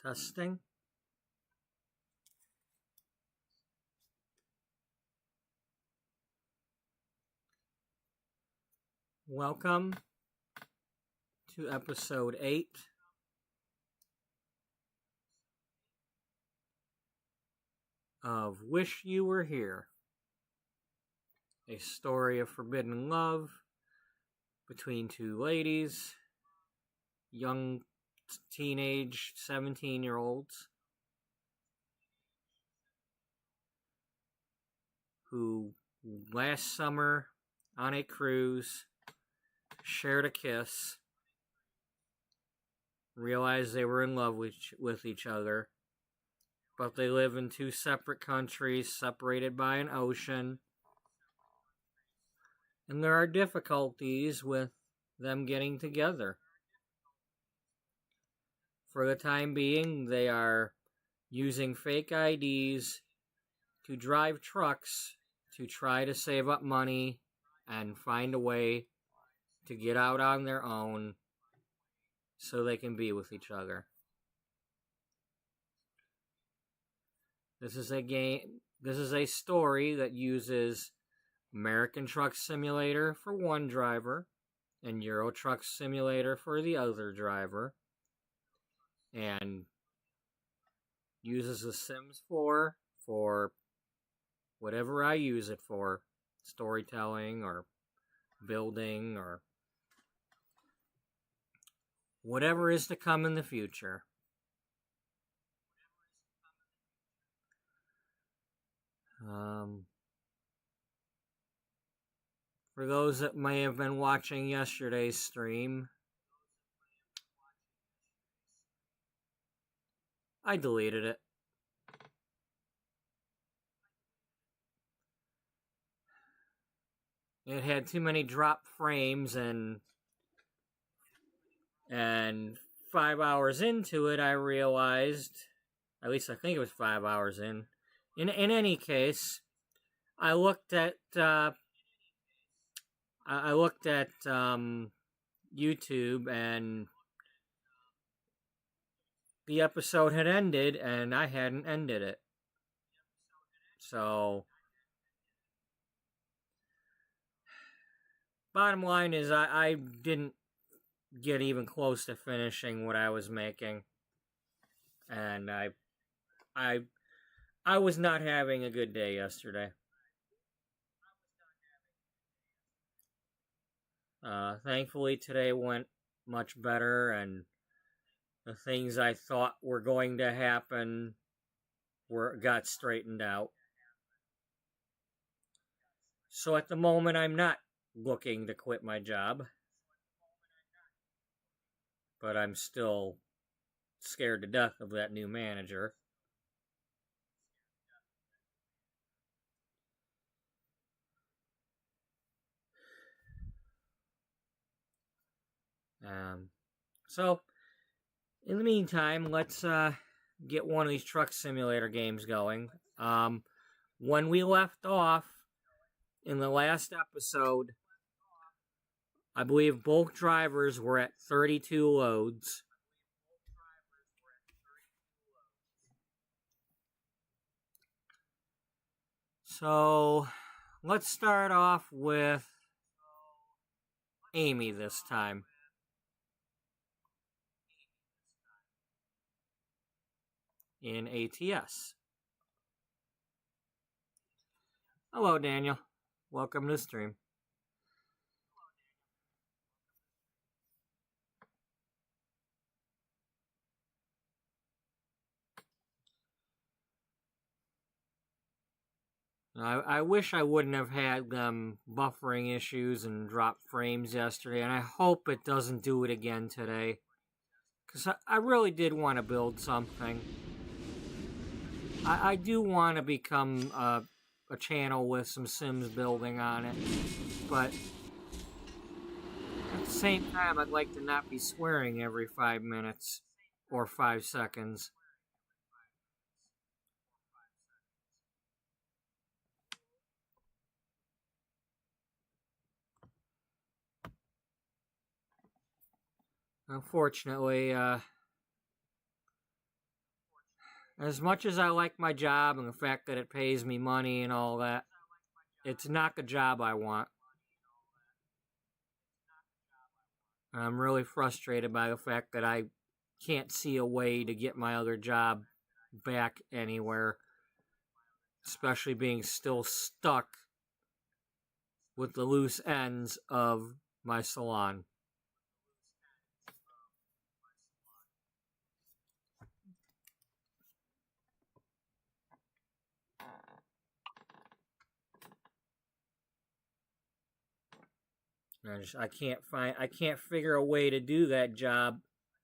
Testing. Welcome to episode 8 of Wish You Were Here, a story of forbidden love between two ladies, young teenage 17-year-olds, who last summer on a cruise shared a kiss, realized they were in love with each other, but they live in two separate countries separated by an ocean, and there are difficulties with them getting together. For the time being, they are using fake IDs to drive trucks to try to save up money and find a way to get out on their own so they can be with each other. This is a story that uses American Truck Simulator for one driver and Euro Truck Simulator for the other driver, and uses The Sims 4 for whatever I use it for, storytelling or building or whatever is to come in the future. For those that may have been watching yesterday's stream, I deleted it. It had too many drop frames, and 5 hours into it, I realized, at least I think it was 5 hours in. In any case, I looked at YouTube, and the episode had ended, and I hadn't ended it. So, bottom line is, I didn't get even close to finishing what I was making, and I was not having a good day yesterday. Thankfully, today went much better, and the things I thought were going to happen got straightened out. So at the moment, I'm not looking to quit my job, but I'm still scared to death of that new manager. So, in the meantime, let's get one of these truck simulator games going. When we left off in the last episode, I believe both drivers were at 32 loads. So, let's start off with Amy this time. In ATS. Hello, Daniel. Welcome to the stream. I wish I wouldn't have had buffering issues and drop frames yesterday, and I hope it doesn't do it again today. Because I really did want to build something. I do want to become a channel with some Sims building on it, but at the same time, I'd like to not be swearing every 5 minutes or 5 seconds. Unfortunately, As much as I like my job and the fact that it pays me money and all that, it's not the job I want. And I'm really frustrated by the fact that I can't see a way to get my other job back anywhere, especially being still stuck with the loose ends of my salon. I can't figure a way to do that job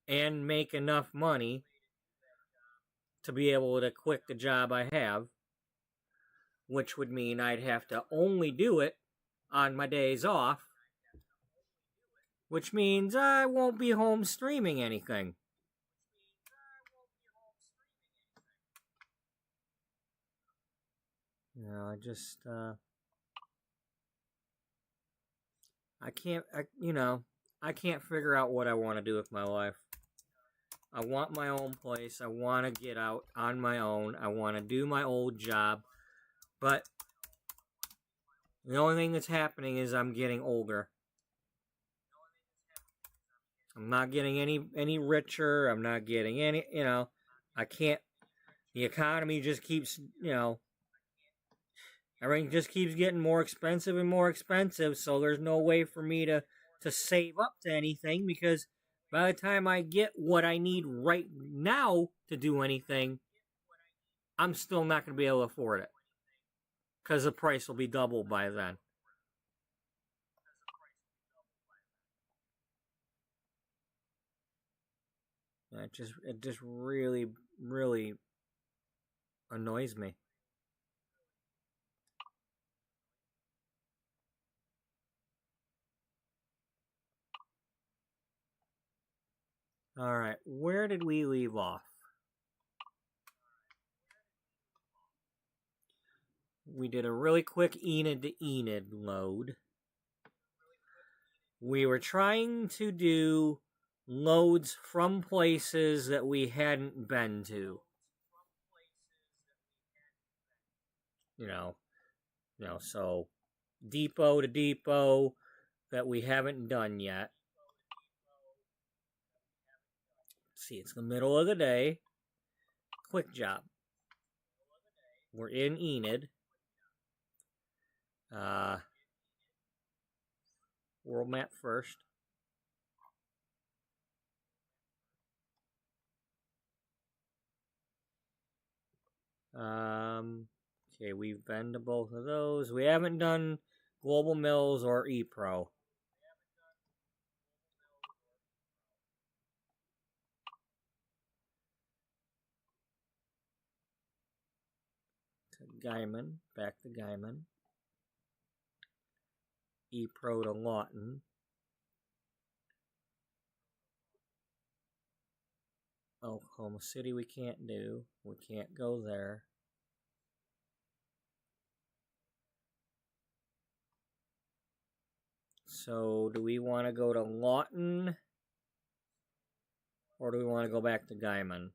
and make enough money to be able to quit the job I have, which would mean I'd have to only do it on my days off, which means I won't be home streaming anything. I can't figure out what I want to do with my life. I want my own place. I want to get out on my own. I want to do my old job. But the only thing that's happening is I'm getting older. I'm not getting any richer. I'm not getting any, I can't, the economy just keeps, everything just keeps getting more expensive and more expensive, so there's no way for me to save up to anything, because by the time I get what I need right now to do anything, I'm still not going to be able to afford it, because the price will be double by then. It just really, really annoys me. Alright, where did we leave off? We did a really quick Enid to Enid load. We were trying to do loads from places that we hadn't been to. So depot to depot that we haven't done yet. Let's see, it's the middle of the day. Quick job. We're in Enid. World map first. Okay, we've been to both of those. We haven't done Global Mills or ePro. Guyman, back to Guyman. ePro to Lawton. Oklahoma City we can't do. We can't go there. So, do we want to go to Lawton? Or do we want to go back to Guyman?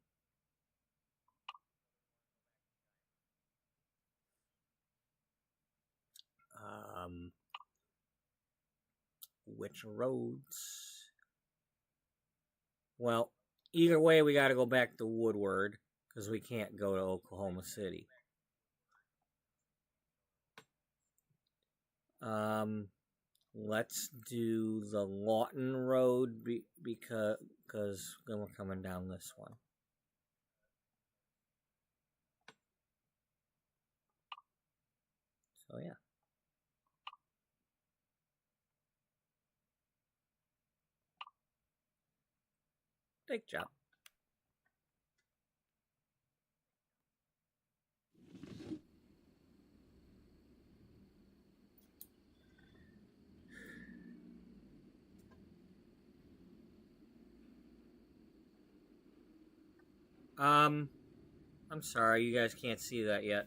Which roads? Well, either way, we got to go back to Woodward, because we can't go to Oklahoma City. Let's do the Lawton Road because then we're coming down this one. So yeah. Big job. I'm sorry, you guys can't see that yet.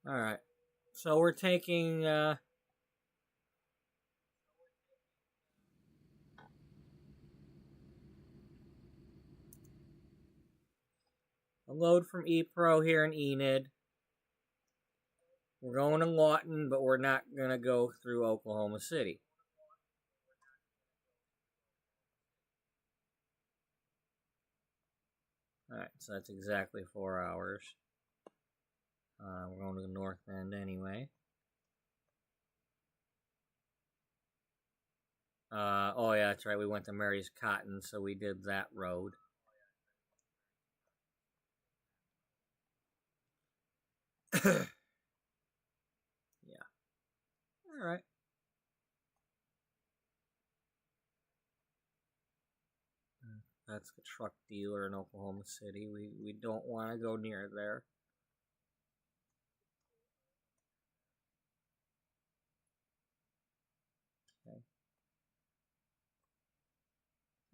Alright. So we're taking, a load from ePro here in Enid. We're going to Lawton, but we're not going to go through Oklahoma City. Alright, so that's exactly 4 hours. We're going to the north end anyway. Oh yeah, that's right, we went to Mary's Cotton, so we did that road. Yeah. Alright. That's the truck dealer in Oklahoma City. We don't want to go near there. Okay.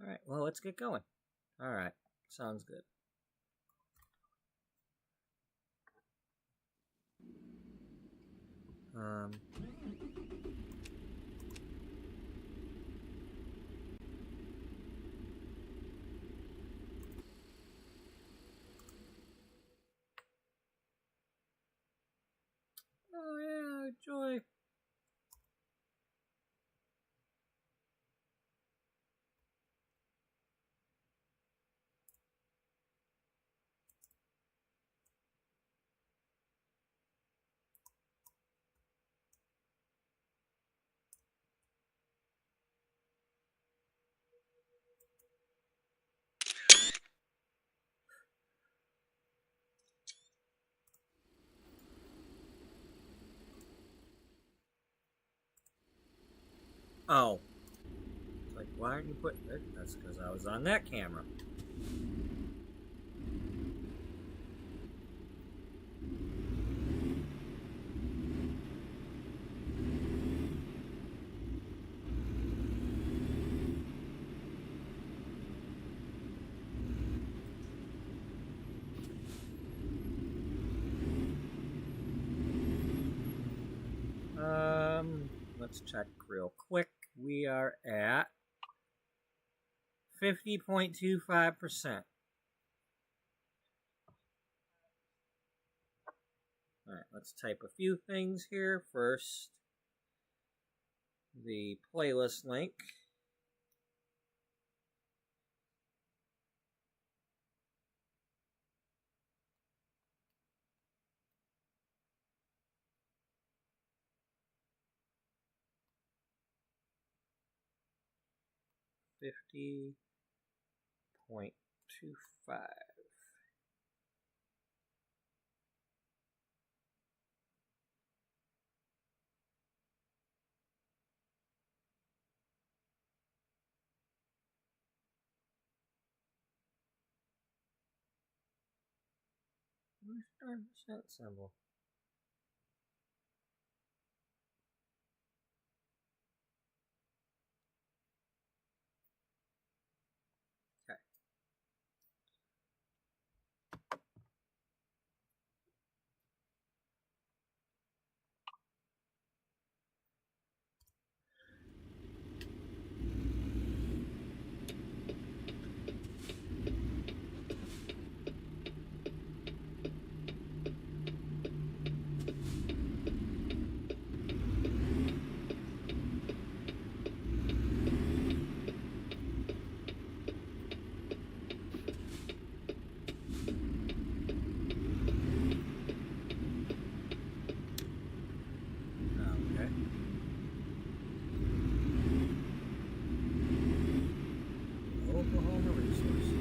Alright, well, let's get going. Alright, sounds good. Oh yeah, joy. Oh. It's like, why aren't you putting it? That's because I was on that camera. Let's check real quick. We are at 50.25%. Alright, let's type a few things here. First, the playlist link. .25. Where's the percent symbol? Okay. Oklahoma resources.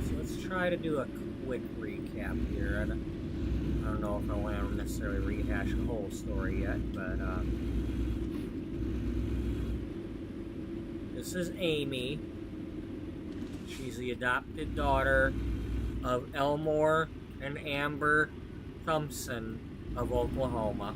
So let's try to do a quick recap here. I don't know if I want to necessarily rehash the whole story yet, but this is Amy. She's the adopted daughter of Elmore and Amber Thompson, of Oklahoma.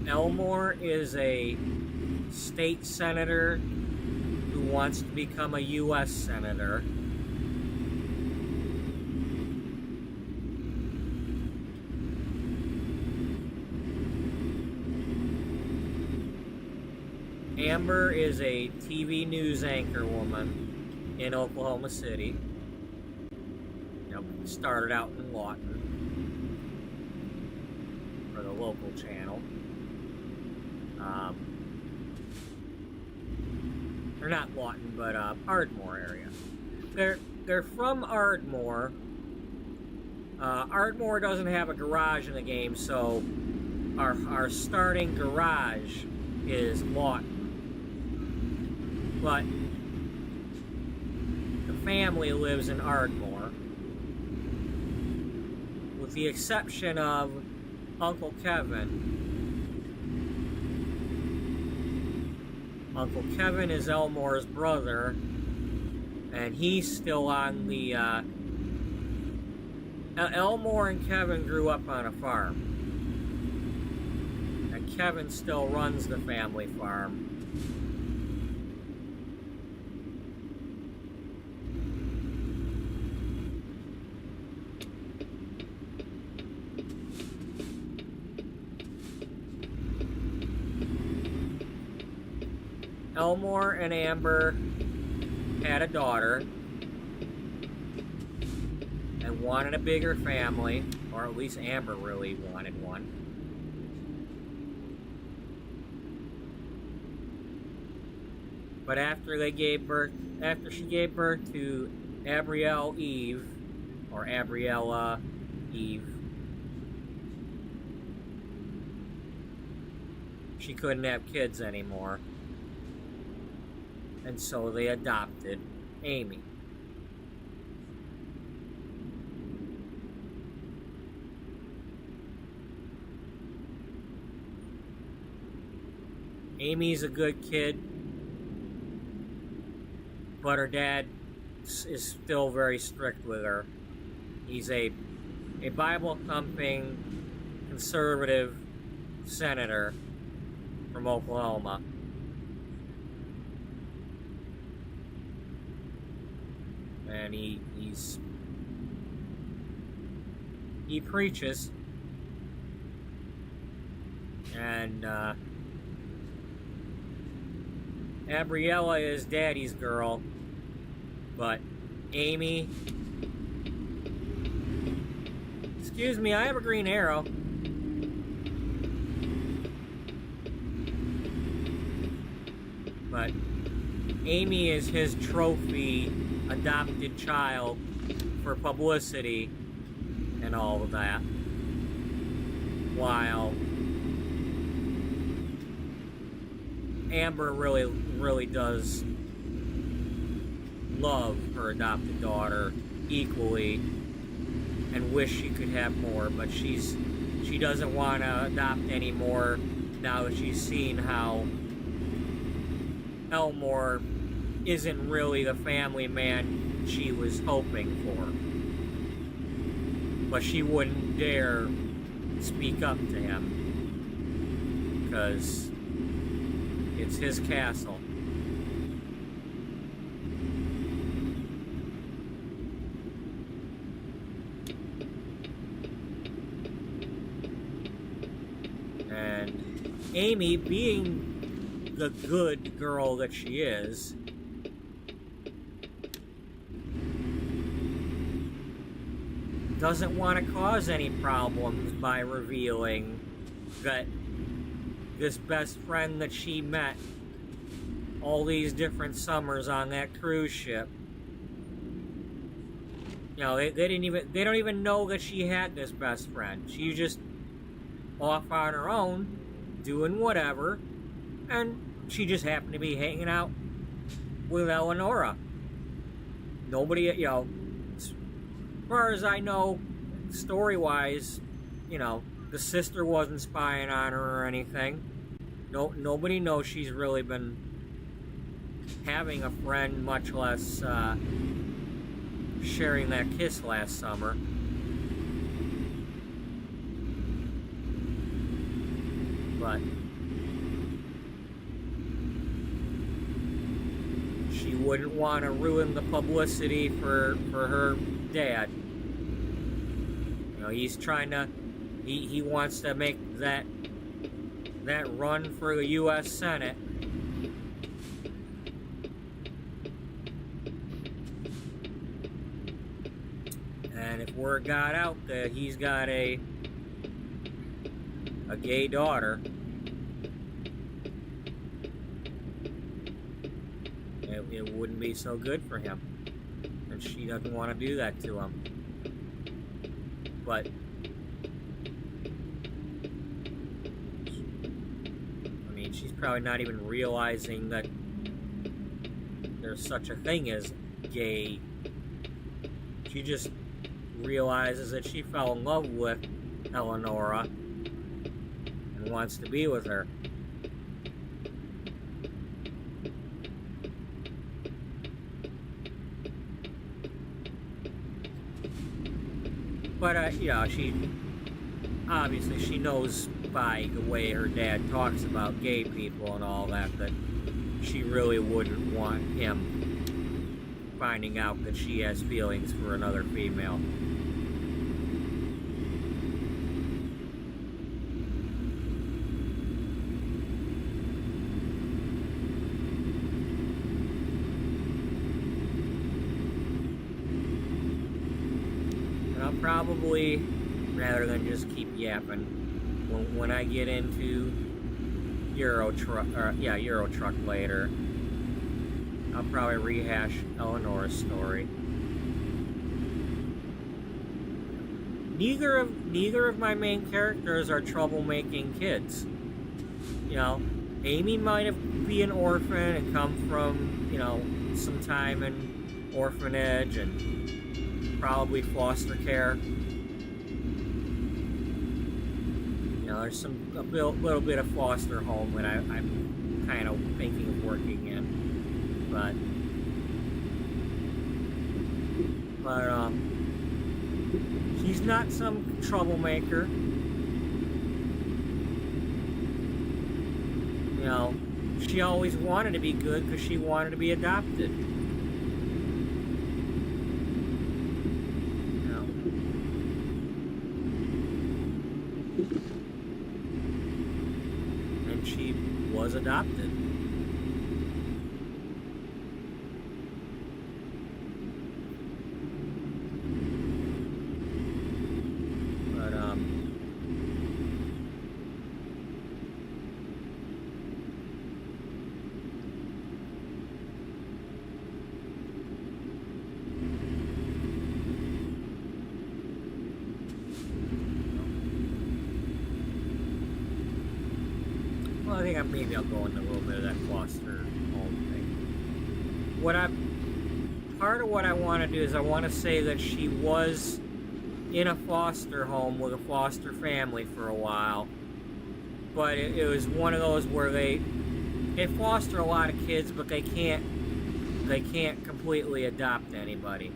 Elmore is a state senator who wants to become a U.S. senator. Amber is a TV news anchor woman in Oklahoma City. Yep, started out in Lawton for the local channel. Or not Lawton, but Ardmore area. They're from Ardmore. Ardmore doesn't have a garage in the game, so our starting garage is Lawton. But the family lives in Ardmore, with the exception of Uncle Kevin. Uncle Kevin is Elmore's brother, and he's still on the... Elmore and Kevin grew up on a farm, and Kevin still runs the family farm. Elmore and Amber had a daughter and wanted a bigger family, or at least Amber really wanted one. But after she gave birth to Abrielle Eve, or Abriella Eve, she couldn't have kids anymore. And so they adopted Amy. Amy's a good kid, but her dad is still very strict with her. He's a Bible-thumping, conservative senator from Oklahoma. And he preaches, and Abriella is daddy's girl, but Amy... Excuse me, I have a green arrow. But Amy is his trophy adopted child for publicity and all of that, while Amber really does love her adopted daughter equally and wish she could have more, but she doesn't want to adopt anymore now that she's seen how Elmore isn't really the family man she was hoping for. But she wouldn't dare speak up to him, because it's his castle. And Amy, being the good girl that she is, doesn't want to cause any problems by revealing that this best friend that she met all these different summers on that cruise ship, you know, they don't even know that she had this best friend. She's just off on her own, doing whatever, and she just happened to be hanging out with Eleanora. Nobody, you know, as far as I know, story-wise, you know, the sister wasn't spying on her or anything. Nobody knows she's really been having a friend, much less sharing that kiss last summer. But she wouldn't want to ruin the publicity for her dad. You know, he's trying to, he wants to make that run for the U.S. Senate. And if word got out that he's got a gay daughter, it wouldn't be so good for him. And she doesn't want to do that to him. But I mean, she's probably not even realizing that there's such a thing as gay. She just realizes that she fell in love with Eleanora and wants to be with her. But yeah, she knows by the way her dad talks about gay people and all that she really wouldn't want him finding out that she has feelings for another female. Probably, rather than just keep yapping, when I get into Euro Truck later, I'll probably rehash Eleanor's story. Neither of my main characters are troublemaking kids. You know, Amy might be an orphan and come from, you know, some time in orphanage and probably foster care. You know, there's a little bit of foster home that I'm kind of thinking of working in, but she's not some troublemaker. You know, she always wanted to be good because she wanted to be adopted. She was adopted. But I think maybe I'll go into a little bit of that foster home thing. Part of what I want to do is I want to say that she was in a foster home with a foster family for a while, but it was one of those where they foster a lot of kids, but they can't completely adopt anybody.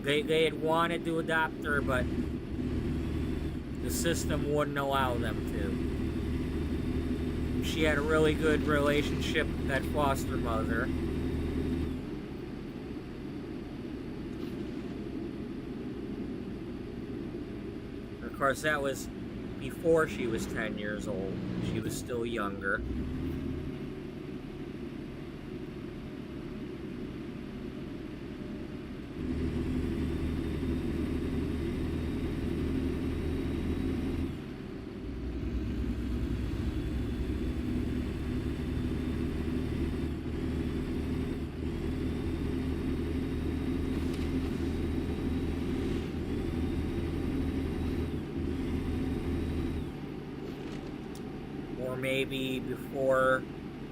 They had wanted to adopt her, but the system wouldn't allow them to. She had a really good relationship with that foster mother. Of course, that was before she was 10 years old. She was still younger. Maybe before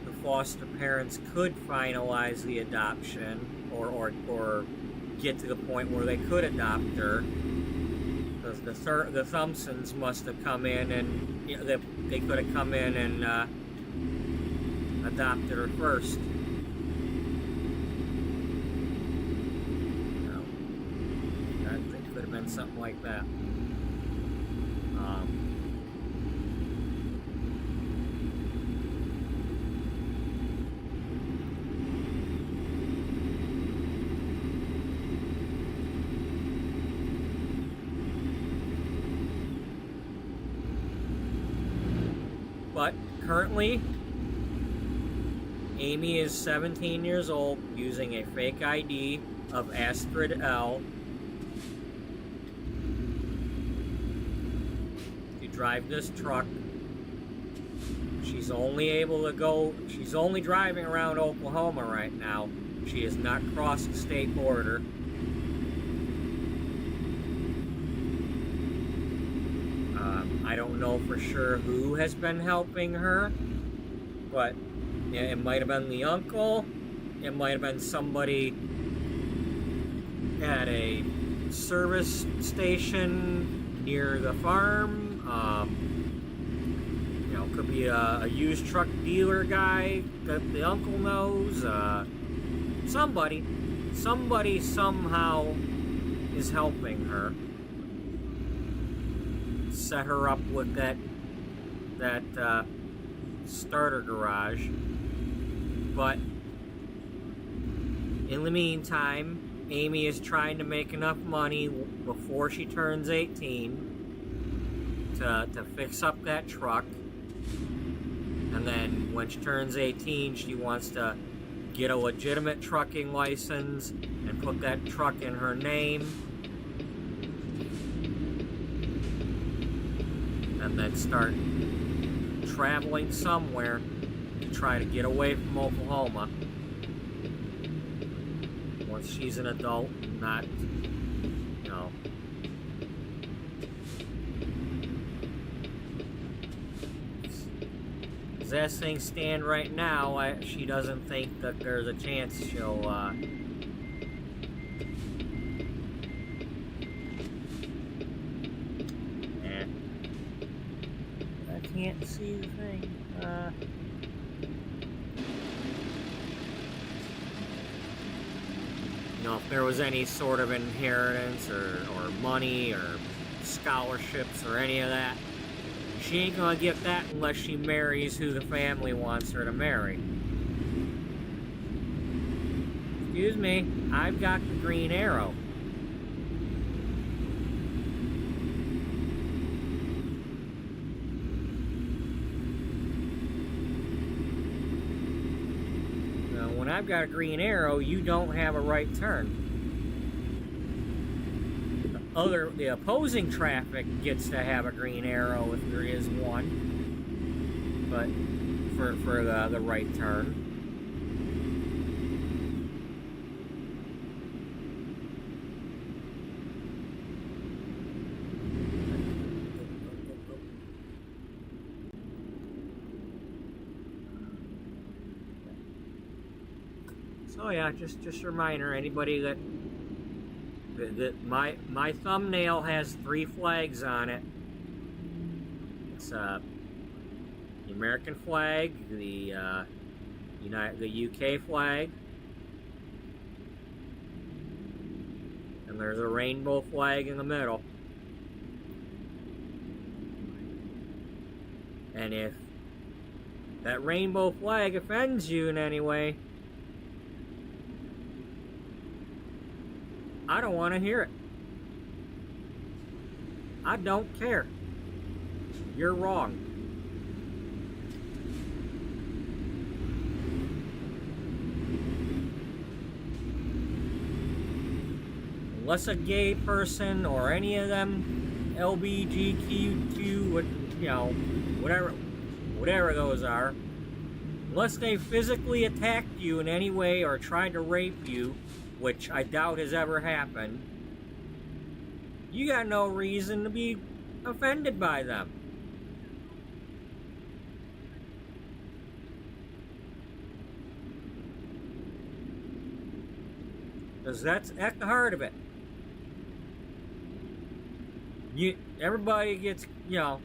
the foster parents could finalize the adoption or get to the point where they could adopt her, because the Thompsons must have come in and they could have come in and adopted her first. I think it could have been something like that. But currently, Amy is 17 years old, using a fake ID of Astrid L. to drive this truck. She's only driving around Oklahoma right now. She has not crossed the state border. I don't know for sure who has been helping her, but it might have been the uncle, it might have been somebody at a service station near the farm. Could be a used truck dealer guy that the uncle knows. Somebody somehow is helping her. Set her up with that starter garage. But in the meantime, Amy is trying to make enough money before she turns 18 to fix up that truck. And then when she turns 18, she wants to get a legitimate trucking license and put that truck in her name. And then start traveling somewhere to try to get away from Oklahoma. Once she's an adult, not, As things stand right now, she doesn't think that there's a chance she'll, I can't see the thing. If there was any sort of inheritance or money or scholarships or any of that, she ain't gonna get that unless she marries who the family wants her to marry. Excuse me, I've got the green arrow. Now, when I've got a green arrow, you don't have a right turn. The opposing traffic gets to have a green arrow if there is one, but for the right turn. So yeah, just a reminder, anybody that my thumbnail has 3 flags on it. It's the American flag, the UK flag, and there's a rainbow flag in the middle. And if that rainbow flag offends you in any way, I don't want to hear it. I don't care. You're wrong. Unless a gay person or any of them LBGTQ, whatever those are, unless they physically attacked you in any way or tried to rape you, which I doubt has ever happened, you got no reason to be offended by them. Because that's at the heart of it. Everybody gets, you're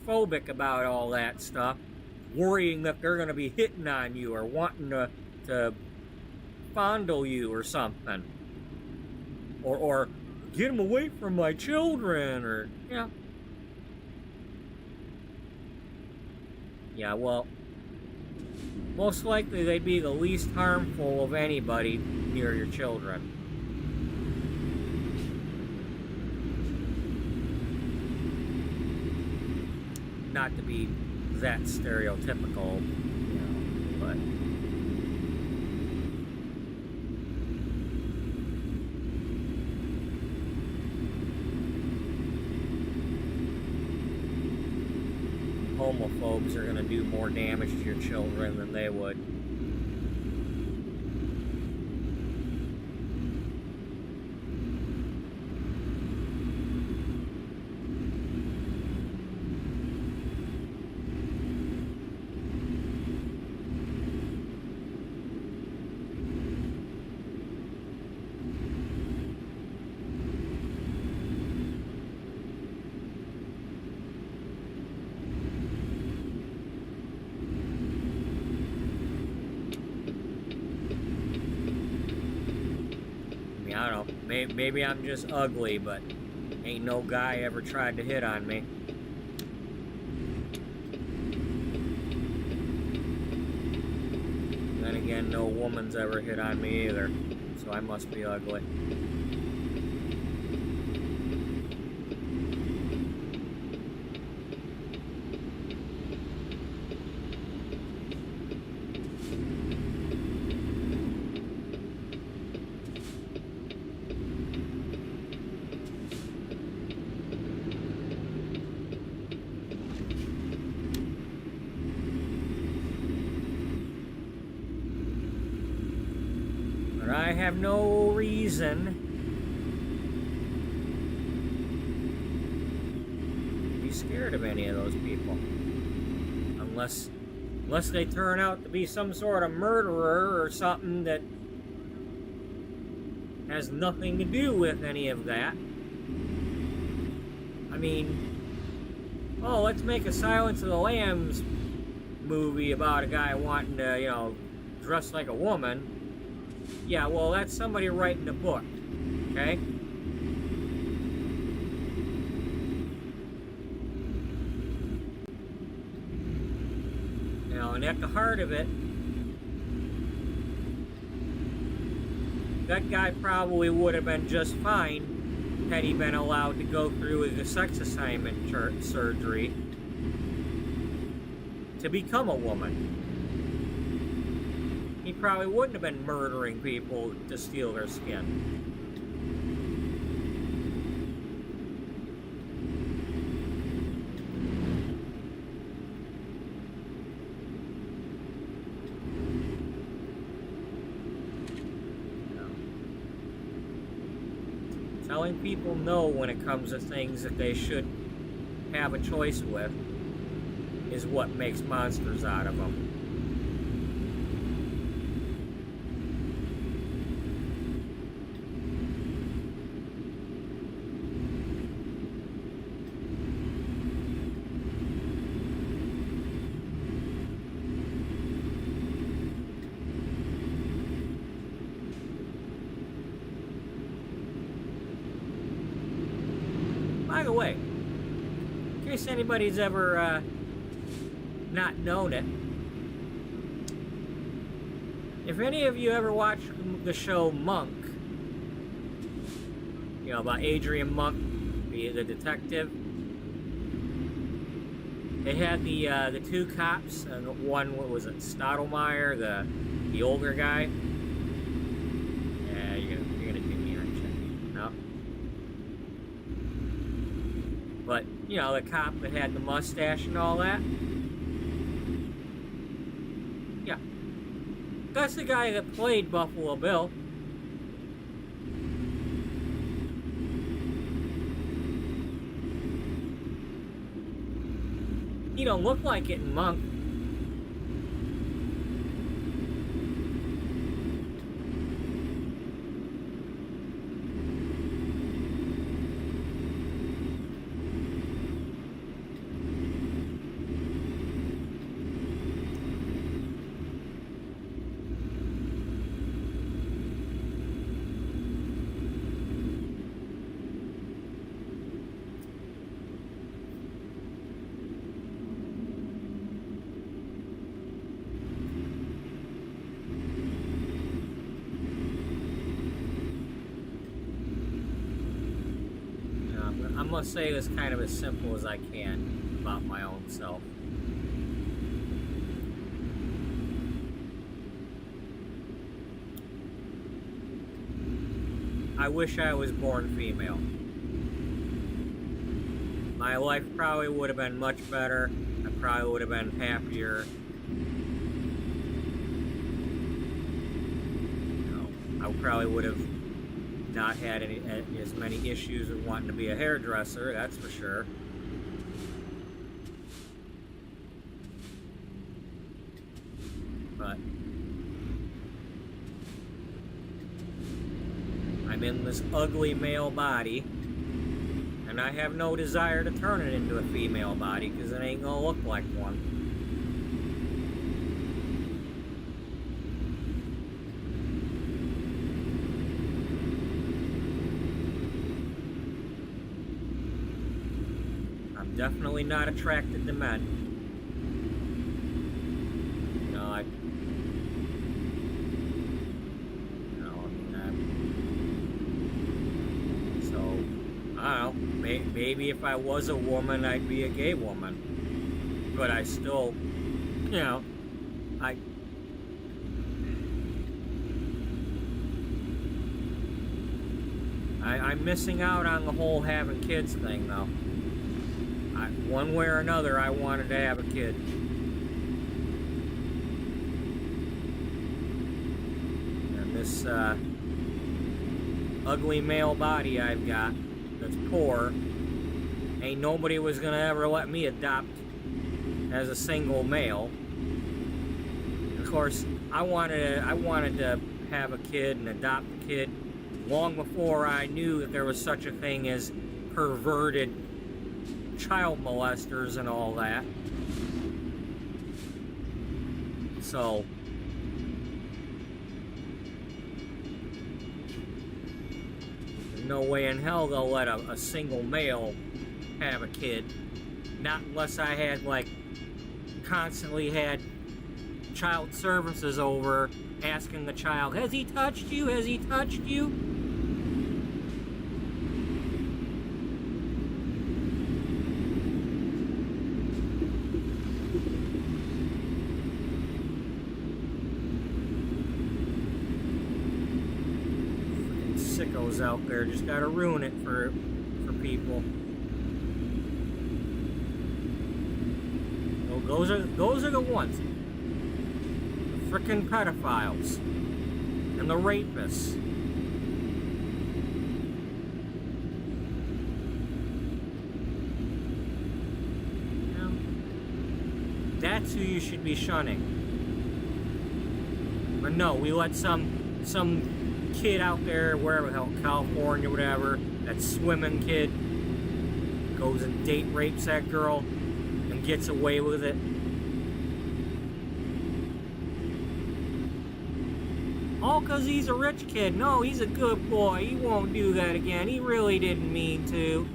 phobic about all that stuff. worrying that they're going to be hitting on you or wanting to fondle you or something. Or get them away from my children, or, you know. Yeah, well, most likely they'd be the least harmful of anybody near your children. Not to be that stereotypical, you know, but... homophobes are going to do more damage to your children than they would. I don't know, maybe I'm just ugly, but ain't no guy ever tried to hit on me. Then again, no woman's ever hit on me either, so I must be ugly. I have no reason to be scared of any of those people. Unless they turn out to be some sort of murderer or something that has nothing to do with any of that. I mean, oh, let's make a Silence of the Lambs movie about a guy wanting to, you know, dress like a woman. Yeah, well, that's somebody writing a book, okay? You know, and at the heart of it, that guy probably would have been just fine had he been allowed to go through with the sex assignment surgery to become a woman. He probably wouldn't have been murdering people to steal their skin. No. Telling people no when it comes to things that they should have a choice with is what makes monsters out of them. By the way, in case anybody's ever not known it, if any of you ever watched the show Monk, you know, about Adrian Monk, the detective, they had the two cops, and one, what was it, Stottlemyre, the older guy. Yeah, you're gonna do me, aren't you? No. But, you know, the cop that had the mustache and all that. Yeah. That's the guy that played Buffalo Bill. He don't look like it in Monk. I'm gonna say this kind of as simple as I can about my own self. I wish I was born female. My life probably would have been much better. I probably would have been happier. I probably would have not had as many issues with wanting to be a hairdresser, that's for sure. But I'm in this ugly male body, and I have no desire to turn it into a female body because it ain't gonna look like one. I'm definitely not attracted to men. Maybe if I was a woman, I'd be a gay woman. But I still, I'm missing out on the whole having kids thing, though. One way or another, I wanted to have a kid. And this ugly male body I've got that's poor, ain't nobody was gonna ever let me adopt as a single male. Of course, I wanted to have a kid and adopt a kid long before I knew that there was such a thing as perverted child molesters and all that. So there's no way in hell they'll let a single male have a kid, not unless I had constantly had child services over asking the child, has he touched you? Has he touched you? Freaking sickos out there just gotta ruin it for people. Those are the ones. The frickin' pedophiles. And the rapists. That's who you should be shunning. But no, we let some kid out there, wherever the hell, California, whatever, that swimming kid, goes and date rapes that girl and gets away with it. All because he's a rich kid. No, he's a good boy. He won't do that again. He really didn't mean to.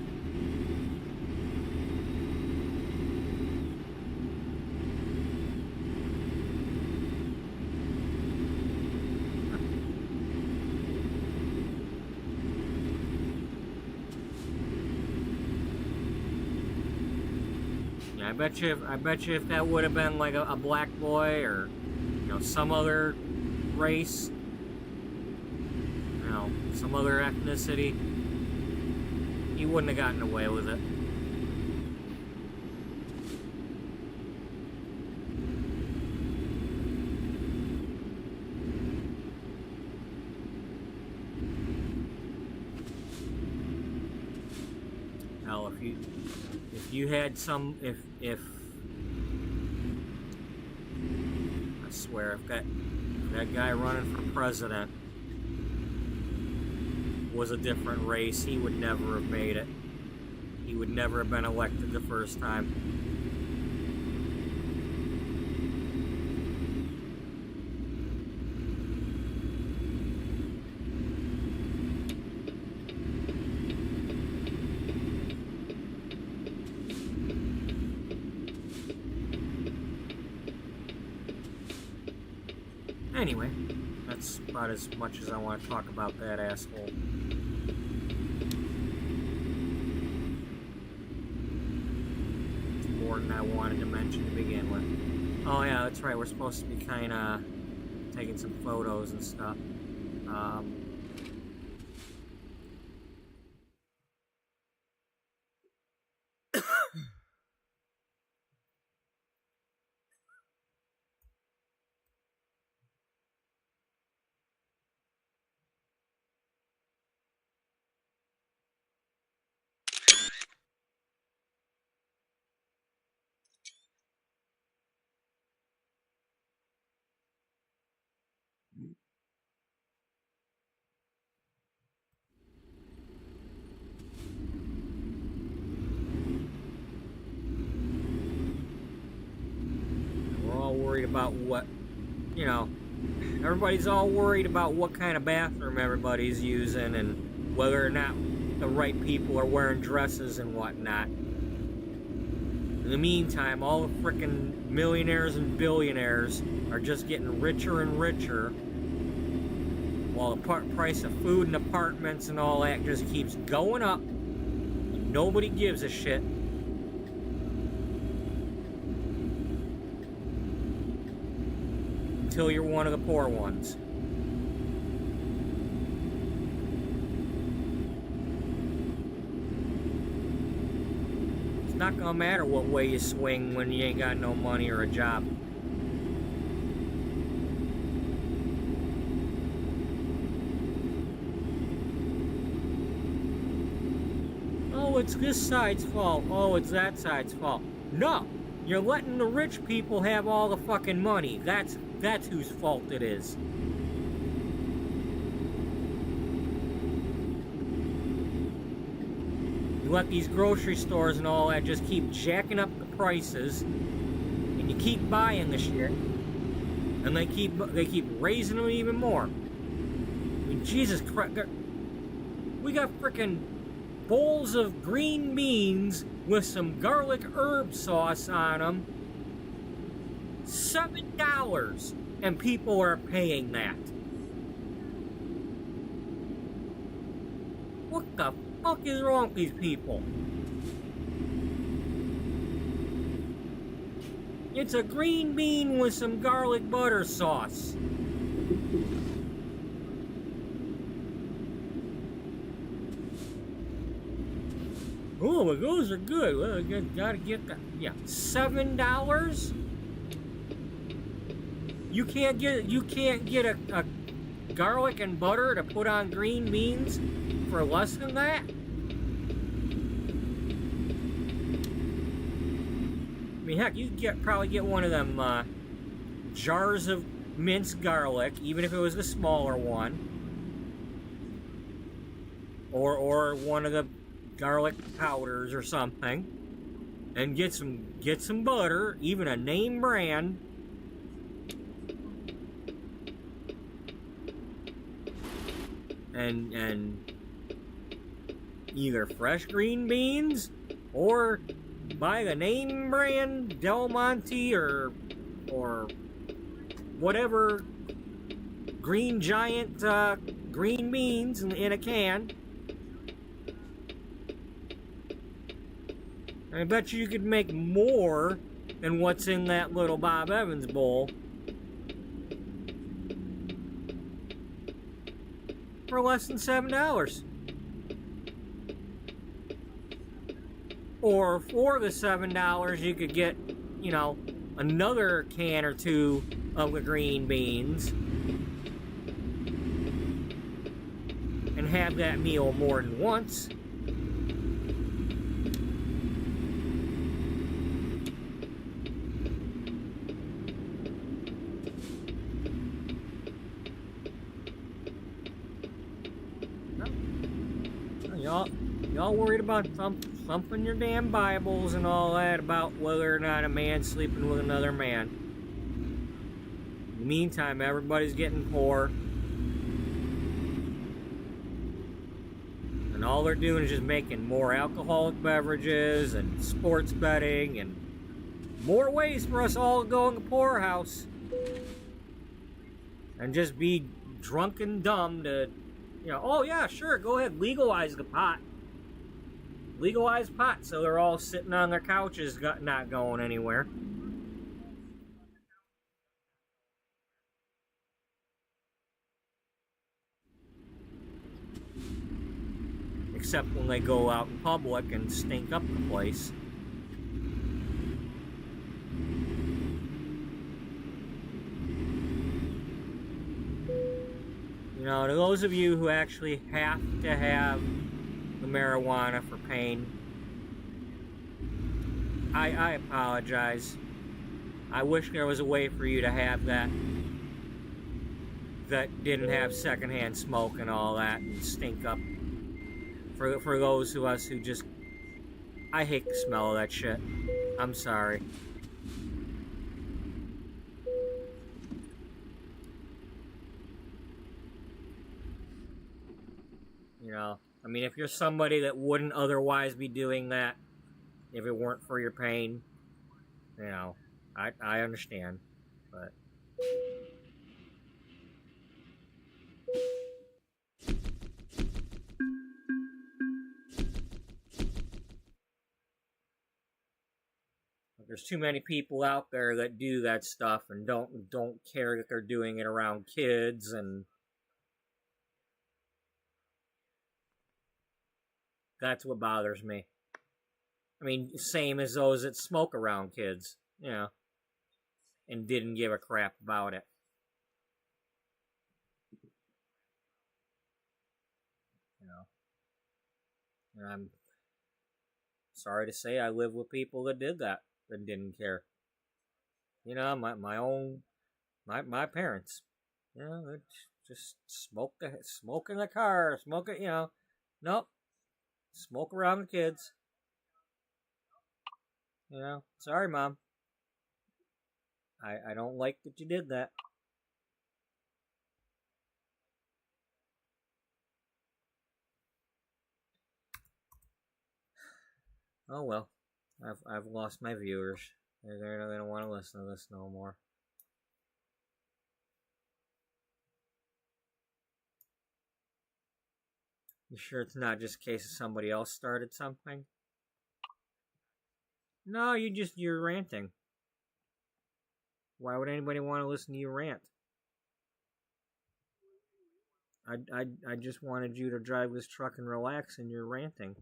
I bet you if that would have been like a black boy or, some other race, some other ethnicity, he wouldn't have gotten away with it. Hell, if you had some, if I swear, if that guy running for president was a different race, he would never have made it. He would never have been elected the first time. Anyway, that's about as much as I want to talk about that asshole. important I wanted to mention to begin with. Oh yeah, that's right. We're supposed to be kind of taking some photos and stuff. We're all worried about what, you know, everybody's all worried about what kind of bathroom everybody's using and whether or not the right people are wearing dresses and whatnot. In the meantime, all the frickin' millionaires and billionaires are just getting richer and richer, while the price of food and apartments and all that just keeps going up. And nobody gives a shit. Until you're one of the poor ones. It's not gonna matter what way you swing when you ain't got no money or a job. Oh, it's this side's fault. Oh, it's that side's fault. No! You're letting the rich people have all the fucking money. That's whose fault it is. You let these grocery stores and all that just keep jacking up the prices, and you keep buying the shit, and they keep raising them even more. I mean, Jesus Christ, we got frickin' bowls of green beans with some garlic herb sauce on them. $7, and people are paying that. What the fuck is wrong with these people? It's a green bean with some garlic butter sauce. Oh, but those are good. Well, you gotta get that. Yeah, $7. You can't get a garlic and butter to put on green beans for less than that. I mean, heck, you could probably get one of them jars of minced garlic, even if it was the smaller one, or one of the garlic powders or something, and get some butter, even a name brand. And either fresh green beans or buy the name brand Del Monte or whatever Green Giant green beans in a can. I bet you could make more than what's in that little Bob Evans bowl for less than $7. Or for the $7, you could get, you know, another can or two of the green beans and have that meal more than once. Y'all worried about thumping your damn Bibles and all that about whether or not a man's sleeping with another man. In the meantime, everybody's getting poor. And all they're doing is just making more alcoholic beverages and sports betting and more ways for us all to go in the poorhouse. And just be drunk and dumb to, you know, oh yeah, sure, go ahead, legalize the pot. Legalize pot so they're all sitting on their couches, not going anywhere. Except when they go out in public and stink up the place. You know, to those of you who actually have to have the marijuana for pain, I apologize. I wish there was a way for you to have that didn't have secondhand smoke and all that and stink up. For those of us who just... I hate the smell of that shit. I'm sorry. You know, I mean, if you're somebody that wouldn't otherwise be doing that, if it weren't for your pain, you know, I understand, but... There's too many people out there that do that stuff and don't care that they're doing it around kids, and that's what bothers me. I mean, same as those that smoke around kids, you know, and didn't give a crap about it. You know, and I'm sorry to say I live with people that did that and didn't care. You know, my parents, you know, just smoke in the car, smoke it, you know. Nope, smoke around the kids. You know, sorry, Mom. I don't like that you did that. Oh well, I've lost my viewers. They don't want to listen to this no more. You sure it's not just a case of somebody else started something? No, you're ranting. Why would anybody want to listen to you rant? I just wanted you to drive this truck and relax, and you're ranting.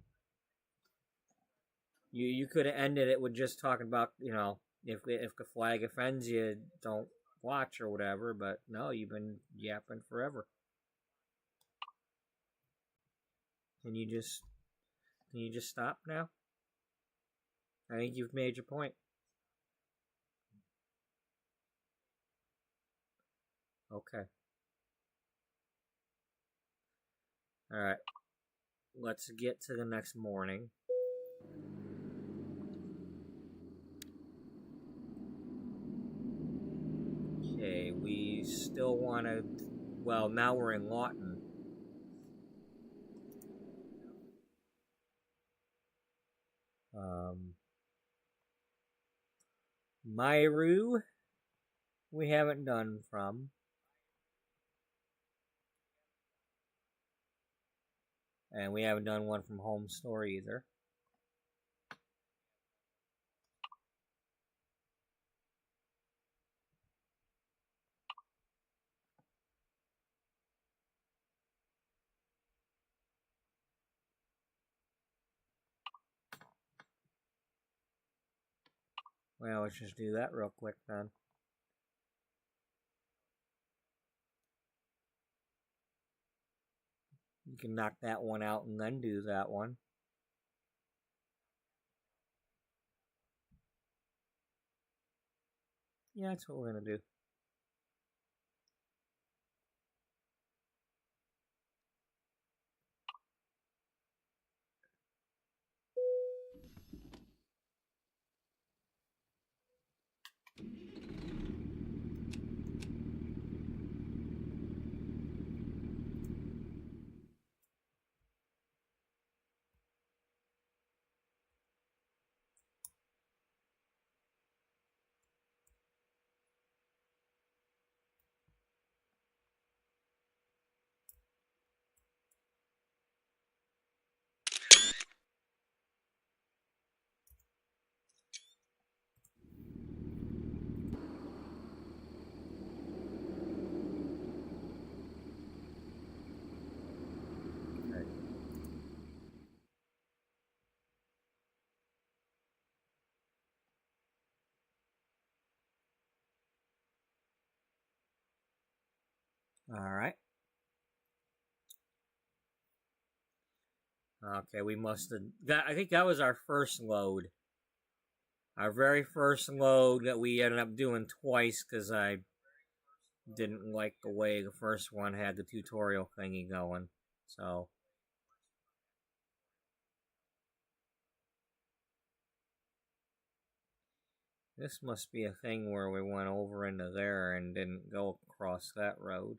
You could have ended it with just talking about, you know, if the flag offends you, don't watch or whatever. But no, you've been yapping forever. Can you just stop now? I think you've made your point. Okay. All right. Let's get to the next morning. Okay, we still want to... Well, now we're in Lawton. Myru, we haven't done from. And we haven't done one from Home Story either. Well, let's just do that real quick then. You can knock that one out and then do that one. Yeah, that's what we're going to do. Alright. Okay, we must have... I think that was our first load. Our very first load that we ended up doing twice because I didn't like the way the first one had the tutorial thingy going. So... This must be a thing where we went over into there and didn't go across that road.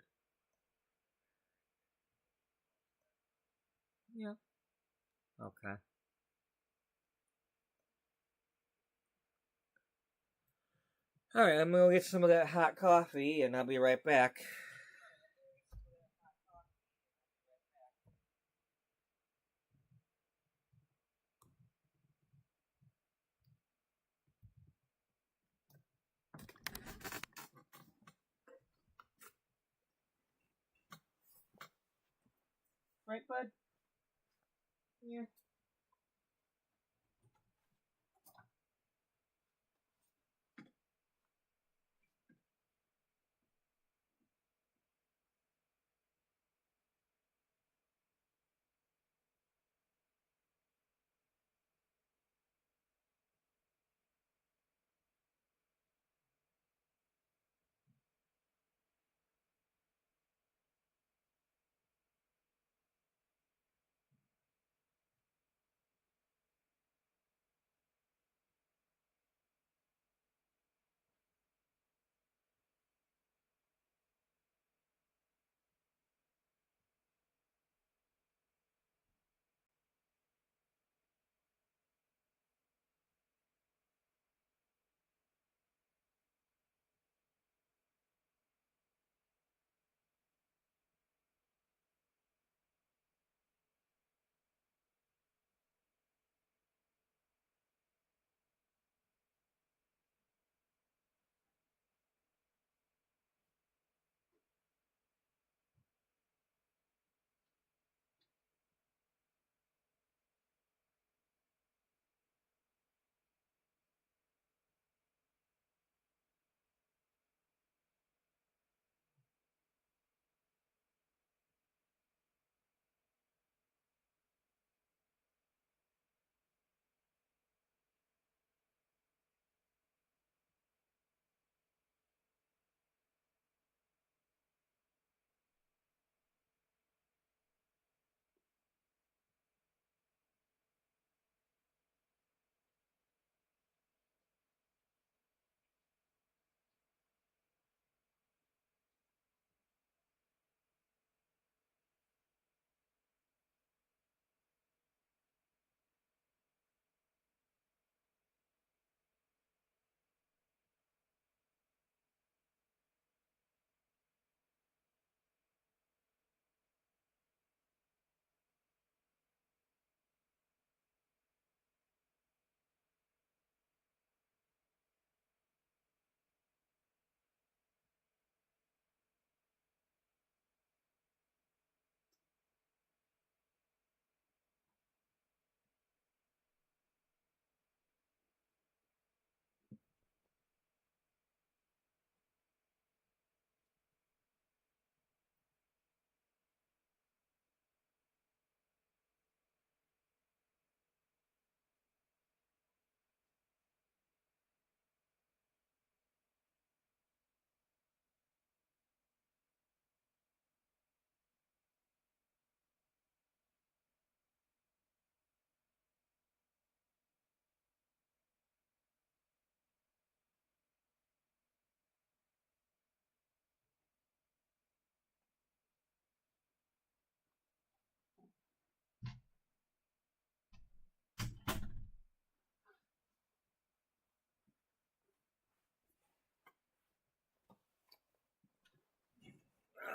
Yeah. Okay. Alright, I'm gonna get some of that hot coffee and I'll be right back. Right, bud? Yeah.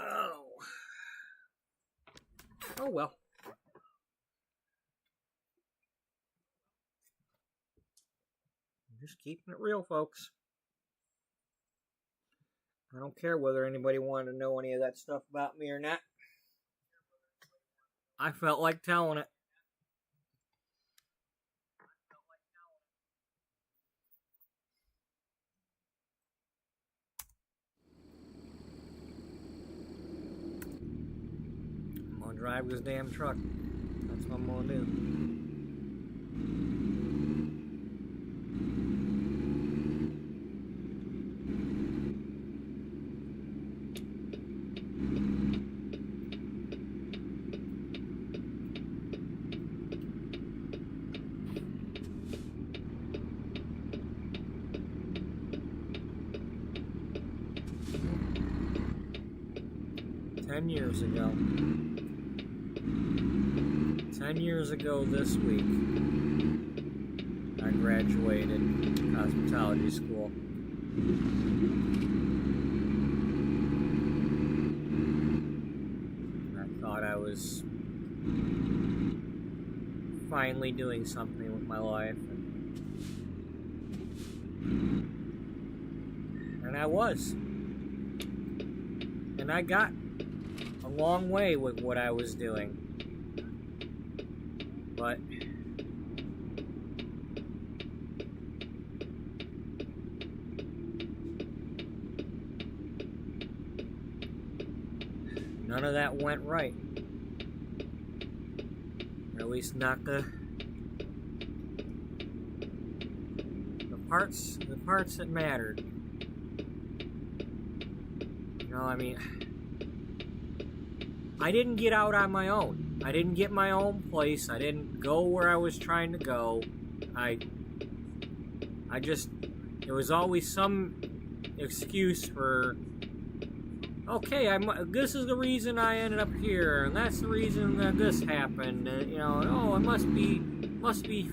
Oh. Oh well. Just keeping it real, folks. I don't care whether anybody wanted to know any of that stuff about me or not. I felt like telling it. drive this damn truck. That's what I'm gonna do. 10 years ago. 10 years ago this week, I graduated cosmetology school. I thought I was finally doing something with my life. And I was. And I got a long way with what I was doing. But none of that went right. Or at least not the parts that mattered. You know, I mean, I didn't get out on my own. I didn't get my own place. I didn't go where I was trying to go. I just, there was always some excuse for, okay, this is the reason I ended up here, and that's the reason that this happened. You know, oh, it must be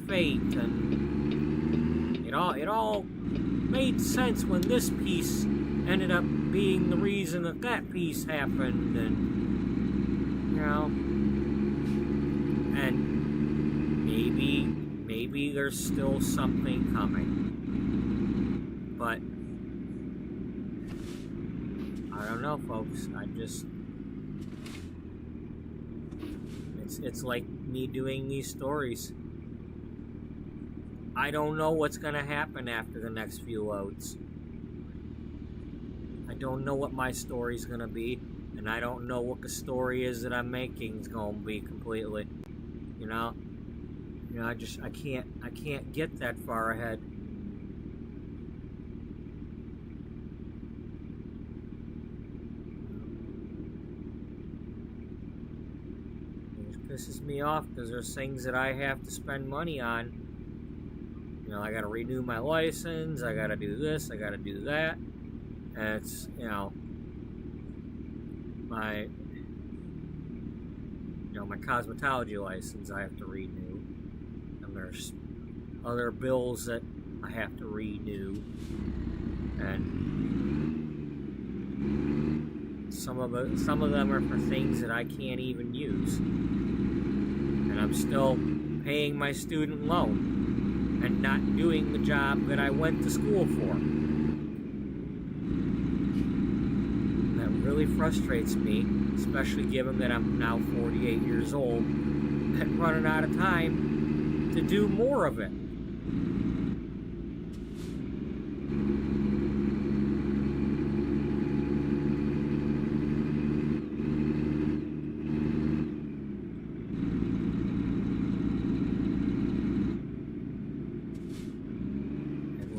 fate, and it all made sense when this piece ended up being the reason that piece happened, and you know, and maybe there's still something coming, but I don't know, folks. It's like me doing these stories. I don't know what's gonna happen after the next few loads. I don't know what my story's gonna be, and I don't know what the story is that I'm making is gonna be completely. You know, I can't get that far ahead. It pisses me off because there's things that I have to spend money on. You know, I gotta renew my license, I gotta do this, I gotta do that. And it's, you know, my cosmetology license I have to renew. And there's other bills that I have to renew. And some of them are for things that I can't even use. And I'm still paying my student loan and not doing the job that I went to school for. That really frustrates me, especially given that I'm now 48 years old and running out of time to do more of it.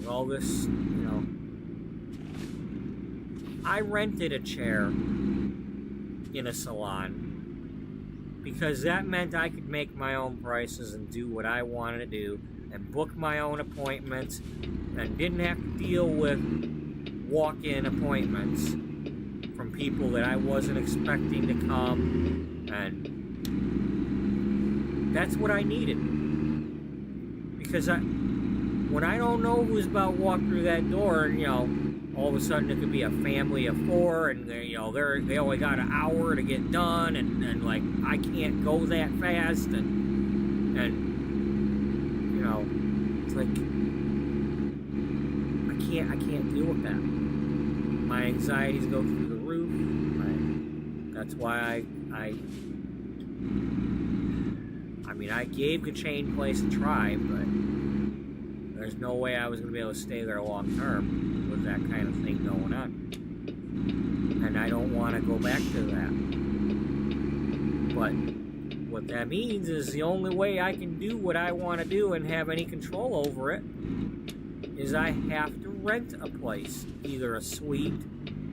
All this, you know, I rented a chair in a salon because that meant I could make my own prices and do what I wanted to do and book my own appointments and didn't have to deal with walk-in appointments from people that I wasn't expecting to come, and that's what I needed, because when I don't know who's about to walk through that door, and, you know, all of a sudden it could be a family of 4, and they only got an hour to get done, and like I can't go that fast, and you know, it's like I can't deal with that. My anxieties go through the roof. That's why I mean, I gave the chain place a try, but there's no way I was going to be able to stay there long term with that kind of thing going on. And I don't want to go back to that. But what that means is the only way I can do what I want to do and have any control over it is I have to rent a place, either a suite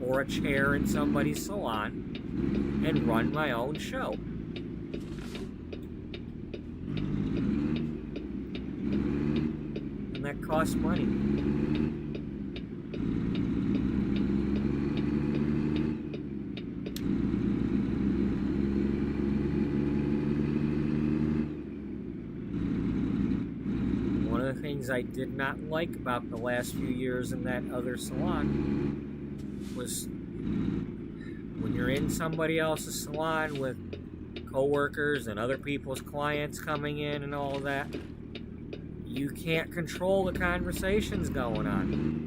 or a chair in somebody's salon, and run my own show. And that costs money. One of the things I did not like about the last few years in that other salon was when you're in somebody else's salon with coworkers and other people's clients coming in and all that, you can't control the conversations going on.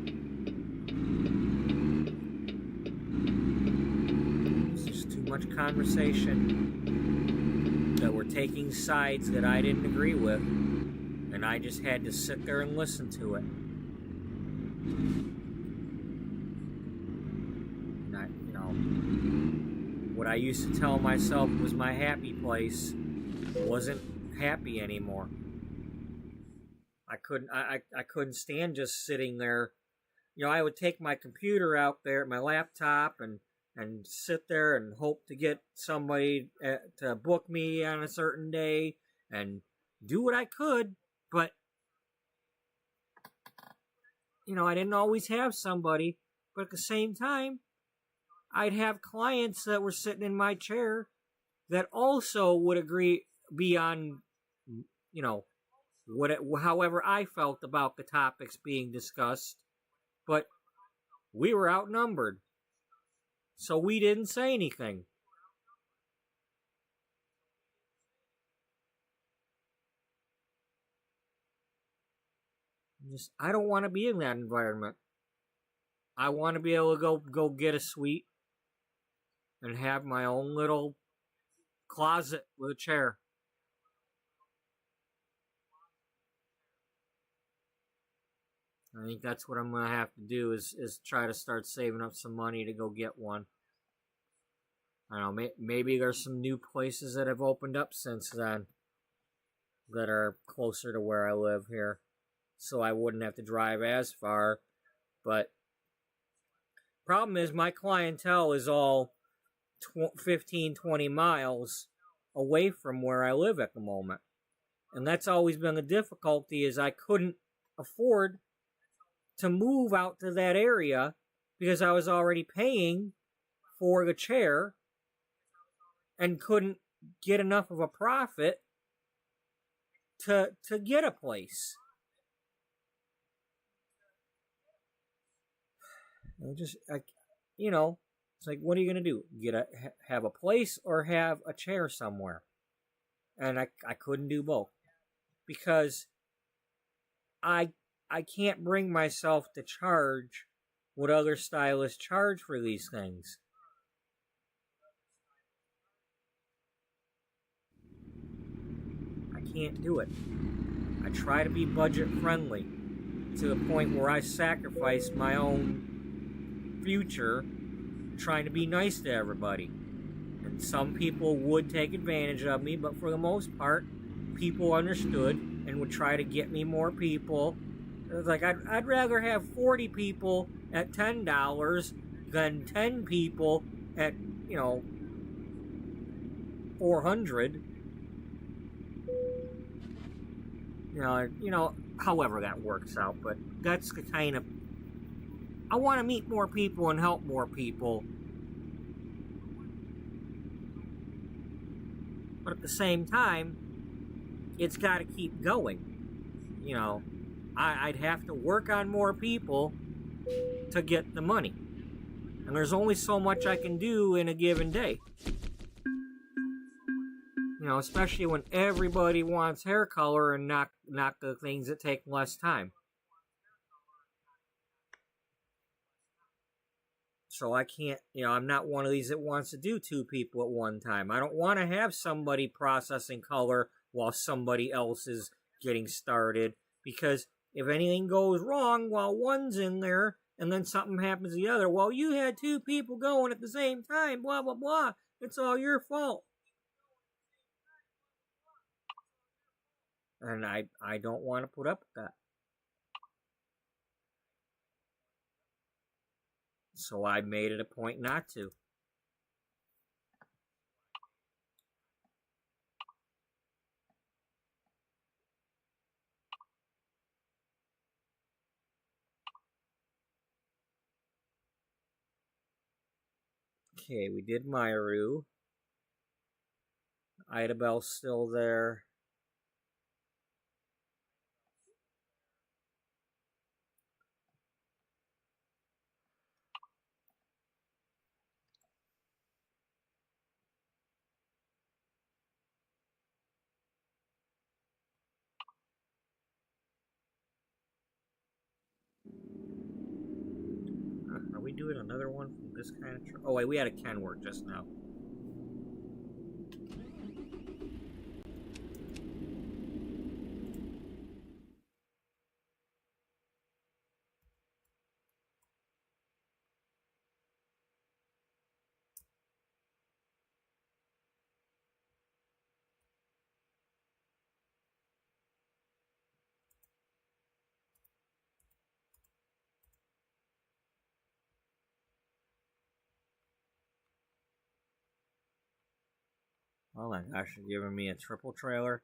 There's just too much conversation that we're taking sides that I didn't agree with, and I just had to sit there and listen to it. What I used to tell myself was my happy place wasn't happy anymore. I couldn't stand just sitting there. I would take my computer out there, my laptop, and sit there and hope to get somebody to book me on a certain day and do what I could, but I didn't always have somebody. But at the same time, I'd have clients that were sitting in my chair that also would be on, however I felt about the topics being discussed, but we were outnumbered, so we didn't say anything. I don't want to be in that environment. I want to be able to go get a suite and have my own little closet with a chair. I think that's what I'm going to have to do is try to start saving up some money to go get one. I don't know, maybe there's some new places that have opened up since then that are closer to where I live here, so I wouldn't have to drive as far. But problem is my clientele is all 15, 20 miles away from where I live at the moment. And that's always been the difficulty, is I couldn't afford to move out to that area because I was already paying for the chair and couldn't get enough of a profit to get a place. It's like, what are you going to do? Have a place or have a chair somewhere? And I couldn't do both because I can't bring myself to charge what other stylists charge for these things. I can't do it. I try to be budget friendly to the point where I sacrifice my own future trying to be nice to everybody. And some people would take advantage of me, but for the most part, people understood and would try to get me more people. It was like, I'd rather have 40 people at $10 than 10 people at, $400. However that works out, but that's the kind of, I want to meet more people and help more people. But at the same time, it's got to keep going. I'd have to work on more people to get the money. And there's only so much I can do in a given day. Especially when everybody wants hair color and not the things that take less time. So I can't, I'm not one of these that wants to do 2 people at one time. I don't want to have somebody processing color while somebody else is getting started. Because if anything goes wrong while one's in there and then something happens to the other, well, you had 2 people going at the same time, blah, blah, blah. It's all your fault. And I don't want to put up with that. So I made it a point not to. Okay, we did Myru. Idabel's still there. Are we doing another one from this kind of... Oh, wait, we had a Kenworth just now. Oh my gosh, you're giving me a triple trailer?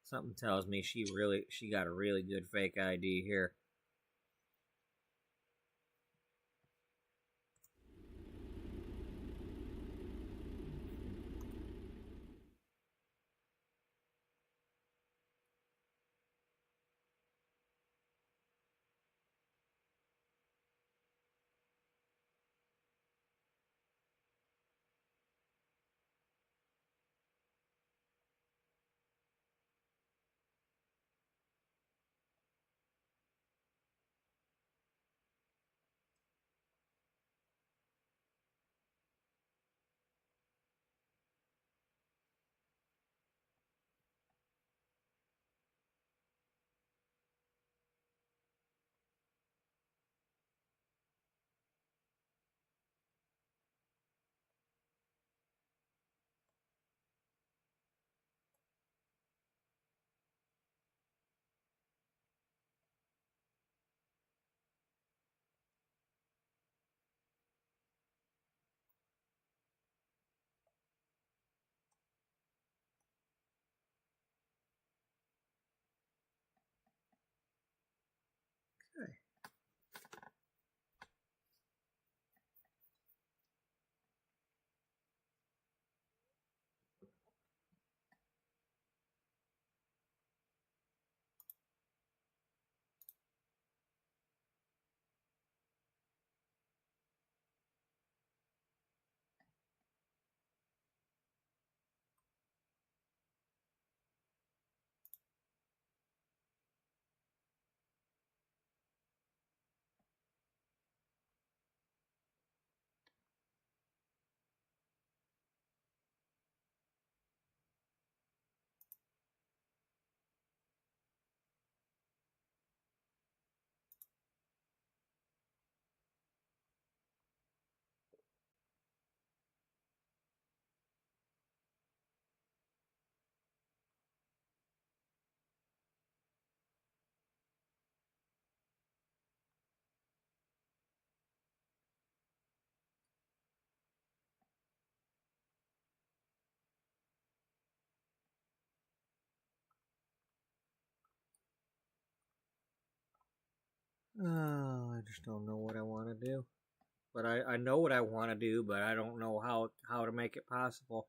Something tells me she got a really good fake ID here. Okay. Oh, I just don't know what I want to do. But I know what I want to do, but I don't know how to make it possible.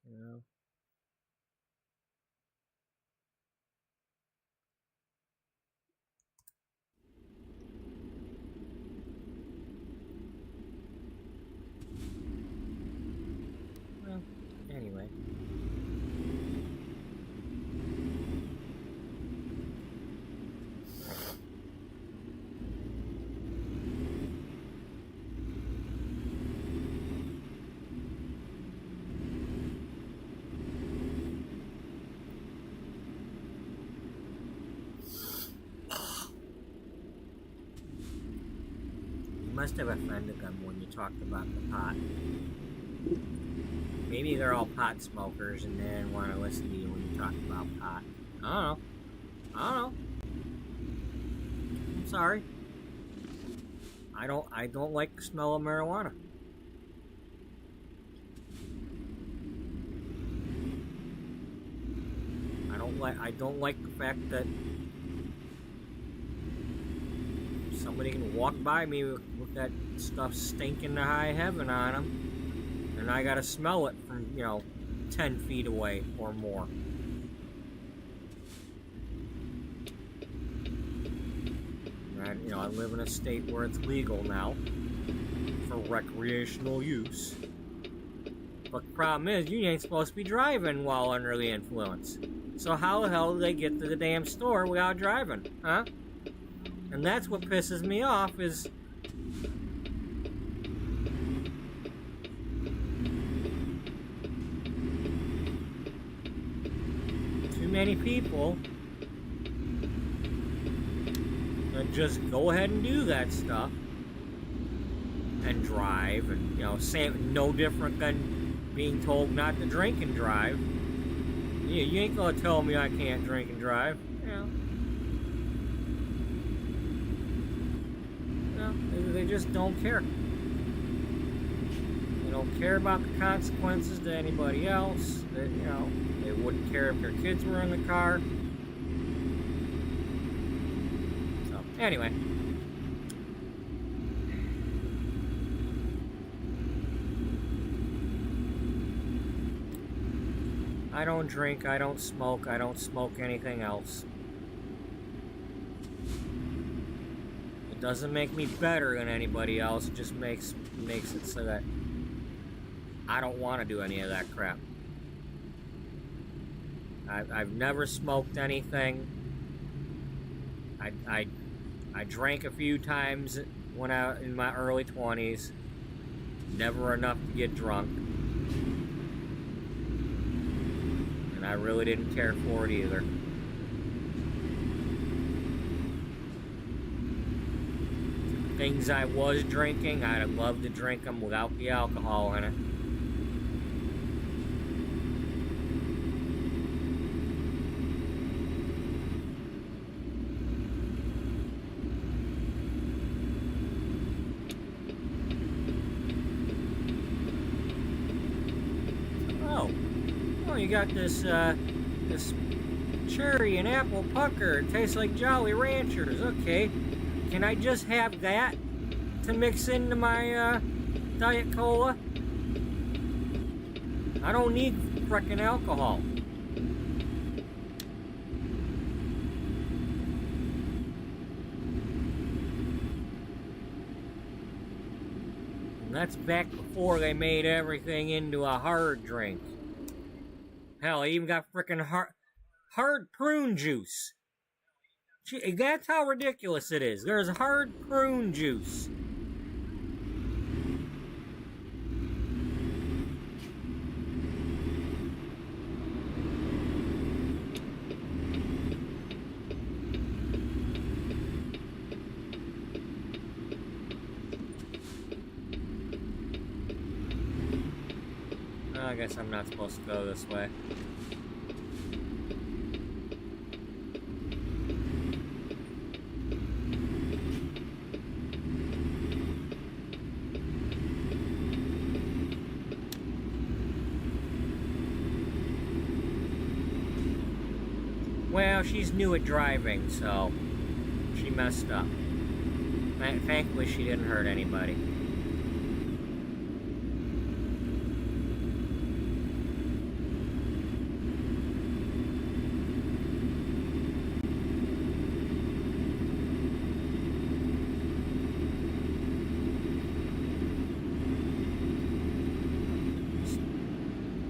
You know? Well, anyway. must have offended them when you talked about the pot. Maybe they're all pot smokers and they didn't want to listen to you when you talked about pot. I don't know. I'm sorry. I don't like the smell of marijuana. I don't like the fact that somebody can walk by me with that stuff stinking to high heaven on them, and I gotta smell it from, 10 feet away or more. And, I live in a state where it's legal now for recreational use. But the problem is, you ain't supposed to be driving while under the influence. So how the hell do they get to the damn store without driving, huh? And that's what pisses me off is... too many people that just go ahead and do that stuff and drive and, no different than being told not to drink and drive. Yeah, you ain't gonna tell me I can't drink and drive. They just don't care. They don't care about the consequences to anybody else. They wouldn't care if their kids were in the car. So, anyway. I don't drink, I don't smoke anything else. It doesn't make me better than anybody else, it just makes it so that I don't want to do any of that crap. I've never smoked anything. I drank a few times when I in my early 20s. Never enough to get drunk. And I really didn't care for it either. Things I was drinking, I'd love to drink them without the alcohol in it. Oh, you got this this cherry and apple pucker. It tastes like Jolly Ranchers. Okay. Can I just have that to mix into my Diet Cola? I don't need frickin' alcohol. And that's back before they made everything into a hard drink. Hell, they even got frickin' hard prune juice. That's how ridiculous it is. There's hard prune juice. I guess I'm not supposed to go this way. Well, she's new at driving, so she messed up. Thankfully, she didn't hurt anybody.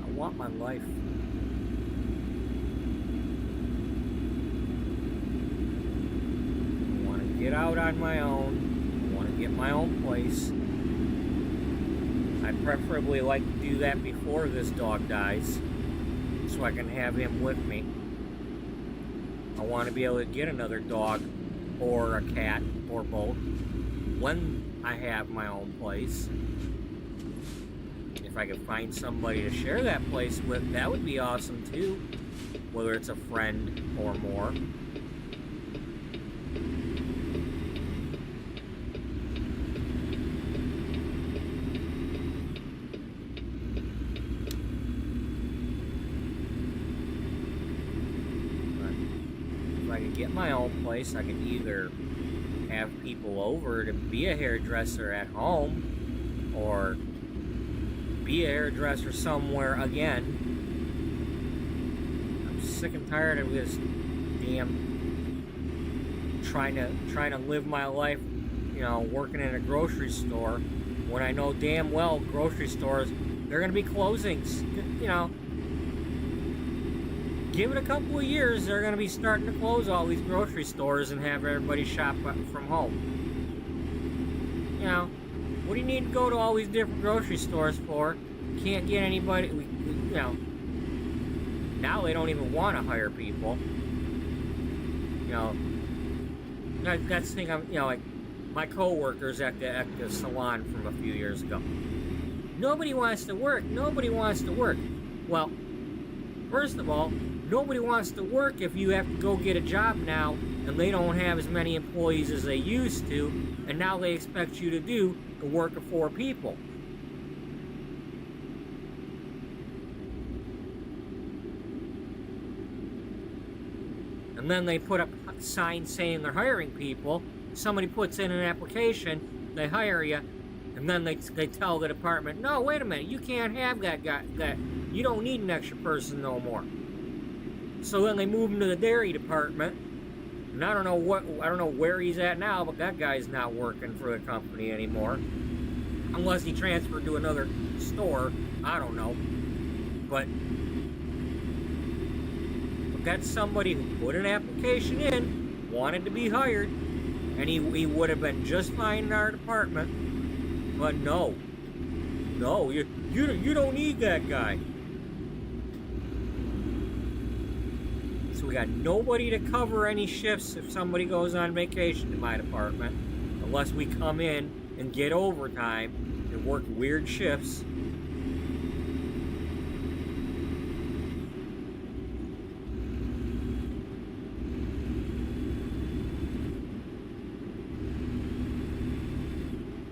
I want my life. Get out on my own. I want to get my own place. I'd preferably like to do that before this dog dies, so I can have him with me. I want to be able to get another dog or a cat or both. when I have my own place. If I could find somebody to share that place with, that would be awesome too. Whether it's a friend or more. Get my own place, I can either have people over to be a hairdresser at home or be a hairdresser somewhere again. I'm sick and tired of this damn trying to live my life, you know, working in a grocery store when I know damn well grocery stores, they're gonna be closings, you know. Give it a couple of years, they're going to be starting to close all these grocery stores and have everybody shop from home. You know, what do you need to go to all these different grocery stores for? Can't get anybody, you know. Now they don't even want to hire people. You know, that's the thing, you know, like my co-workers at the salon from a few years ago. Nobody wants to work. Nobody wants to work. Well, first of all, nobody wants to work if you have to go get a job now and they don't have as many employees as they used to, and now they expect you to do the work of 4 people. And then they put up signs saying they're hiring people. Somebody puts in an application, they hire you, and then they tell the department, no, wait a minute, you can't have that guy, you don't need an extra person no more. So then they move him to the dairy department, and I don't know where he's at now, but that guy's not working for the company anymore, unless he transferred to another store. I don't know, but that's somebody who put an application in, wanted to be hired, and he would have been just fine in our department. But no, you don't need that guy. So we got nobody to cover any shifts if somebody goes on vacation in my department, unless we come in and get overtime and work weird shifts.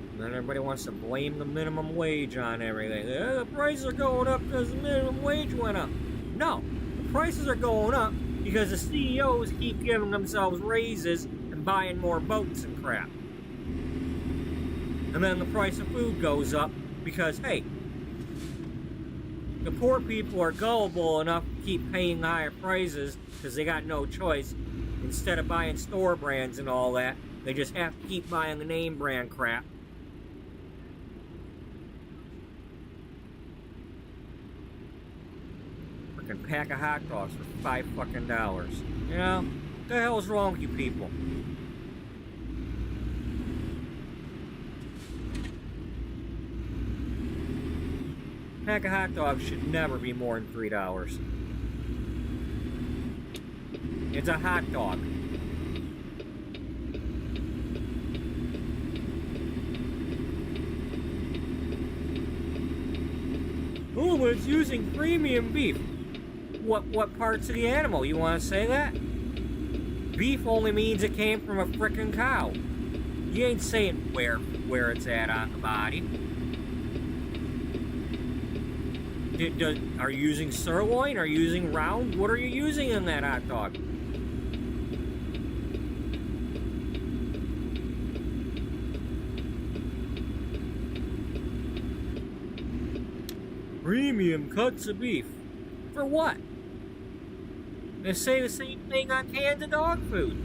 And then everybody wants to blame the minimum wage on everything. The prices are going up because the minimum wage went up. No, the prices are going up because the CEOs keep giving themselves raises and buying more boats and crap. And then the price of food goes up because, hey, the poor people are gullible enough to keep paying higher prices because they got no choice. Instead of buying store brands and all that, they just have to keep buying the name brand crap. Pack of hot dogs for $5 You know, what the hell is wrong with you people? Pack of hot dogs should never be more than $3. It's a hot dog. Oh, but it's using premium beef. What parts of the animal? You want to say that? Beef only means it came from a frickin' cow. You ain't saying where it's at on the body. Are you using sirloin? Are you using round? What are you using in that hot dog? Premium cuts of beef. For what? They say the same thing on cans of dog food.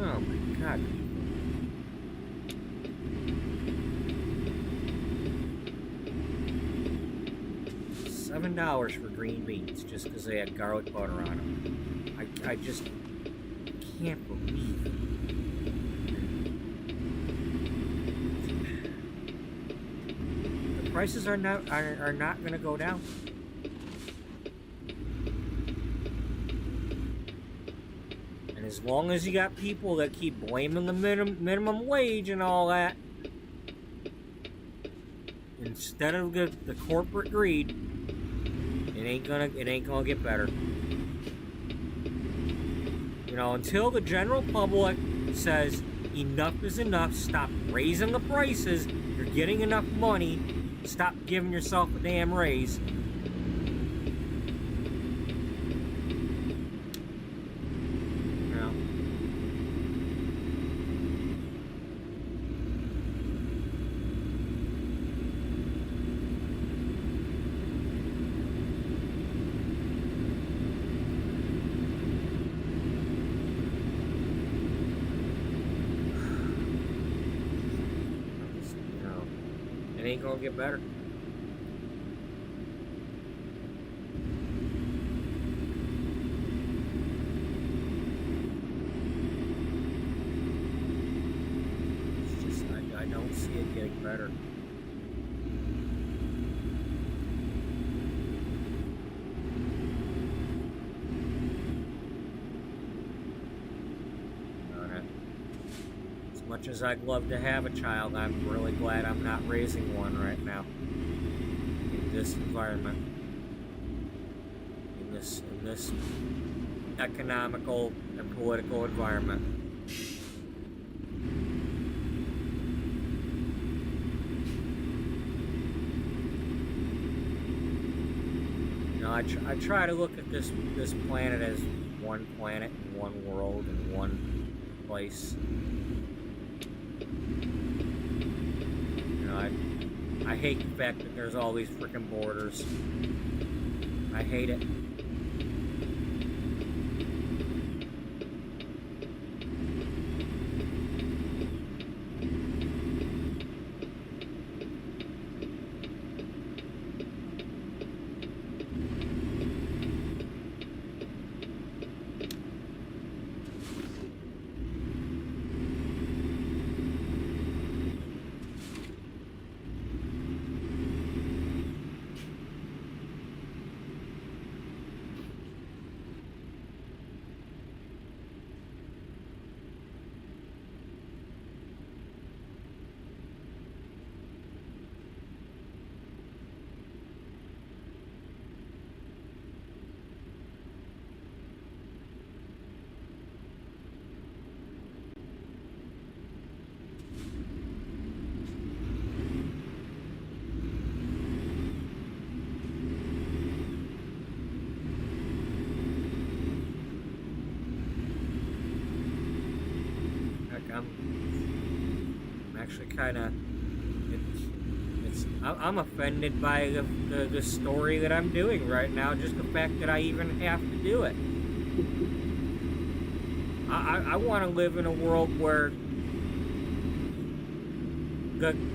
Oh my God. $7 for green beans just because they had garlic butter on them. I just can't believe it. prices are not going to go down. And as long as you got people that keep blaming the minimum wage and all that, instead of the corporate greed, it ain't gonna get better. You know, until the general public says enough is enough, stop raising the prices, you're getting enough money, stop giving yourself a damn raise. You know. It ain't gonna get better. It's just, I don't see it getting better. As much as I'd love to have a child, I'm really glad I'm not raising one right now. In this environment. In this economical and political environment. You know, I try to look at this planet as one planet and one world and one place. I hate the fact that there's all these freaking borders. I hate it. I'm actually kind of, I'm offended by the story that I'm doing right now, just the fact that I even have to do it. I want to live in a world where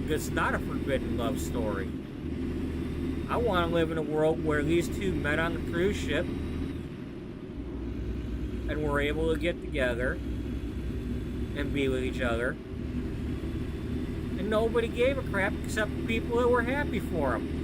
it's not a forbidden love story. I want to live in a world where these two met on the cruise ship and were able to get together and be with each other, and nobody gave a crap except the people that were happy for them.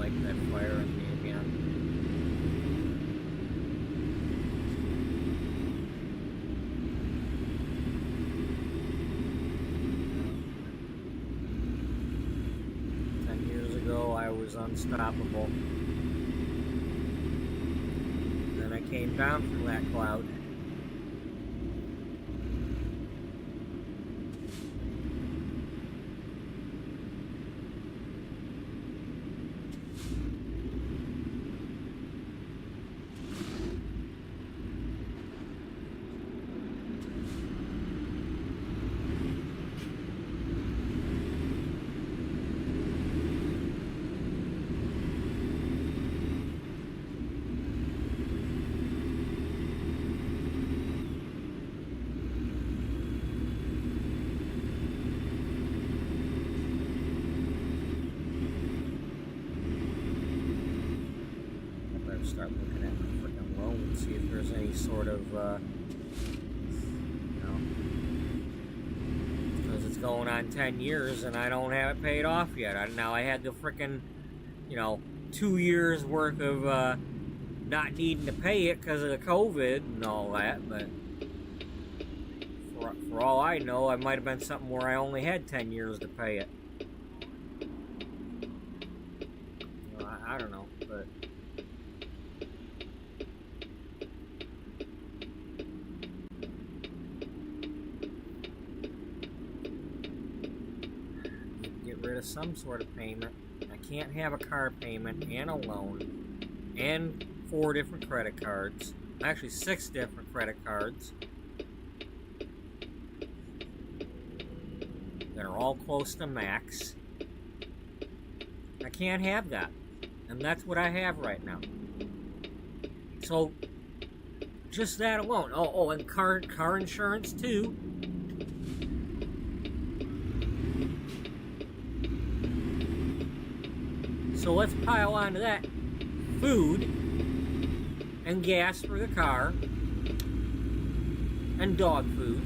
light that fire in me again. 10 years ago, I was unstoppable. Then I came down from that cloud. Start looking at my freaking loan and see if there's any sort of, because it's going on 10 years and I don't have it paid off yet. Now I had the freaking, 2 years worth of not needing to pay it because of the COVID and all that, but for all I know, it might have been something where I only had 10 years to pay it. I don't know, but... rid of some sort of payment. I can't have a car payment and a loan and 4 different credit cards. Actually 6 different credit cards that are all close to max. I can't have that. And that's what I have right now. So just that alone. Oh, and car insurance too. So let's pile onto that. Food and gas for the car and dog food.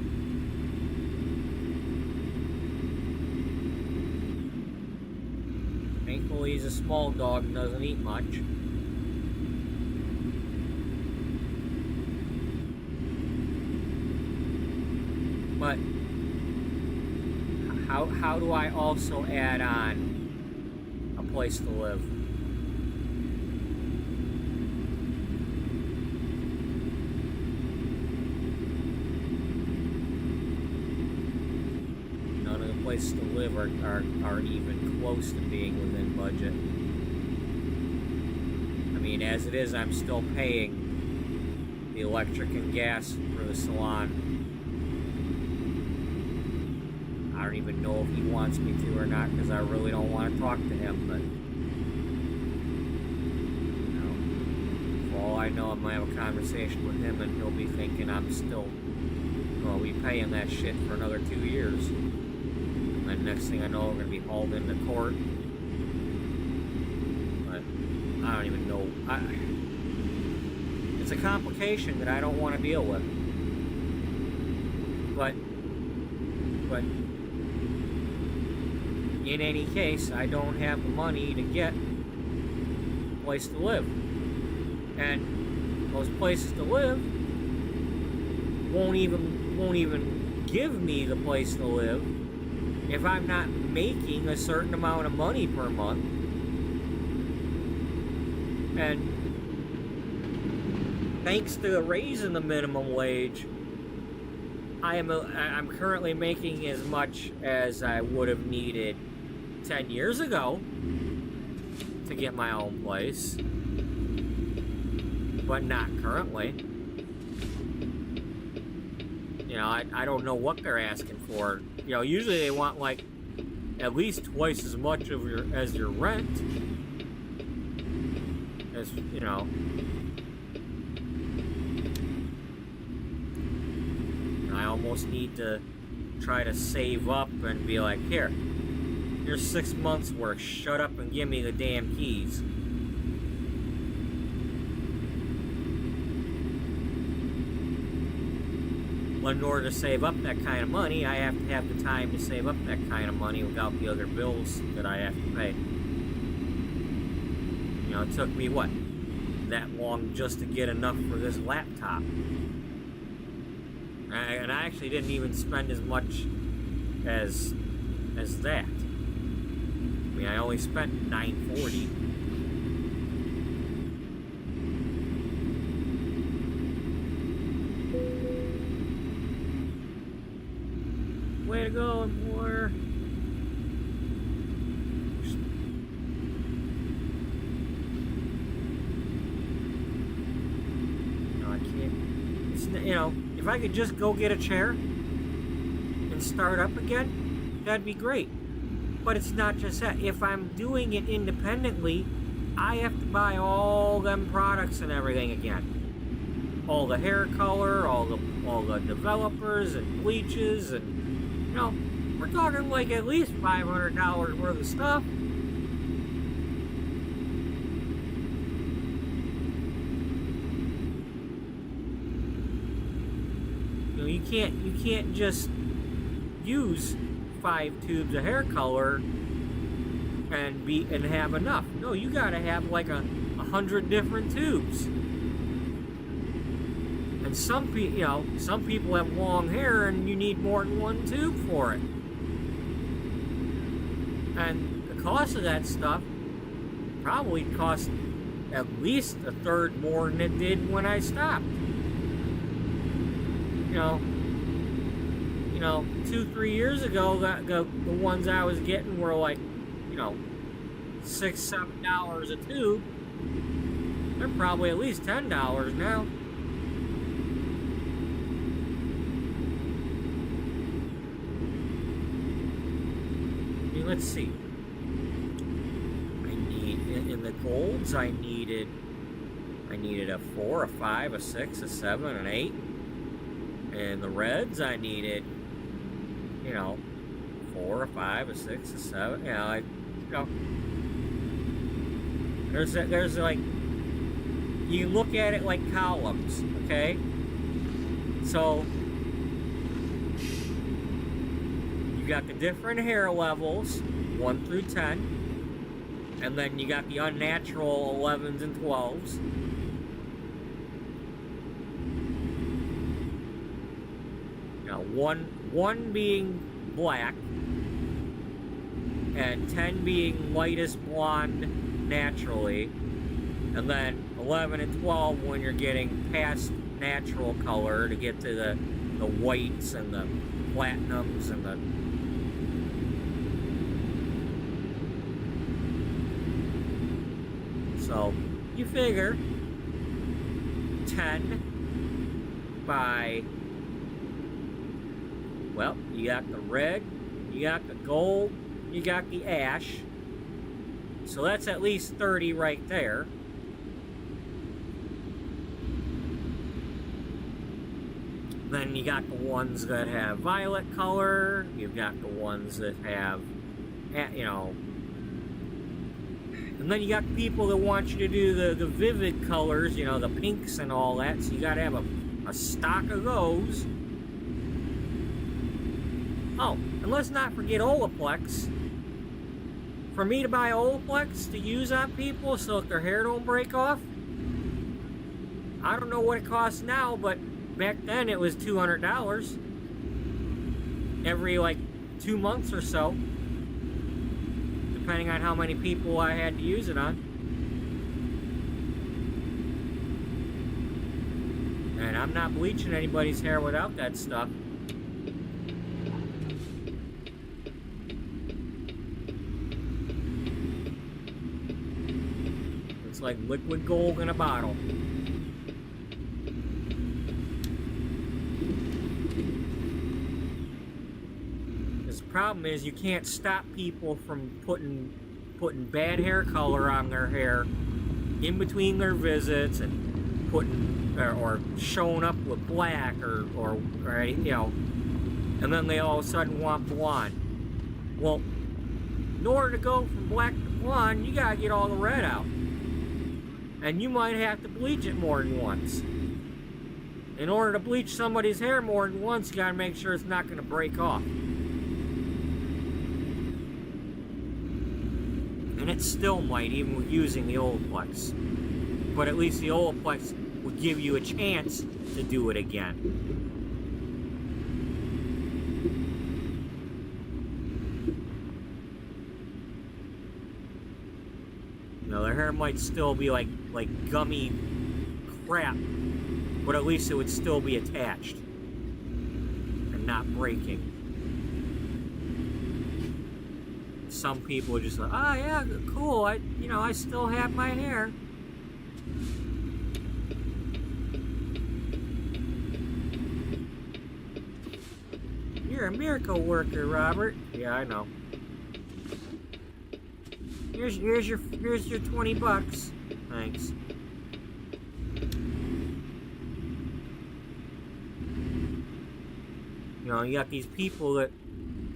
Thankfully he's a small dog and doesn't eat much. But how do I also add on place to live? None of the places to live are even close to being within budget. I mean, as it is, I'm still paying the electric and gas for the salon. I don't even know if he wants me to or not, because I really don't want to talk to him, but for all I know, I might have a conversation with him and he'll be thinking I'm still be paying that shit for another 2 years. And then next thing I know, we're going to be hauled into court. But I don't even know. It's a complication that I don't want to deal with. But in any case, I don't have the money to get a place to live. And those places to live won't even give me the place to live if I'm not making a certain amount of money per month. And thanks to the raise in the minimum wage, I'm currently making as much as I would have needed 10 years ago to get my own place, but not currently. I don't know what they're asking for. Usually they want like at least twice as much of your rent. As I almost need to try to save up and be like, here's 6 months worth, shut up and give me the damn keys. But in order to save up that kind of money, I have to have the time to save up that kind of money without the other bills that I have to pay. You know, it took me, what, that long just to get enough for this laptop. And I actually didn't even spend as much as that. I mean, I only spent $9.40. Way to go, employer. No, I can't. It's, you know, if I could just go get a chair and start up again, that'd be great. But it's not just that. If I'm doing it independently, I have to buy all them products and everything again. All the hair color, all the developers and bleaches, and you know, we're talking like at least $500 worth of stuff. You know, you can't just use 5 tubes of hair color and have enough. No, you gotta have like 100 different tubes. And some people have long hair and you need more than 1 tube for it. And the cost of that stuff probably cost at least a third more than it did when I stopped. You know, 2-3 years ago, the ones I was getting were like, you know, $6-7 a tube. They're probably at least $10 now. I mean, let's see. I need in the golds. I needed a 4, a 5, a 6, a 7, an 8. And the reds, I needed, you know, 4, a 5, a 6, a 7. You know, there's like, you look at it like columns, okay? So you got the different hair levels, 1 through 10, and then you got the unnatural 11s and 12s. One being black, and 10 being lightest blonde naturally, and then 11 and 12 when you're getting past natural color to get to the whites and the platinums and the... So, you figure 10 by... Well, you got the red, you got the gold, you got the ash. So that's at least 30 right there. Then you got the ones that have violet color. You've got the ones that have, you know... And then you got people that want you to do the vivid colors, you know, the pinks and all that. So you got to have a stock of those. Oh, and let's not forget Olaplex. For me to buy Olaplex to use on people so that their hair don't break off, I don't know what it costs now, but back then it was $200 every like 2 months or so, depending on how many people I had to use it on. And I'm not bleaching anybody's hair without that stuff. It's like liquid gold in a bottle. The problem is you can't stop people from putting bad hair color on their hair in between their visits and putting or showing up with black or you know, and then they all of a sudden want blonde. Well, in order to go from black to blonde, you gotta get all the red out. And you might have to bleach it more than once. In order to bleach somebody's hair more than once, you gotta make sure it's not gonna break off. And it still might, even with using the Olaplex. But at least the Olaplex would give you a chance to do it again. You know, their hair might still be like gummy crap, but at least it would still be attached and not breaking. Some people are just like, oh yeah, cool, I still have my hair. You're a miracle worker, Robert. Yeah, I know. Here's your $20. Thanks. You know, you got these people that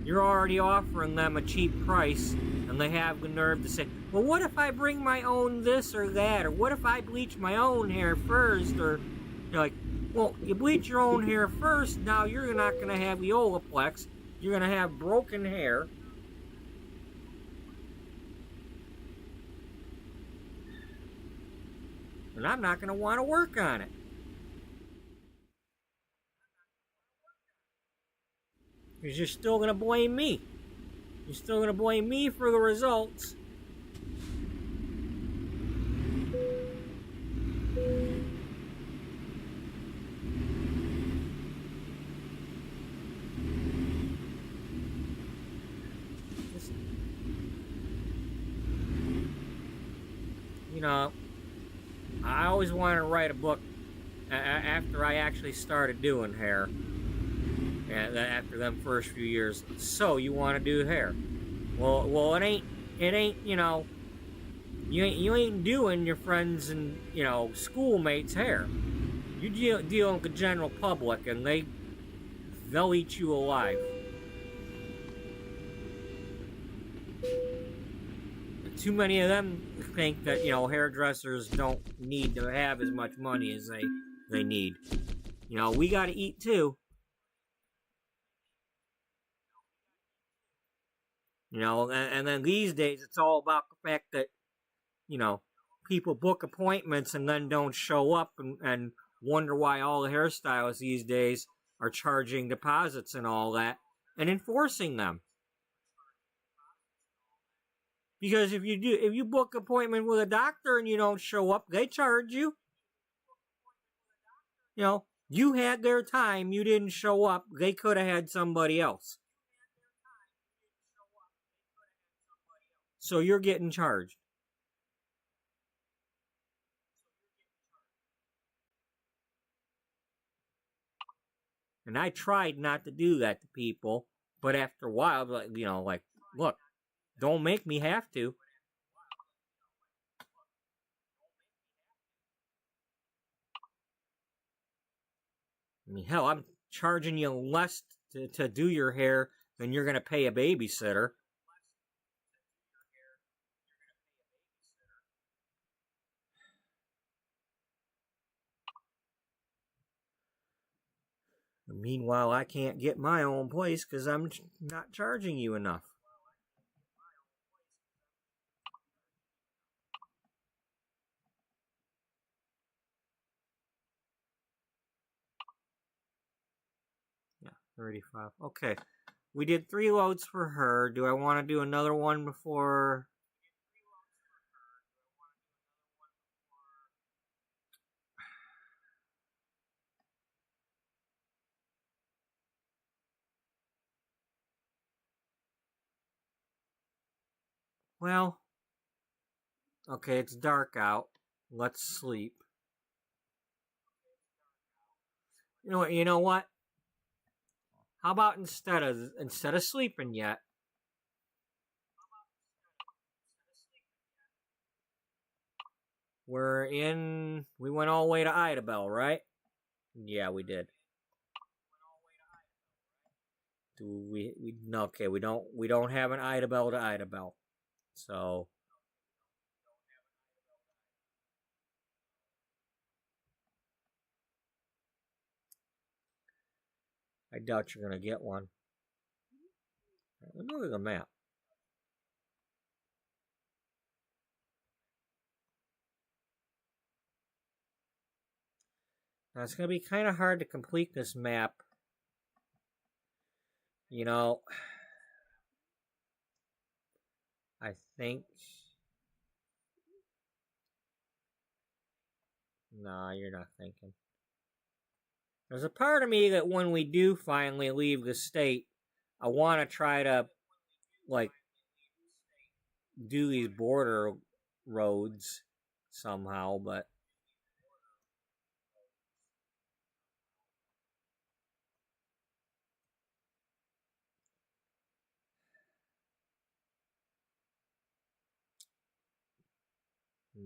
you're already offering them a cheap price, and they have the nerve to say, well, what if I bring my own this or that, or what if I bleach my own hair first, or you're like, well, you bleach your own hair first, now you're not going to have the Olaplex, you're going to have broken hair. And I'm not going to want to work on it. Because you're still going to blame me. You're still going to blame me for the results. You know, I always wanted to write a book after I actually started doing hair. After them first few years. So you want to do hair? Well, it ain't. You know, you ain't doing your friends and schoolmates' hair. You dealing with the general public, and they'll eat you alive. Too many of them think that hairdressers don't need to have as much money as they need. You know, we got to eat too. You know, and then these days it's all about the fact that, people book appointments and then don't show up and wonder why all the hairstylists these days are charging deposits and all that and enforcing them. Because if you book an appointment with a doctor and you don't show up, they charge you. You know, you had their time, you didn't show up, they could have had somebody else. So you're getting charged. And I tried not to do that to people, but after a while, like, look, don't make me have to. I mean, hell, I'm charging you less to do your hair than you're going to pay a babysitter. Meanwhile, I can't get my own place because I'm not charging you enough. Yeah, 35. Okay. We did 3 loads for her. Do I want to do another one before? Well, okay, it's dark out. Let's sleep. You know what? How about instead of sleeping yet? We went all the way to Idabel, right? Yeah, we did. Do we no, okay, we don't have an Idabel to Idabel. So I doubt you're gonna get one. Let me look at the map. Now, it's going to be kind of hard to complete this map. You know, I think... Nah, you're not thinking. There's a part of me that when we do finally leave the state, I want to try to, like, do these border roads somehow, but...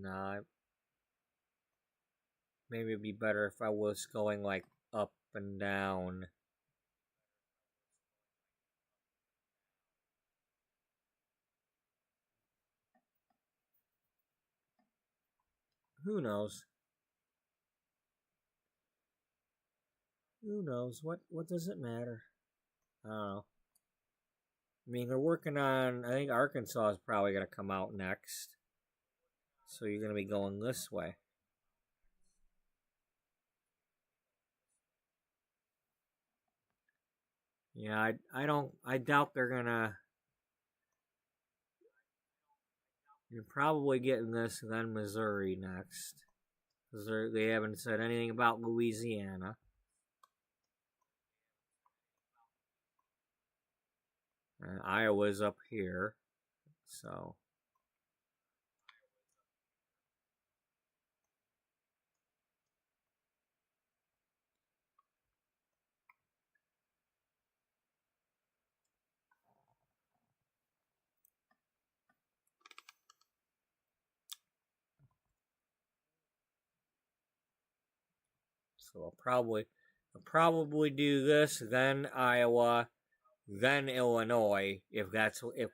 Nah, maybe it'd be better if I was going, like, up and down. Who knows? Who knows? What does it matter? I don't know. I mean, they're working on... I think Arkansas is probably going to come out next. So you're going to be going this way. Yeah, I doubt they're going to... You're probably getting this, and then Missouri next. Because they haven't said anything about Louisiana. And Iowa's up here. So... So I'll probably do this, then Iowa, then Illinois. If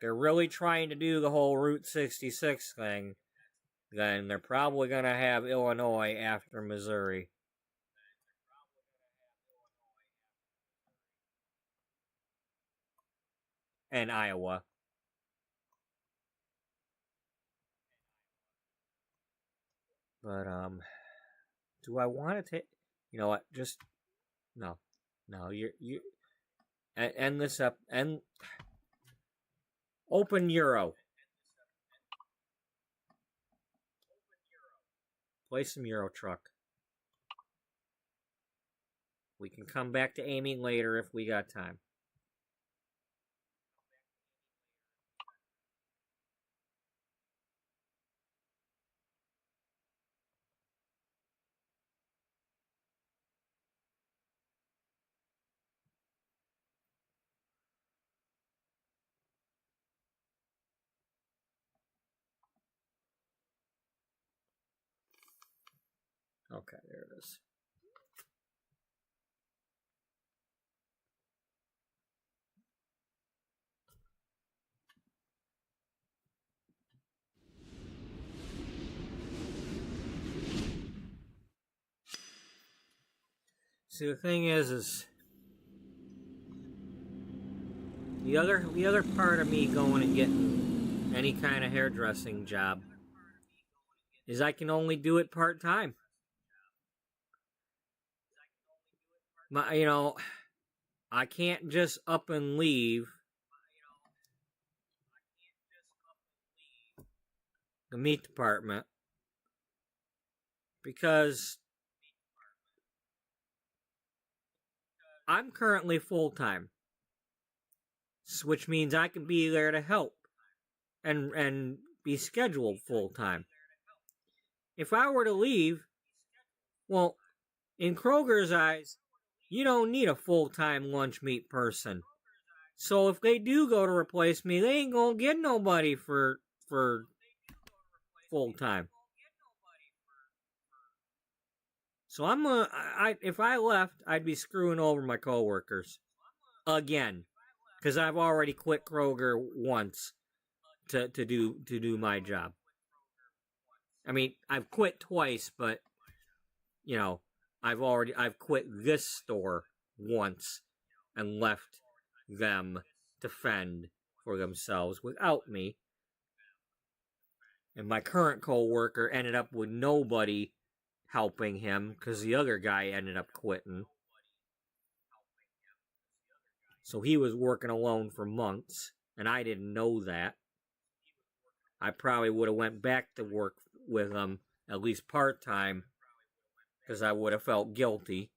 they're really trying to do the whole Route 66 thing, then they're probably gonna have Illinois after Missouri. And Iowa. But do I want to take? You know what? Just no. You end this up and open Euro. Play some Euro Truck. We can come back to aiming later if we got time. Okay, there it is. See, the thing is the other part of me going and getting any kind of hairdressing job is I can only do it part-time. I can't just up and leave the meat department because I'm currently full-time, which means I can be there to help and be scheduled full-time. If I were to leave, well, in Kroger's eyes, you don't need a full-time lunch meat person. So if they do go to replace me, they ain't gonna get nobody for full-time. So if I left, I'd be screwing over my coworkers again, because I've already quit Kroger once to do my job. I mean, I've quit twice, but I've quit this store once and left them to fend for themselves without me. And my current coworker ended up with nobody helping him because the other guy ended up quitting. So he was working alone for months, and I didn't know that. I probably would have went back to work with him, at least part-time, because I would have felt guilty.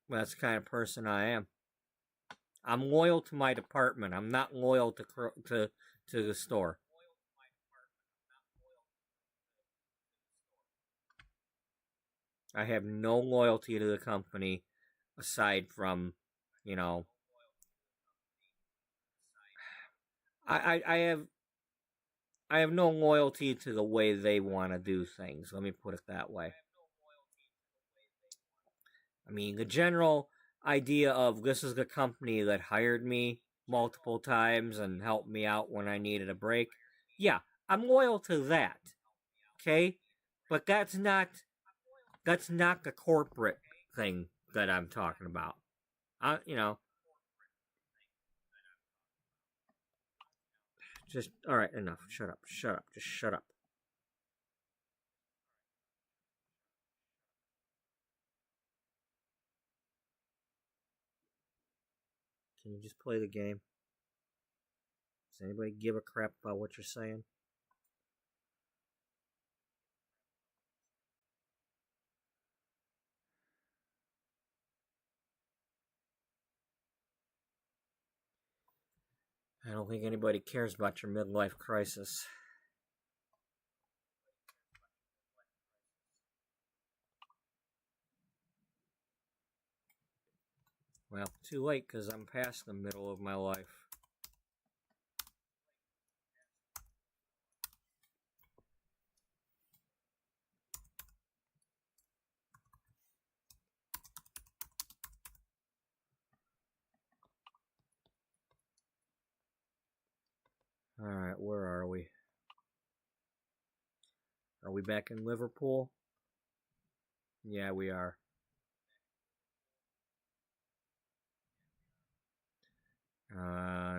That's the kind of person I am. I'm loyal to my department. I'm not loyal to the store. I have no loyalty to the company aside from, you know, I have no loyalty to the way they want to do things. Let me put it that way. I mean, the general idea of this is the company that hired me multiple times and helped me out when I needed a break. Yeah, I'm loyal to that. Okay? But that's not the corporate thing that I'm talking about. You know, just all right, enough. Shut up. Just shut up. Can you just play the game? Does anybody give a crap about what you're saying? I don't think anybody cares about your midlife crisis. Well, too late because I'm past the middle of my life. Alright, where are we? Are we back in Liverpool? Yeah, we are.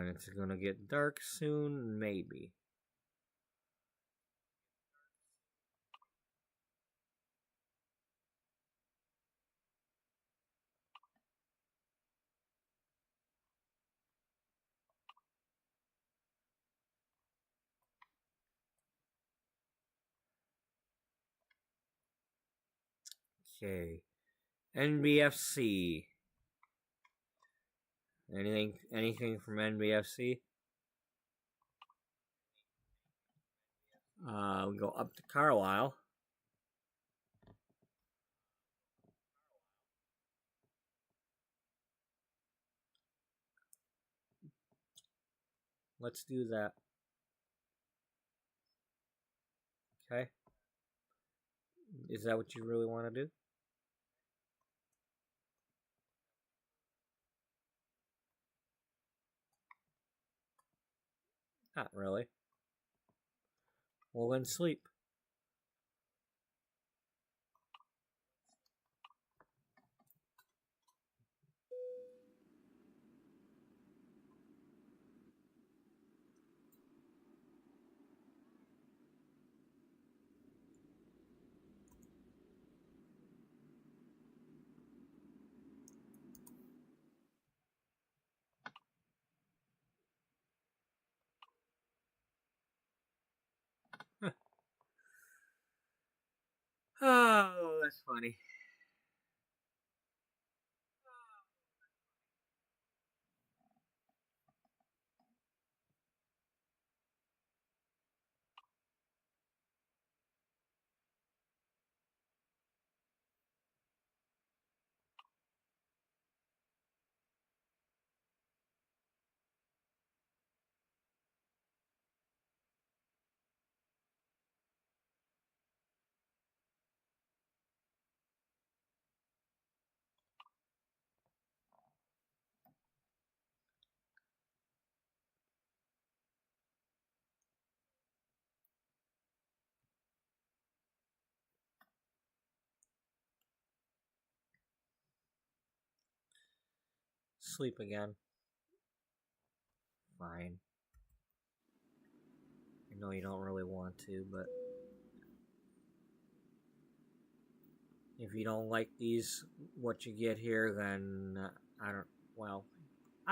It's gonna get dark soon, maybe. Okay. NBFC. Anything from NBFC? We go up to Carlisle. Let's do that. Okay. Is that what you really want to do? Not really. Well, then sleep. Oh, that's funny. Sleep again. Fine. I know you don't really want to, but if you don't like what you get here, then I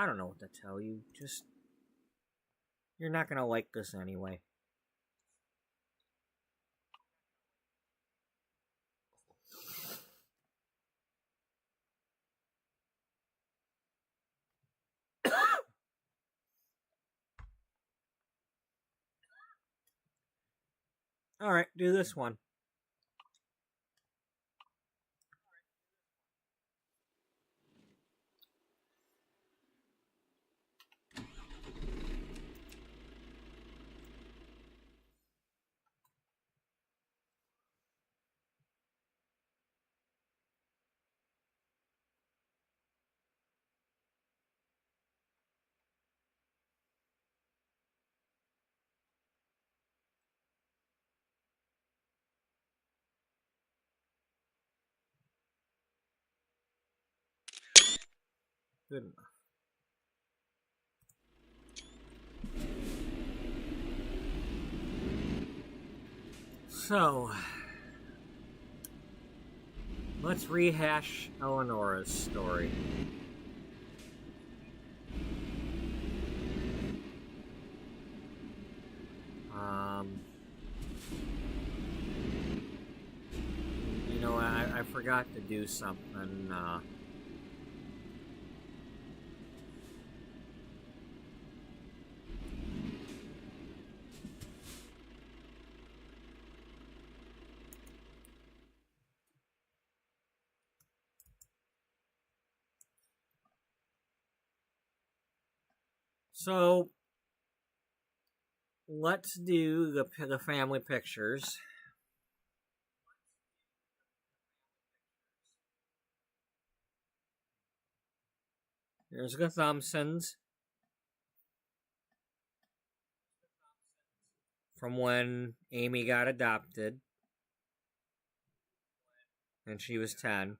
don't know what to tell you. Just, you're not gonna like this anyway. Alright, do this one. Good enough. So, let's rehash Eleanora's story. You know, I forgot to do something. So, let's do the family pictures. Here's the Thompsons from when Amy got adopted and she was 10.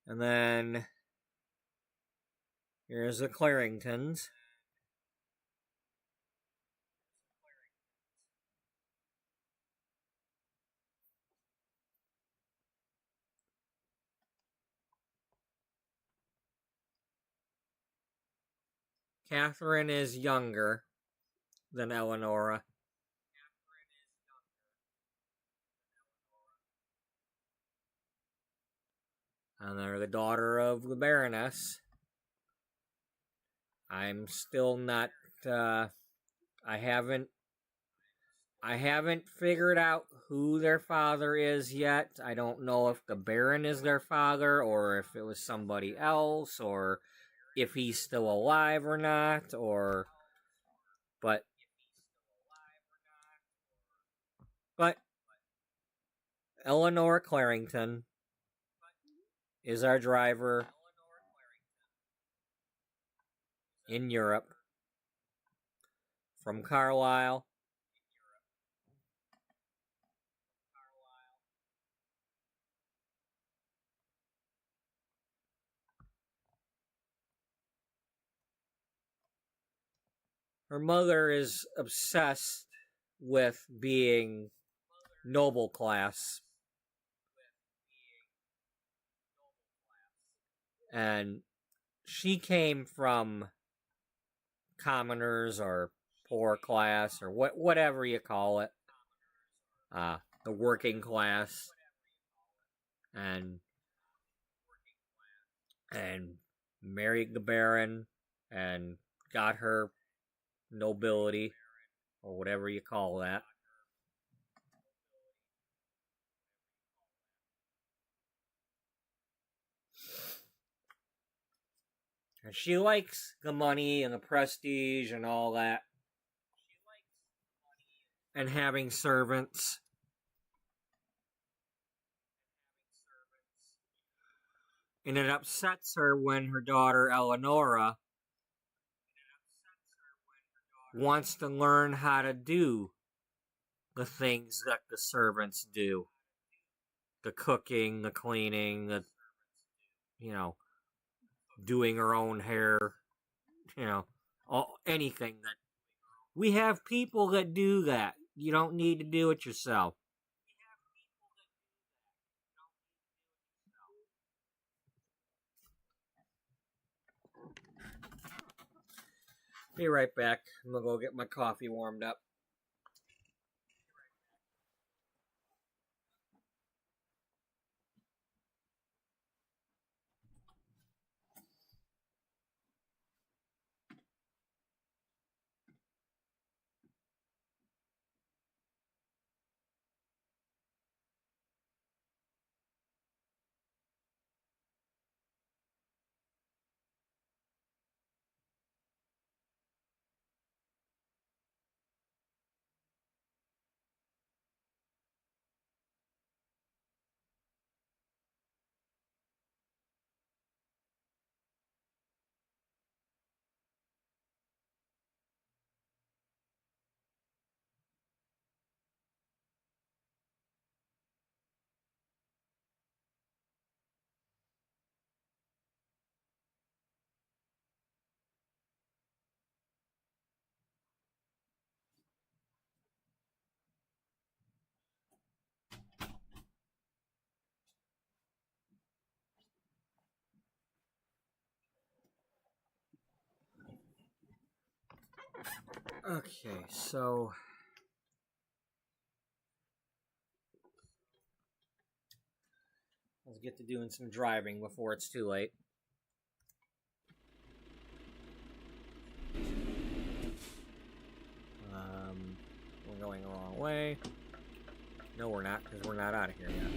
And then here's the Claringtons. Catherine is younger than Eleanora. And they're the daughter of the Baroness. I'm still not, I haven't figured out who their father is yet. I don't know if the Baron is their father, or if it was somebody else, or if he's still alive or not, but Eleanor Clarington is our driver in Europe from Carlisle. Her mother is obsessed with being noble class, and she came from commoners or poor class or whatever you call it, the working class, and married the Baron and got her nobility or whatever you call that. And she likes the money and the prestige and all that. And having servants. And it upsets her when her daughter Eleanora wants to learn how to do the things that the servants do. The cooking, the cleaning, you know, doing her own hair, you know, anything that we have people that do that. You don't need to do it yourself. Be right back. I'm gonna go get my coffee warmed up. Okay, so let's get to doing some driving before it's too late. We're going the wrong way. No, we're not, because we're not out of here yet.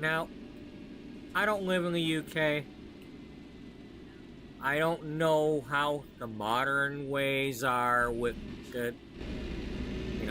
Now, I don't live in the UK. I don't know how the modern ways are with the, you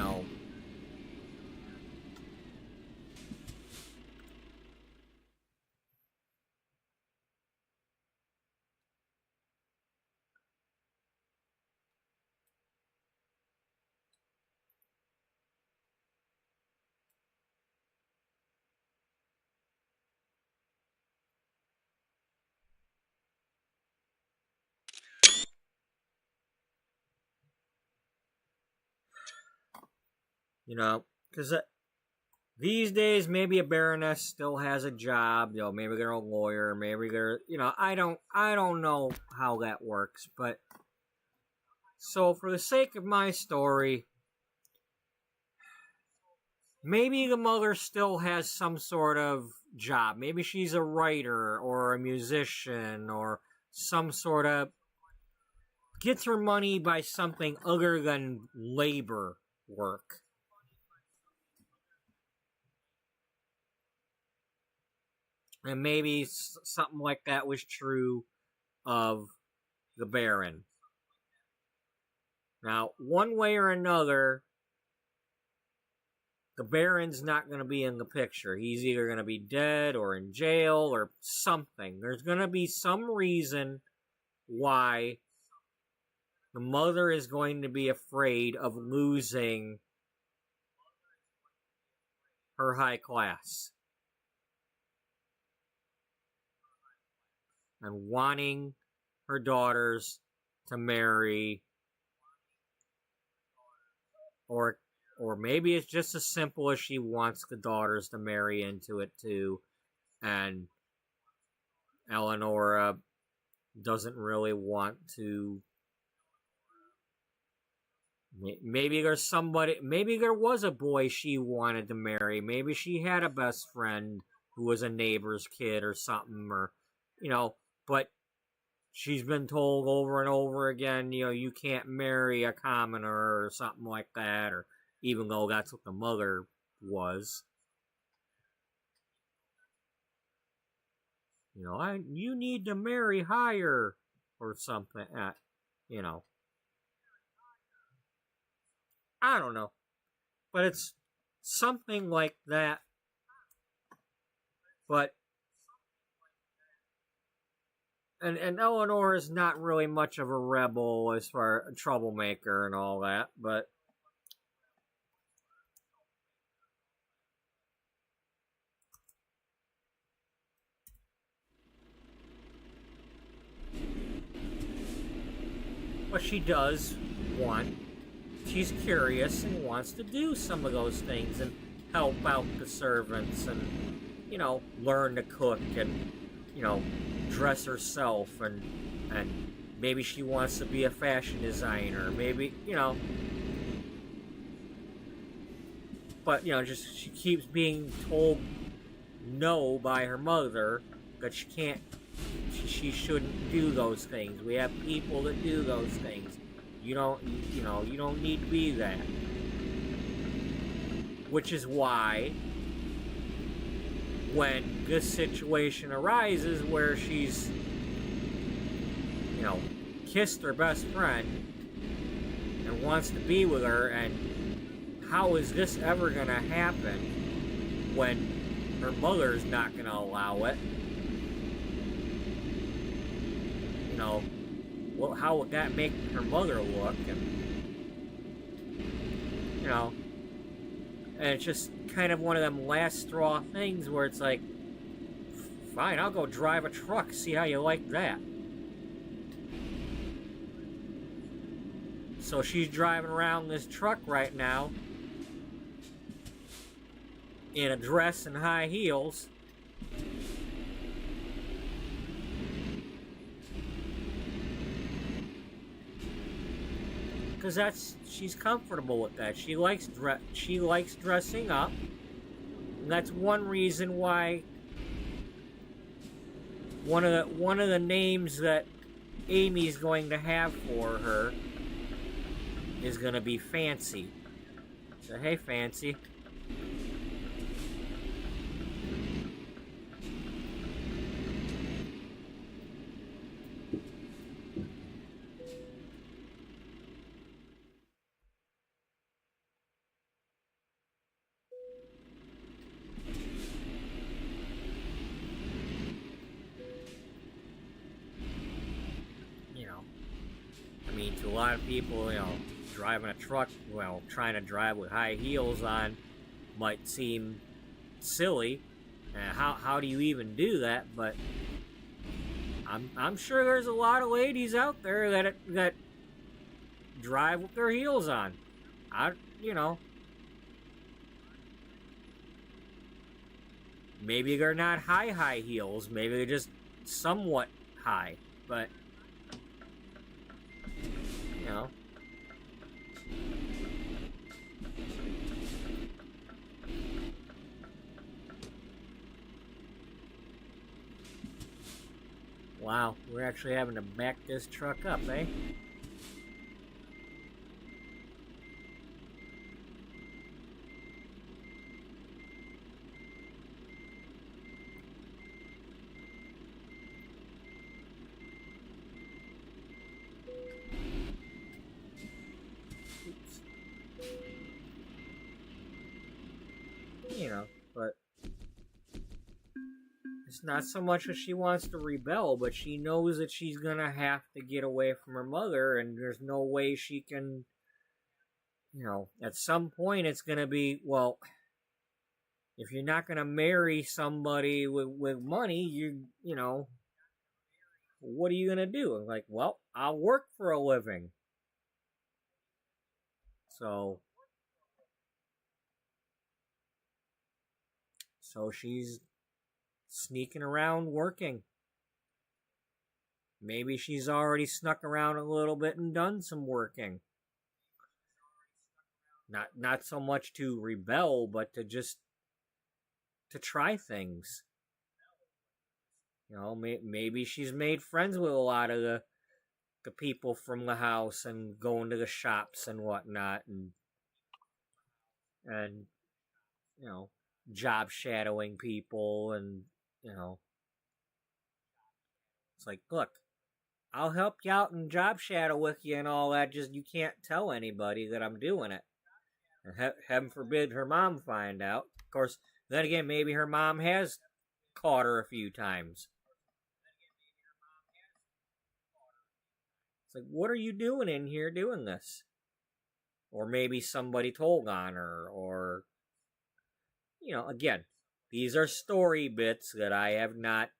know, because these days maybe a baroness still has a job. Maybe they're a lawyer. Maybe they're, I don't know how that works. But so for the sake of my story, maybe the mother still has some sort of job. Maybe she's a writer or a musician or some sort of gets her money by something other than labor work. And maybe something like that was true of the Baron. Now, one way or another, the Baron's not going to be in the picture. He's either going to be dead or in jail or something. There's going to be some reason why the mother is going to be afraid of losing her high class and wanting her daughters to marry, or maybe it's just as simple as she wants the daughters to marry into it too, and Eleanora doesn't really want to. Maybe there's somebody, maybe there was a boy she wanted to marry. Maybe she had a best friend who was a neighbor's kid or something, or, but she's been told over and over again, you can't marry a commoner or something like that, or even though that's what the mother was. You need to marry higher or something. You know, I don't know, but it's something like that. But and Eleanor is not really much of a rebel as far a troublemaker and all that, but she does want. She's curious and wants to do some of those things and help out the servants and learn to cook and dress herself and maybe she wants to be a fashion designer, maybe but just she keeps being told no by her mother that she can't, she shouldn't do those things. We have people that do those things. You don't need to be that. Which is why when this situation arises where she's kissed her best friend and wants to be with her, and how is this ever gonna happen when her mother's not gonna allow it? Well, how would that make her mother look? And it's just kind of one of them last straw things where it's like, fine, I'll go drive a truck, see how you like that. So she's driving around this truck right now in a dress and high heels. Because she's comfortable with that. She likes dressing up. And that's one reason why one of the names that Amy's going to have for her is going to be Fancy. So hey, Fancy. To a lot of people, driving a truck, trying to drive with high heels on might seem silly. How do you even do that? But I'm sure there's a lot of ladies out there that drive with their heels on. Maybe they're not high heels. Maybe they're just somewhat high, but wow, we're actually having to back this truck up, eh? But it's not so much that she wants to rebel, but she knows that she's gonna have to get away from her mother, and there's no way she can, at some point it's gonna be, well, if you're not gonna marry somebody with money, what are you gonna do? I'm like, well, I'll work for a living. So she's sneaking around working. Maybe she's already snuck around a little bit and done some working. Not so much to rebel, but to try things. Maybe she's made friends with a lot of the people from the house and going to the shops and whatnot, and job shadowing people, and it's like, look, I'll help you out and job shadow with you and all that, just you can't tell anybody that I'm doing it. And heaven forbid her mom find out. Of course, then again, maybe her mom has caught her a few times. It's like, what are you doing in here doing this? Or maybe somebody told on her, or, again, these are story bits that I have not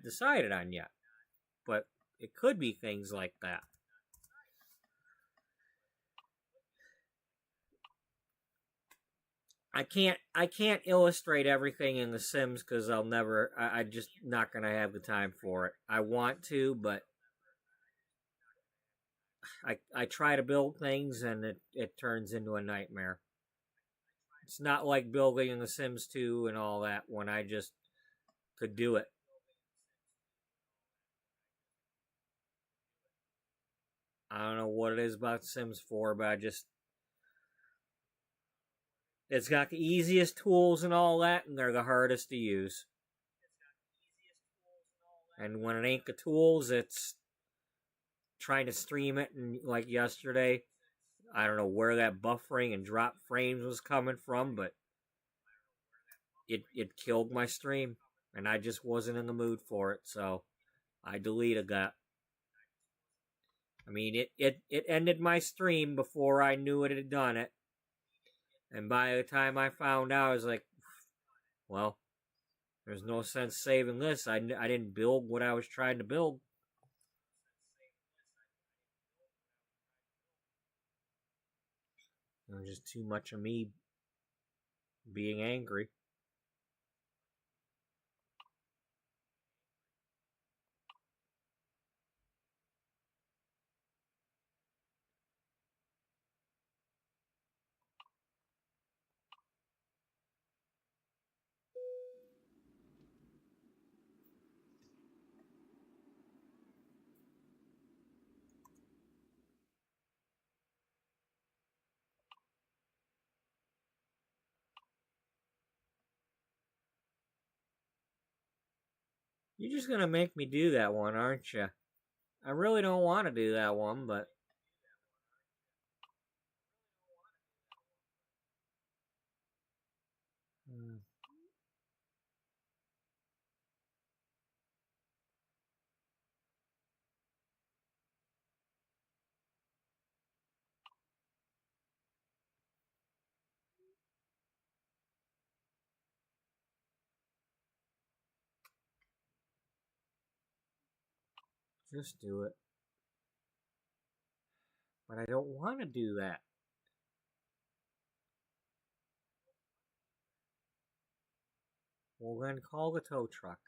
decided on yet. But it could be things like that. I can't illustrate everything in The Sims because I just not gonna have the time for it. I want to, but I try to build things and it turns into a nightmare. It's not like building in The Sims 2 and all that when I just could do it. I don't know what it is about Sims 4, but it's got the easiest tools and all that, and they're the hardest to use. And when it ain't the tools, it's trying to stream it. And like yesterday, I don't know where that buffering and drop frames was coming from, but it killed my stream, and I just wasn't in the mood for it, so I deleted that. I mean, it ended my stream before I knew it had done it, and by the time I found out, I was like, well, there's no sense saving this. I didn't build what I was trying to build. It was just too much of me being angry. You're just gonna make me do that one, aren't you? I really don't want to do that one, but just do it. But I don't want to do that. Well, then call the tow truck.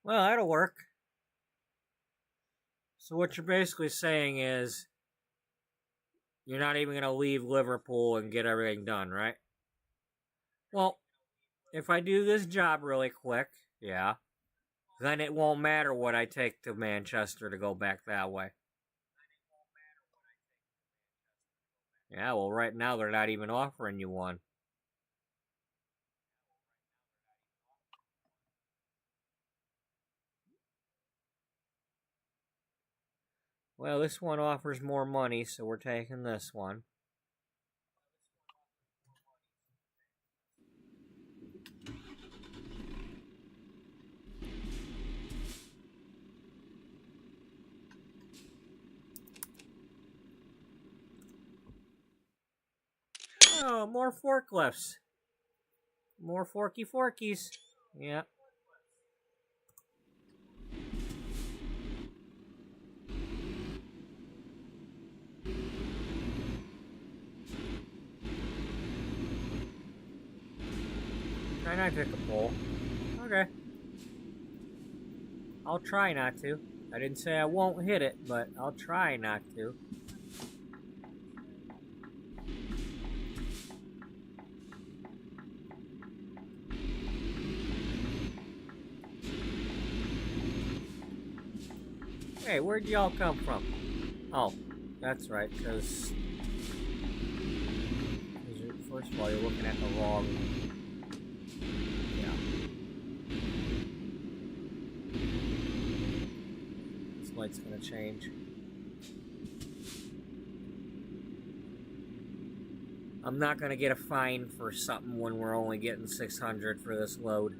Well, that'll work. So what you're basically saying is you're not even going to leave Liverpool and get everything done, right? Well, if I do this job really quick, yeah, then it won't matter what I take to Manchester to go back that way. Yeah, well, right now they're not even offering you one. Well, this one offers more money, so we're taking this one. Oh, more forklifts. More forkies. Yeah. Try not to take a pull. Okay. I'll try not to. I didn't say I won't hit it, but I'll try not to. Hey, where'd y'all come from? Oh, that's right, because first of all, you're looking at the wrong... Yeah. This light's gonna change. I'm not gonna get a fine for something when we're only getting 600 for this load.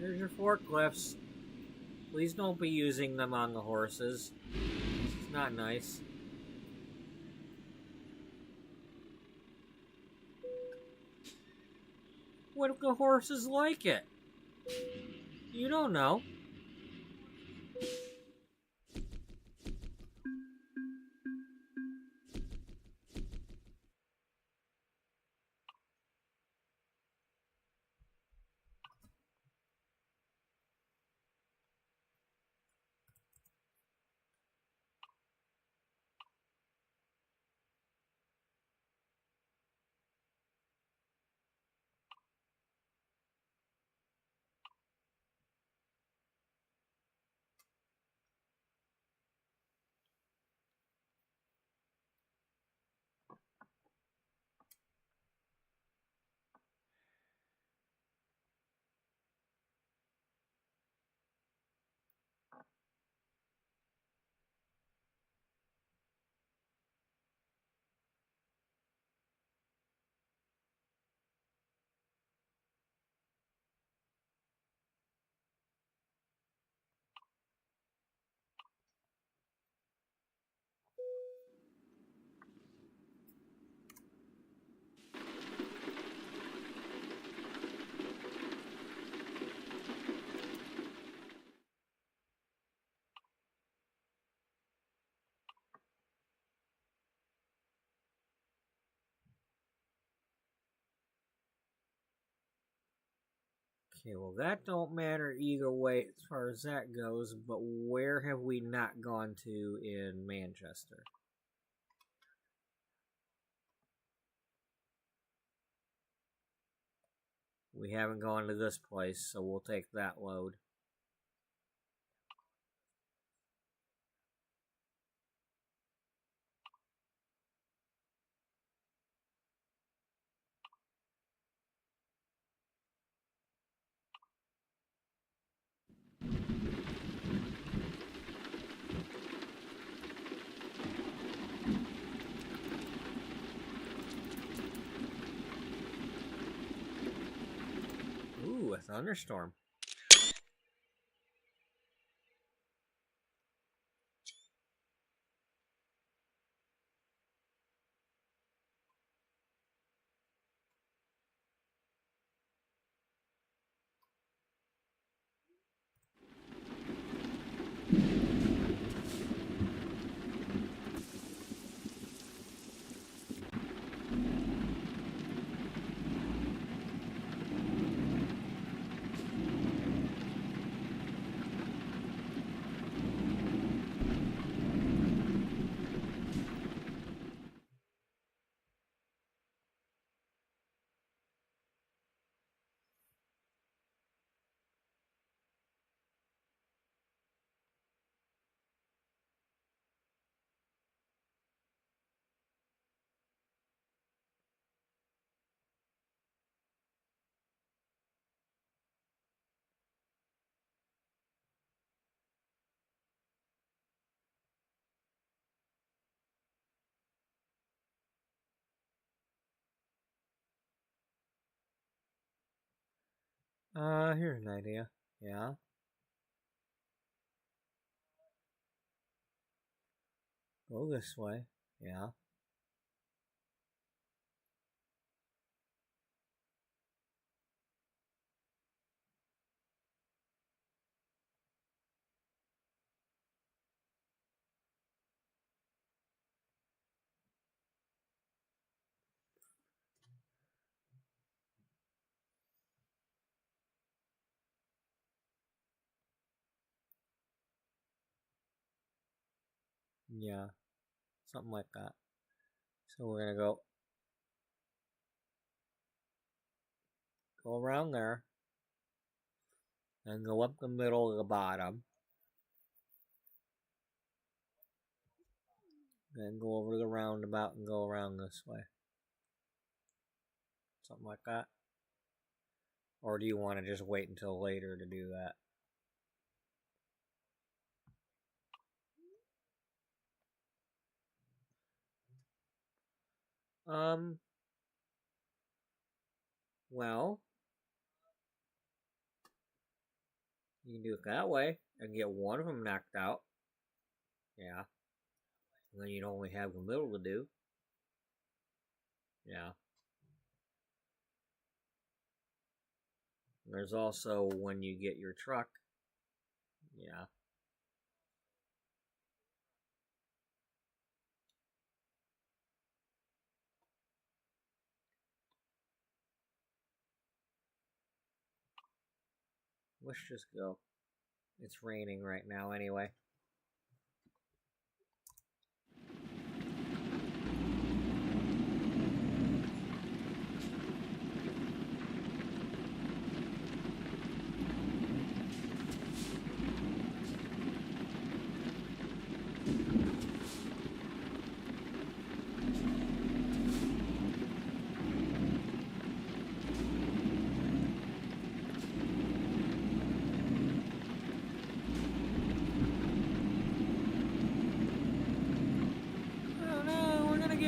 Here's your forklifts. Please don't be using them on the horses. It's not nice. What if the horses like it? You don't know. Okay, well that don't matter either way as far as that goes, but where have we not gone to in Manchester? We haven't gone to this place, so we'll take that load. Ooh, a thunderstorm. Here's an idea. Yeah. Go this way. Yeah. Yeah. Something like that. So we're gonna go around there and go up the middle of the bottom. Then go over the roundabout and go around this way. Something like that. Or do you want to just wait until later to do that? Um, well, you can do it that way and get one of them knocked out. Yeah. And then you'd only have the middle to do. Yeah. There's also when you get your truck. Yeah. Let's just go. It's raining right now anyway.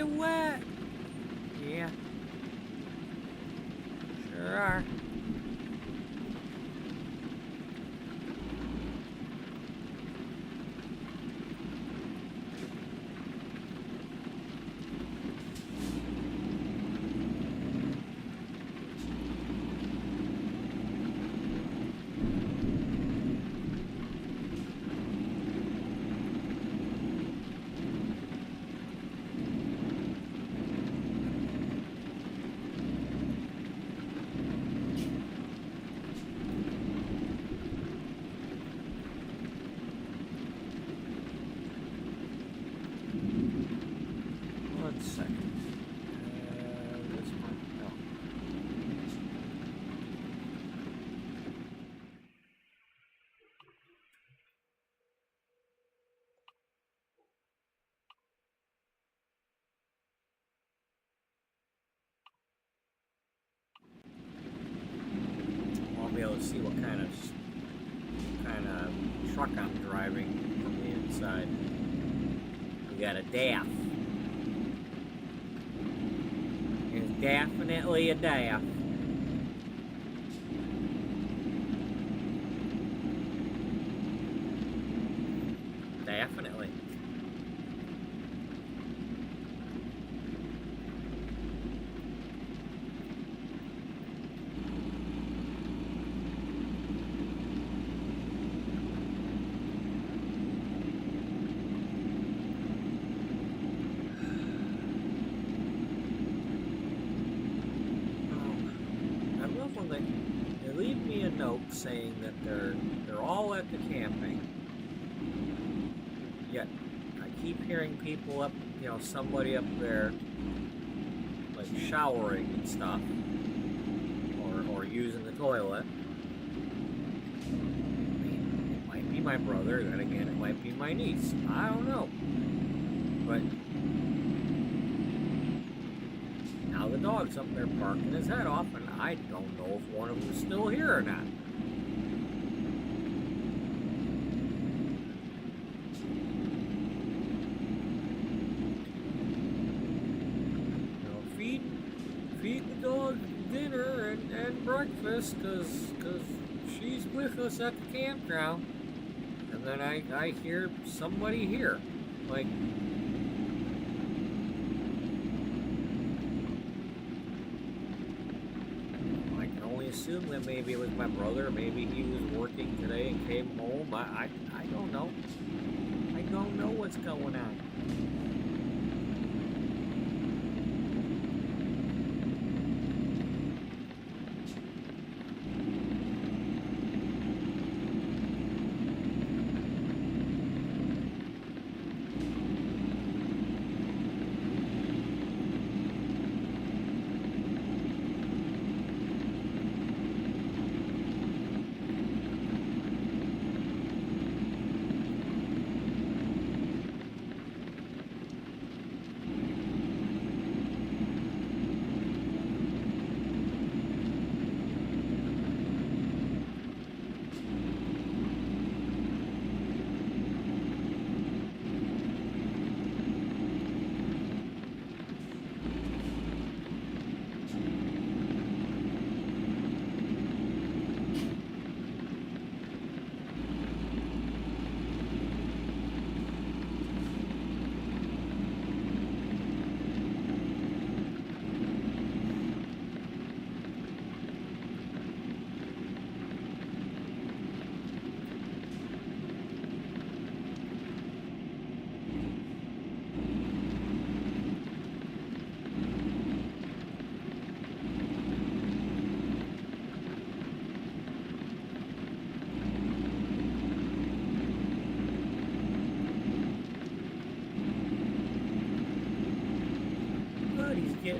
Wet. Yeah. Sure are. One second. This one. No. I'll be able to see what kind of truck I'm driving from the inside. We got a DAF. It's definitely a DAF. Definitely. They leave me a note saying that they're all at the camping. Yet I keep hearing people up, somebody up there like showering and stuff, or using the toilet. It might be my brother. Then again, it might be my niece. I don't know. But now the dog's up there barking his head off, and I don't know if one of them is still here or not. Feed the dog dinner and breakfast, cause she's with us at the campground. And then I hear somebody here, like. Assume that maybe it was my brother, maybe he was working today and came home. I don't know. I don't know what's going on.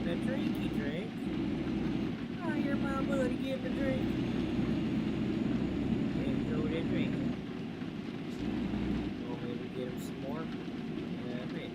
getting a drinky drink. Oh, your mom buddy getting a drink. There you go, that drink. Well, maybe get him some more. Yeah, maybe.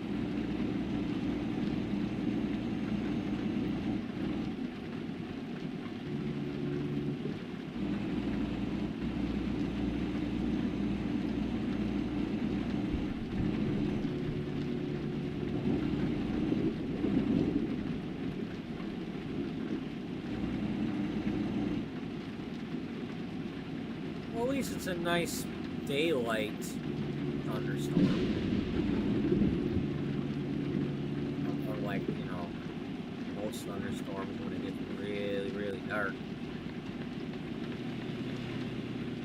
Well, at least it's a nice daylight thunderstorm. Unlike, you know, most thunderstorms when it gets really, really dark.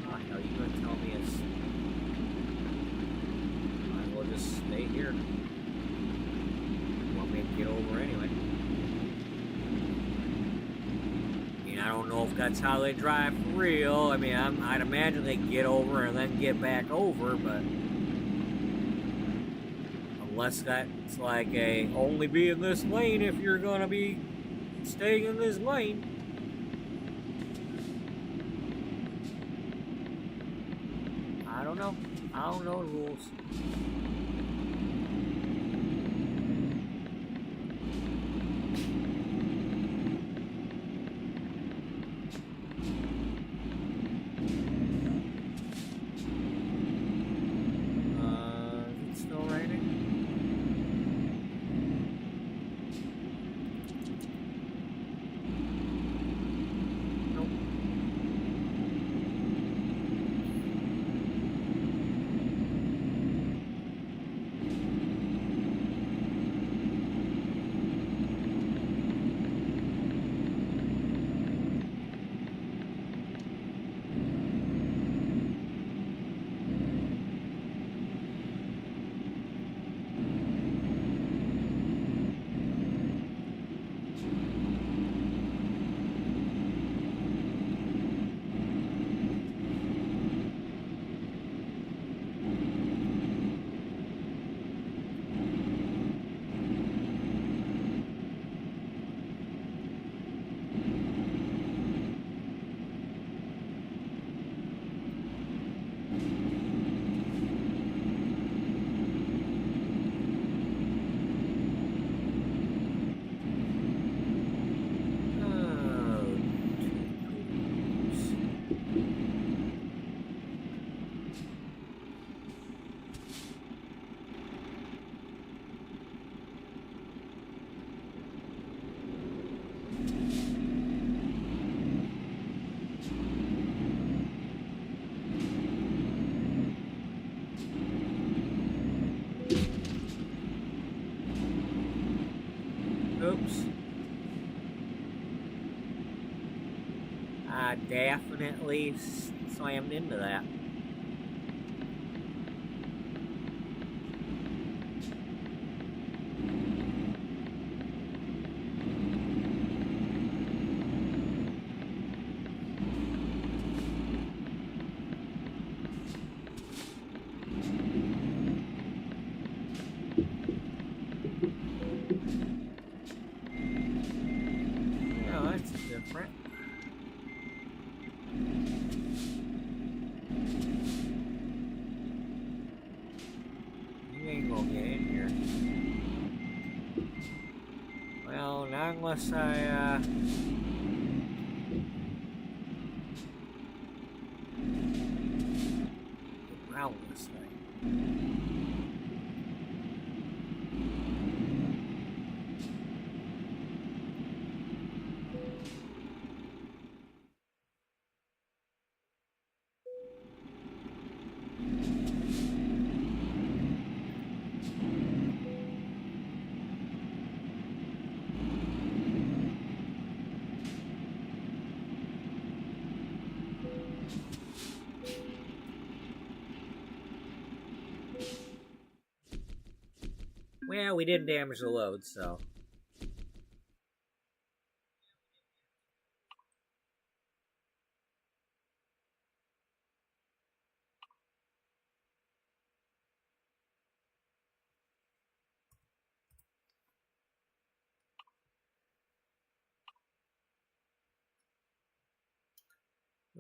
Ah, hell, you gonna tell me it's... Might as well just stay here. Want me to get over anyway. I don't know if that's how they drive for real. I mean, I'd imagine they get over and then get back over, but unless that's like a only be in this lane if you're gonna be staying in this lane. I don't know. I don't know the rules. Oops. I definitely slammed into that. Oh, that's different. You ain't gonna get in here. Well, not unless I, around this thing. Well, we didn't damage the load, so.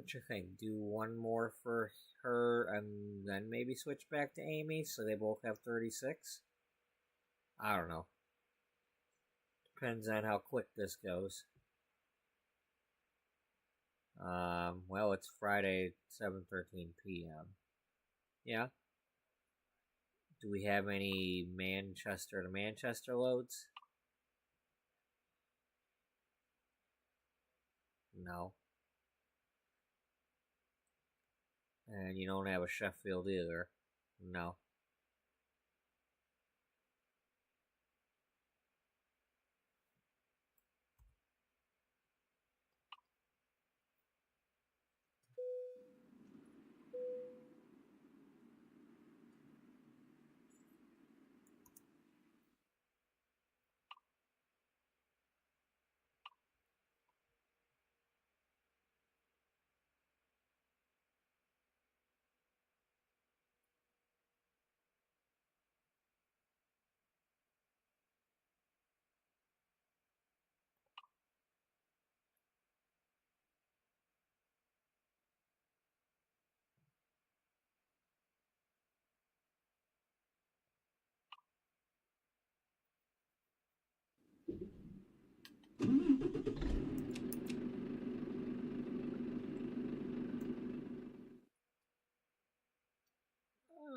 What you think? Do one more for her and then maybe switch back to Amy so they both have 36? I don't know. Depends on how quick this goes. Well, it's Friday, 7:13 p.m. Yeah. Do we have any Manchester to Manchester loads? No. And you don't have a Sheffield either? No.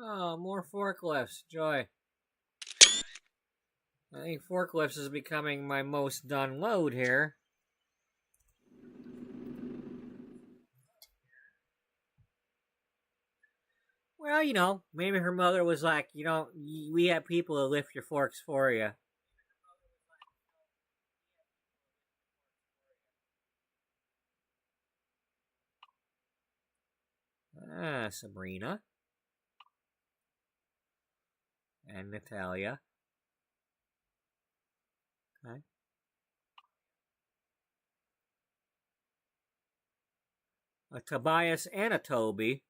Oh, more forklifts. Joy. I think forklifts is becoming my most done load here. Well, maybe her mother was like, we have people to lift your forks for you. Sabrina. And Natalia. Okay. A Tobias and a Toby.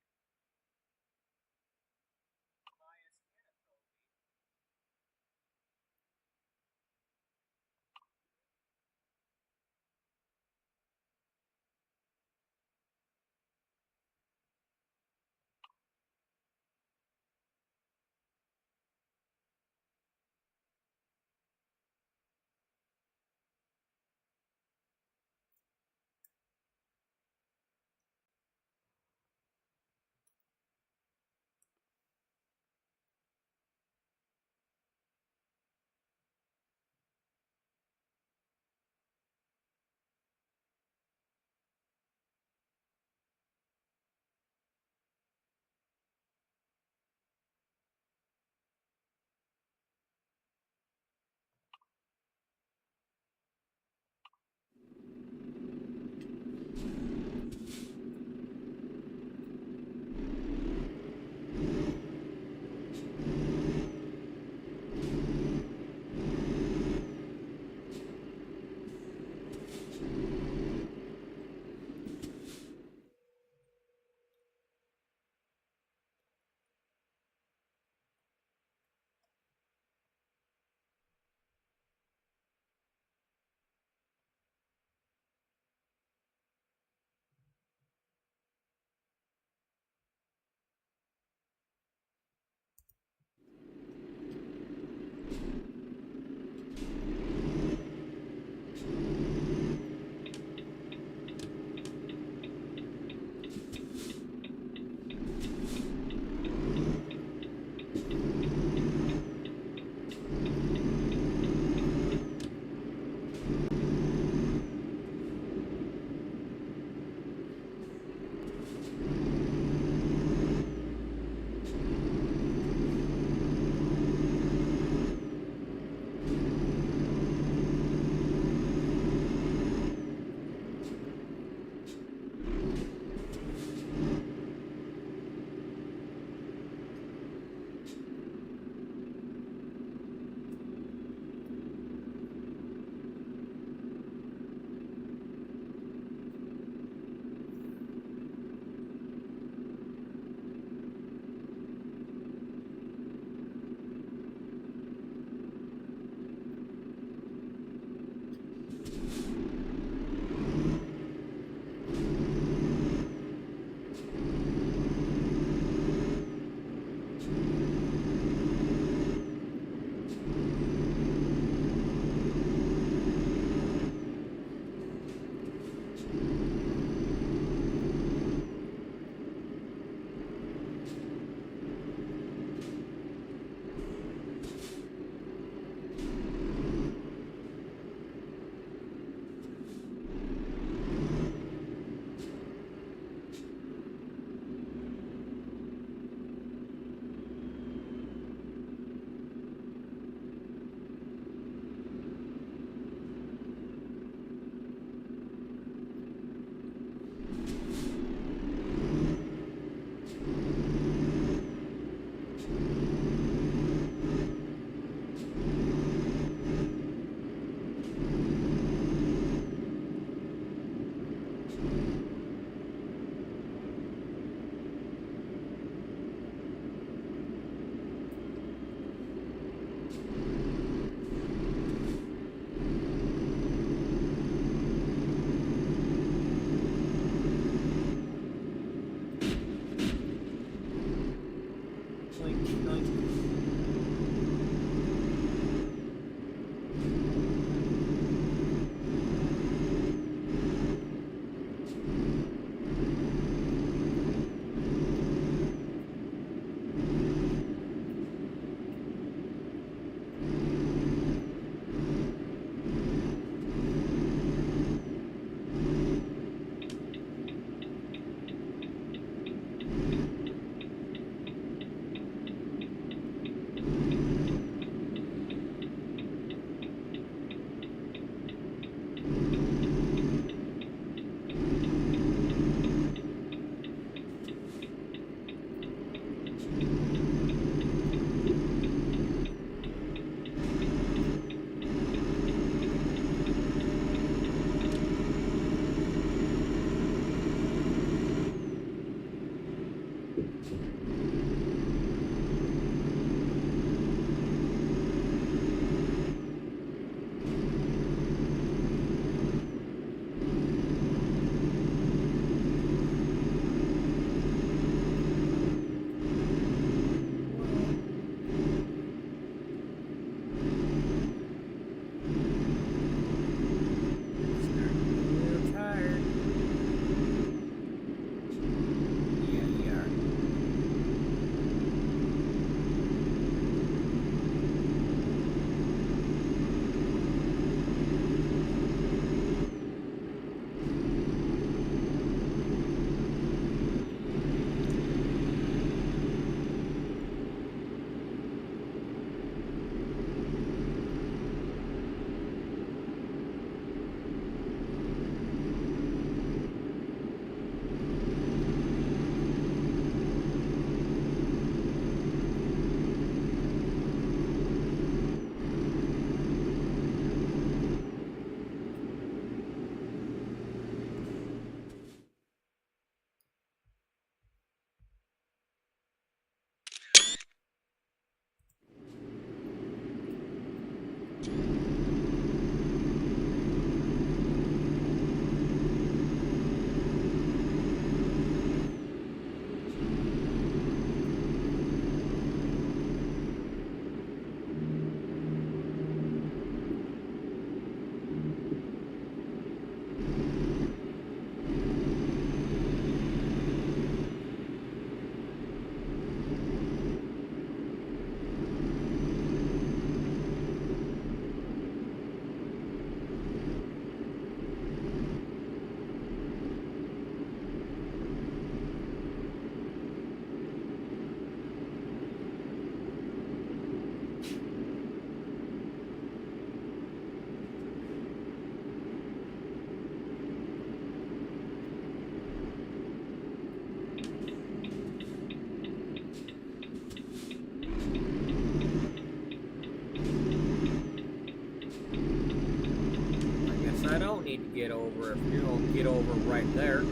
Need to get over. If you don't get over right there,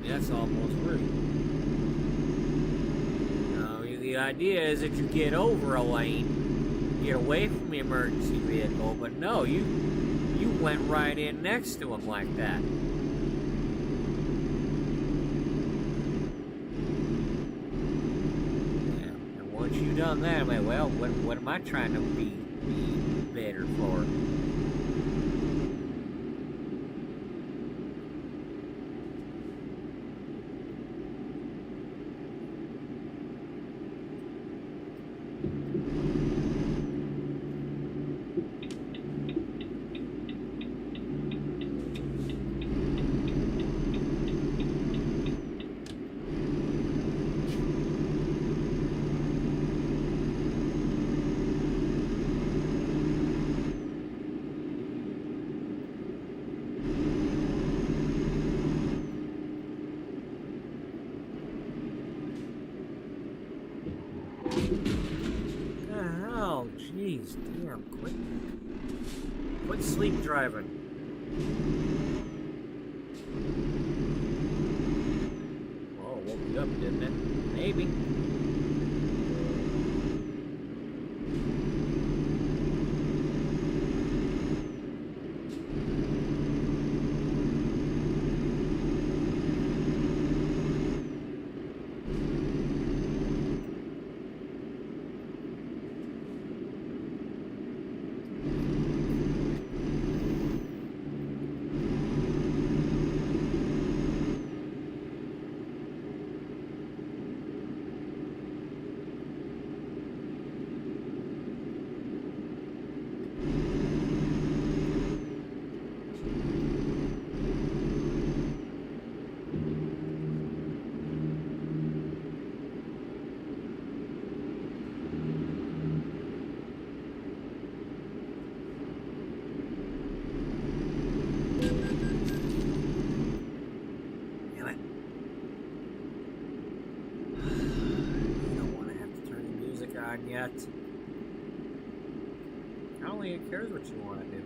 that's almost rude. Now, the idea is that you get over a lane, get away from the emergency vehicle, but no, you went right in next to him like that. Yeah, and once you've done that, I'm like, well, what am I trying to be better for? Jeez, damn, quit sleep driving. Oh, woke you up, didn't it? Maybe. Yet. I don't think it cares what you want to do.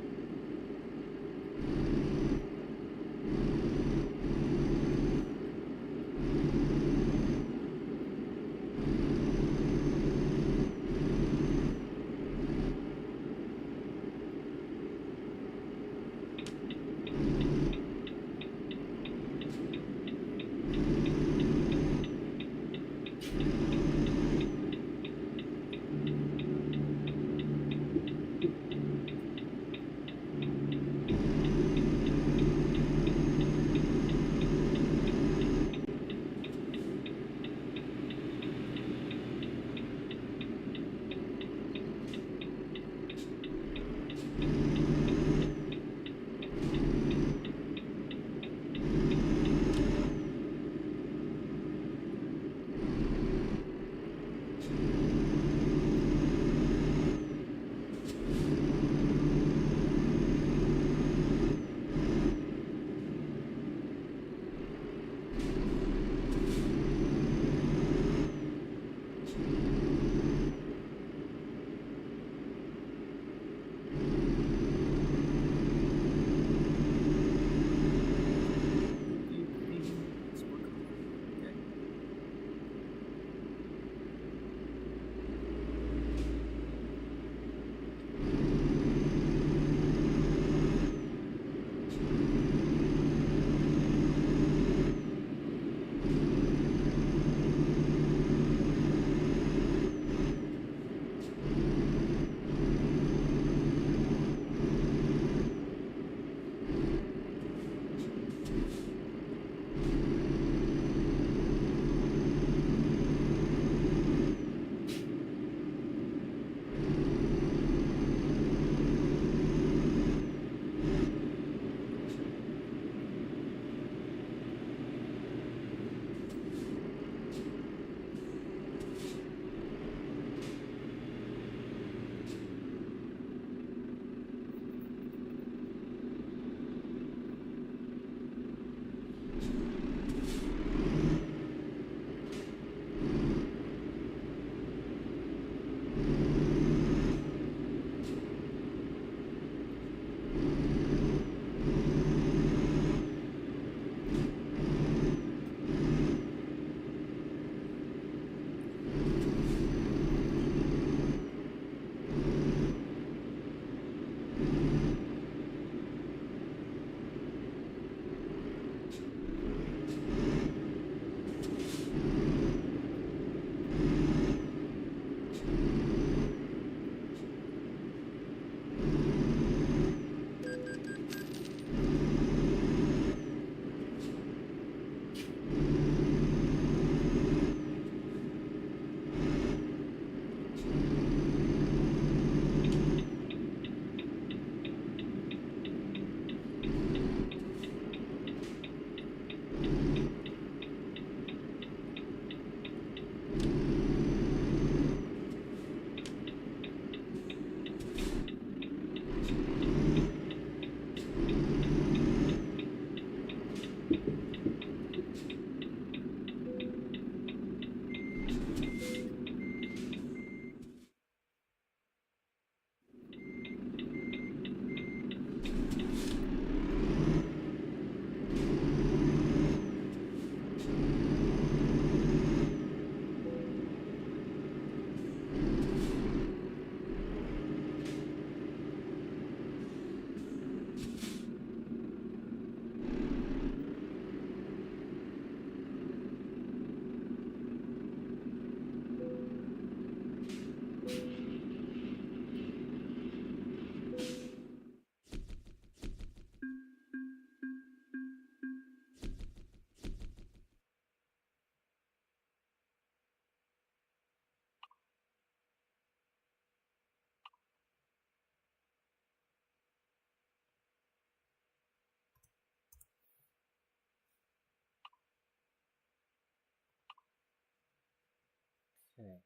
Okay.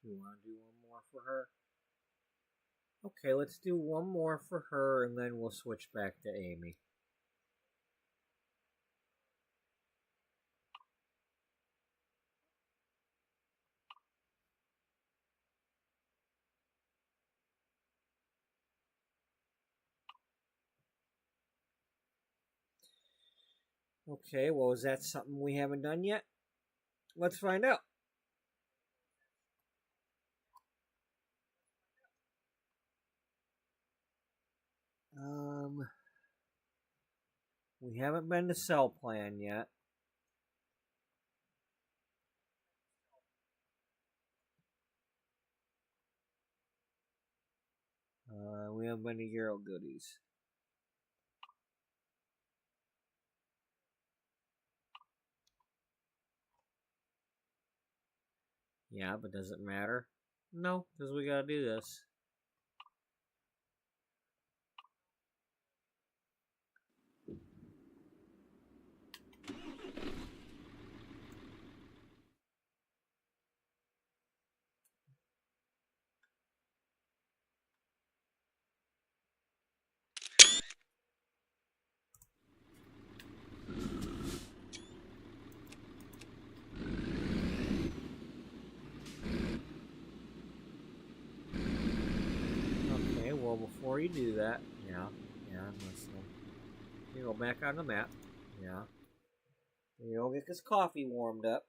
Do you want to do one more for her? Okay, let's do one more for her, and then we'll switch back to Amy. Okay, well, is that something we haven't done yet? Let's find out. We haven't been to Cell Plan yet. We haven't been to Euro Goodies. Yeah, but does it matter? No, because we gotta do this. Okay, well, before you do that, let's you go back on the map. Yeah. You know, get this coffee warmed up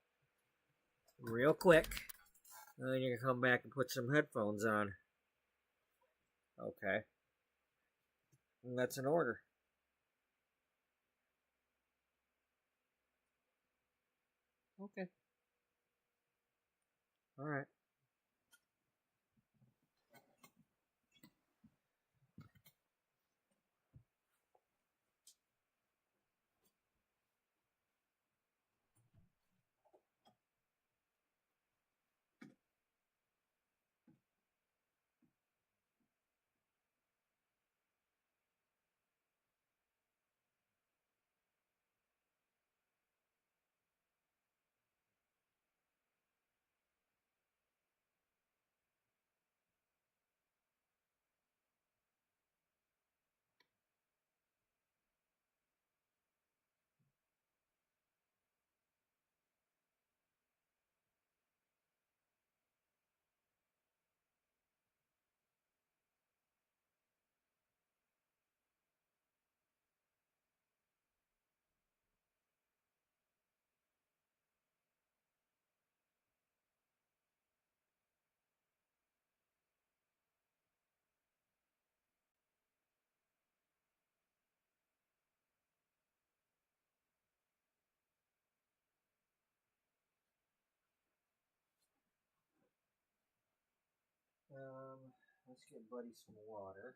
real quick. And then you can come back and put some headphones on. Okay. And that's an order. Okay. All right. Let's get Buddy some water.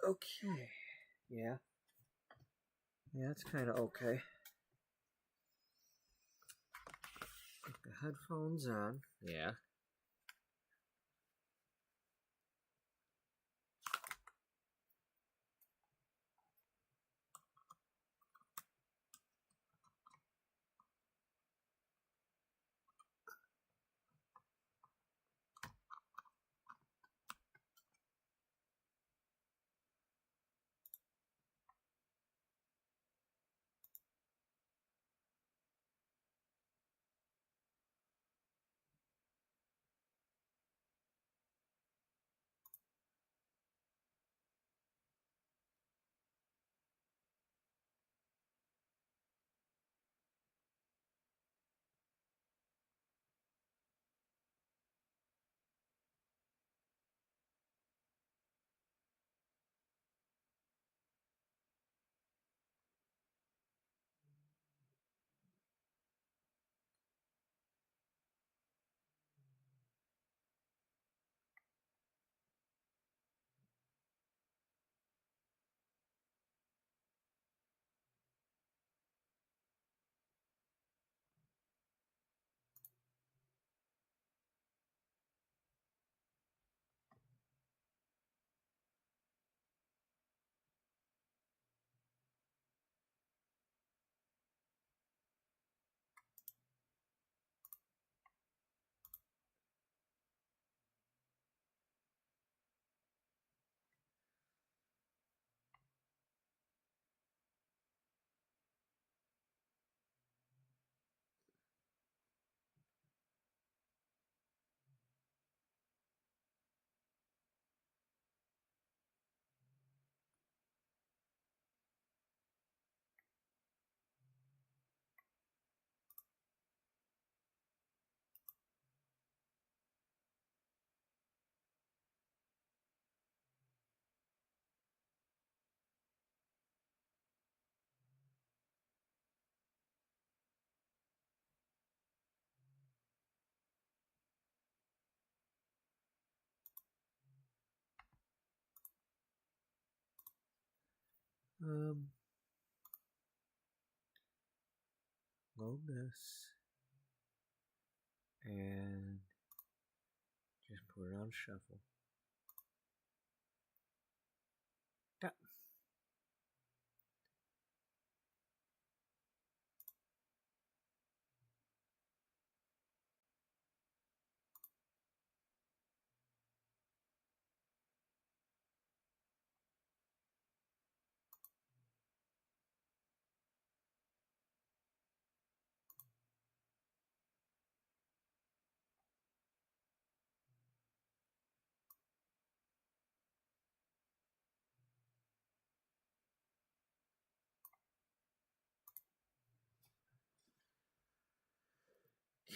Okay. Yeah. Yeah, it's kind of okay. Put the headphones on. Yeah. Load this. And just put it on shuffle. Yeah.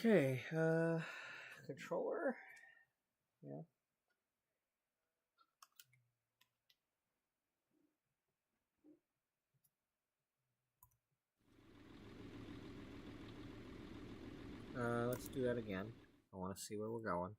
Okay, controller. Yeah. Let's do that again. I want to see where we're going.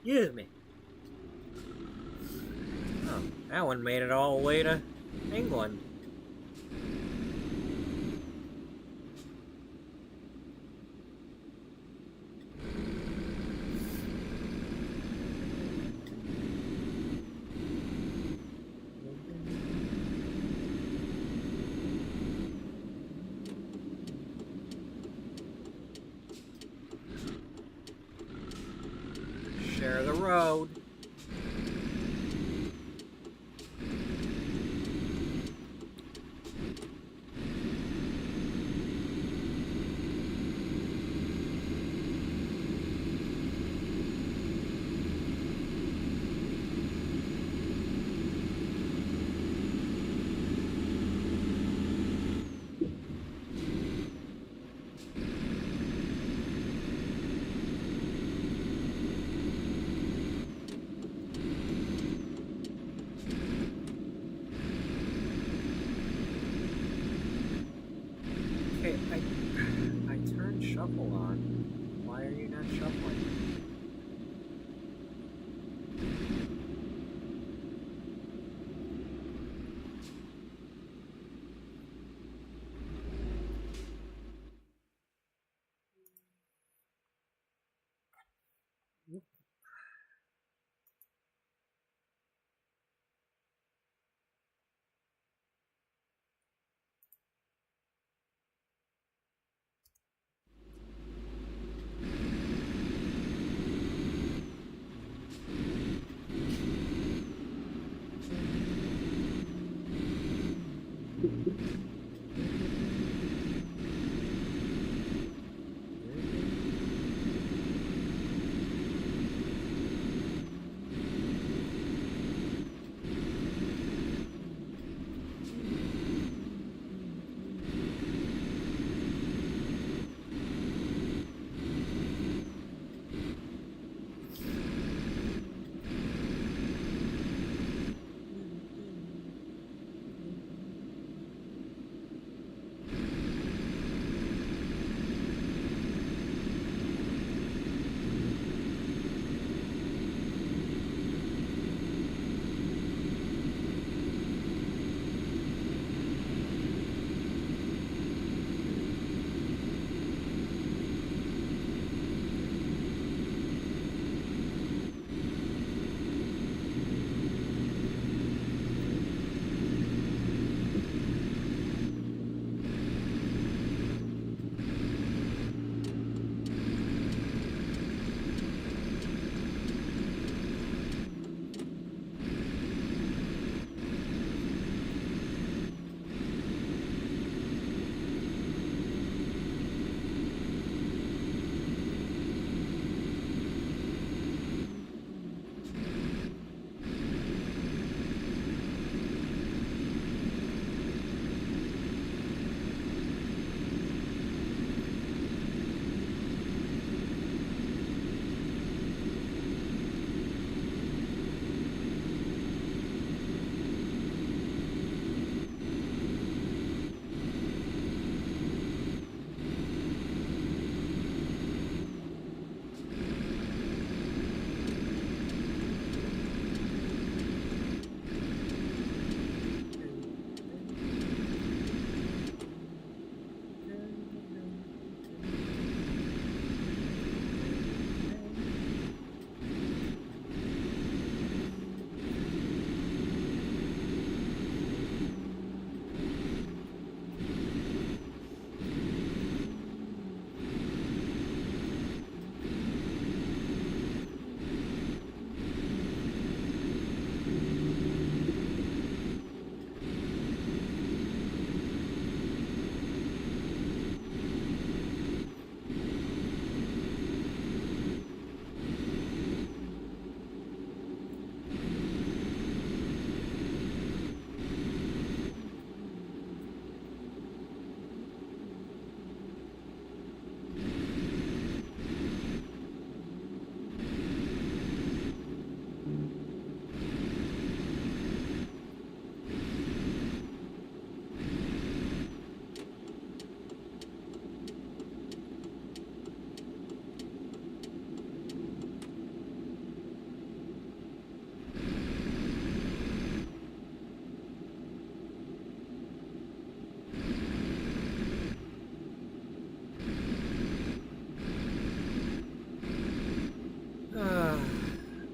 Excuse me. Oh, that one made it all the way to England. Share road. Okay, I turned shuffle on. Why are you not shuffling?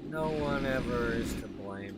No one ever is to blame.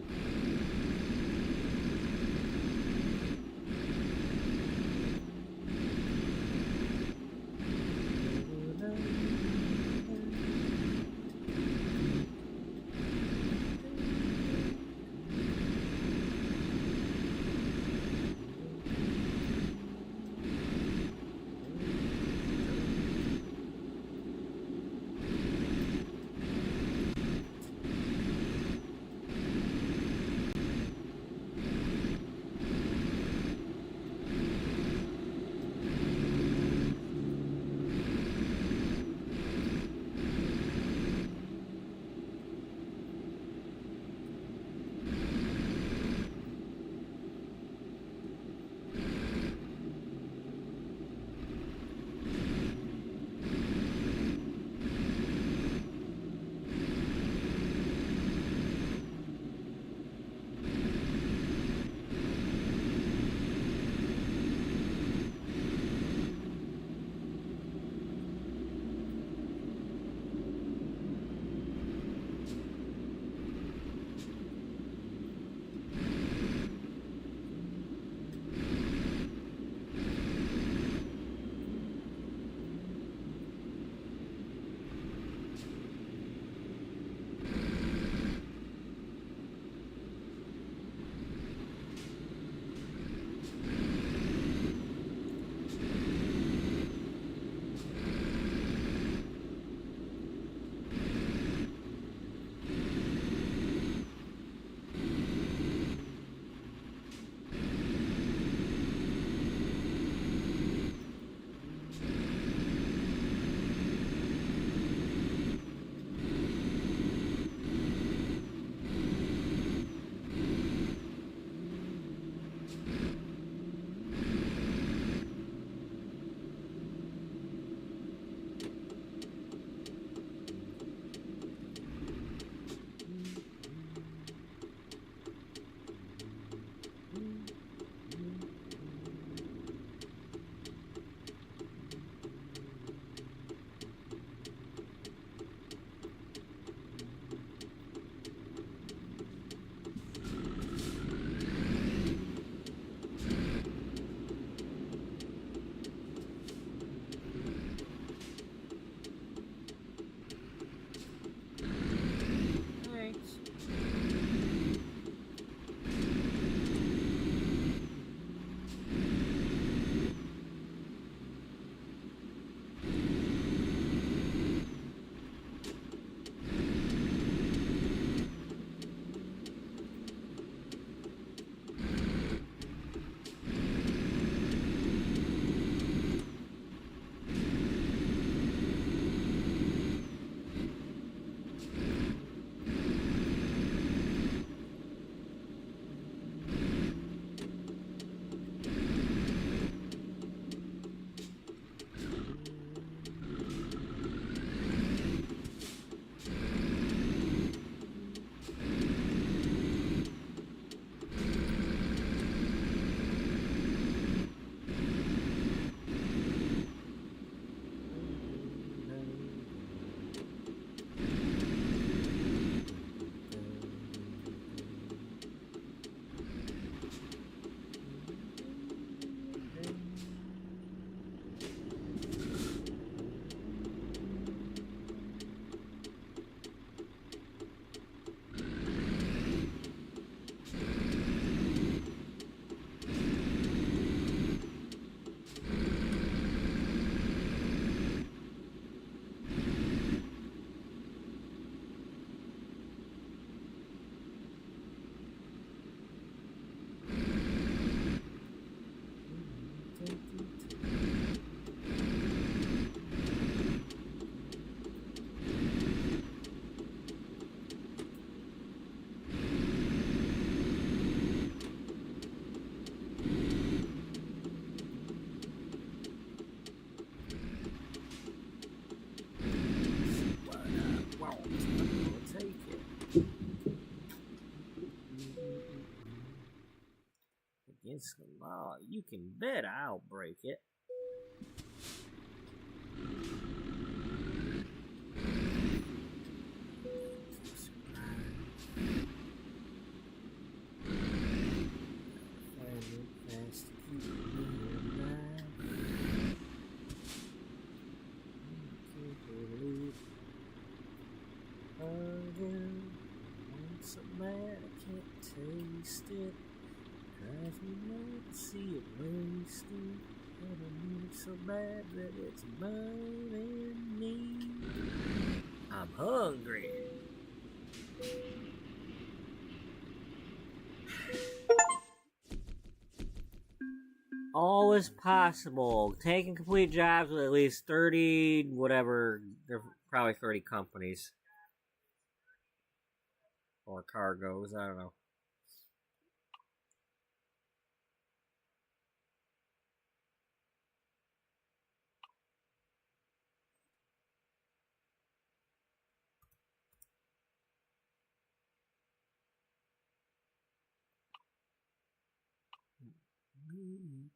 You can bet I'll break it. So mad I can't taste it. Drives me mad to see it wasted. And I need it so bad that it's burning me. I'm hungry. All is possible. Taking complete jobs with at least 30, whatever, there are probably 30 companies. Or cargoes, I don't know.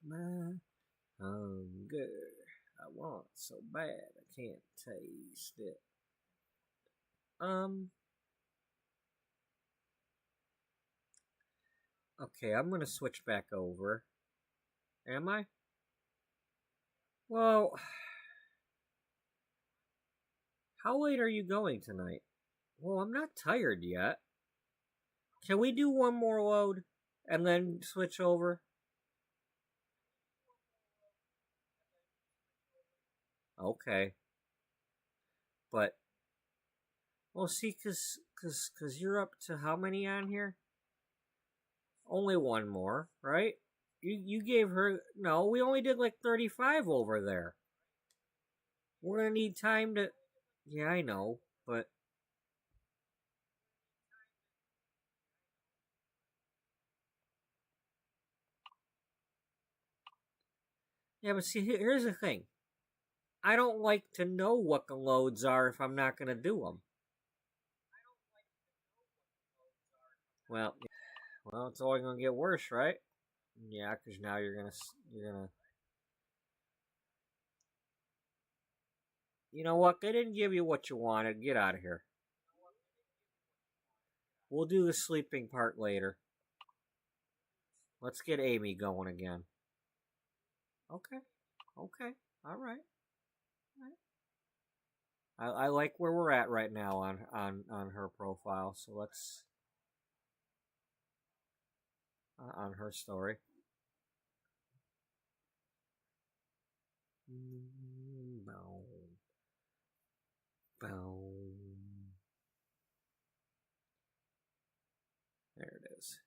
My hunger. I want so bad I can't taste it. Okay, I'm gonna switch back over. Am I? Well, how late are you going tonight? Well, I'm not tired yet. Can we do one more load and then switch over? Okay. But, well, see, cause you're up to how many on here? Only one more, right? You gave her, no, we only did like 35 over there. We're gonna need time to, yeah, I know, but, yeah, but see, here's the thing. I don't like to know what the loads are if I'm not gonna do them. Well, it's only gonna get worse, right? Yeah, because now you're gonna. You know what? They didn't give you what you wanted. Get out of here. We'll do the sleeping part later. Let's get Amy going again. Okay. Okay. All right. I like where we're at right now on her profile. So let's on her story. Boom. Boom. There it is.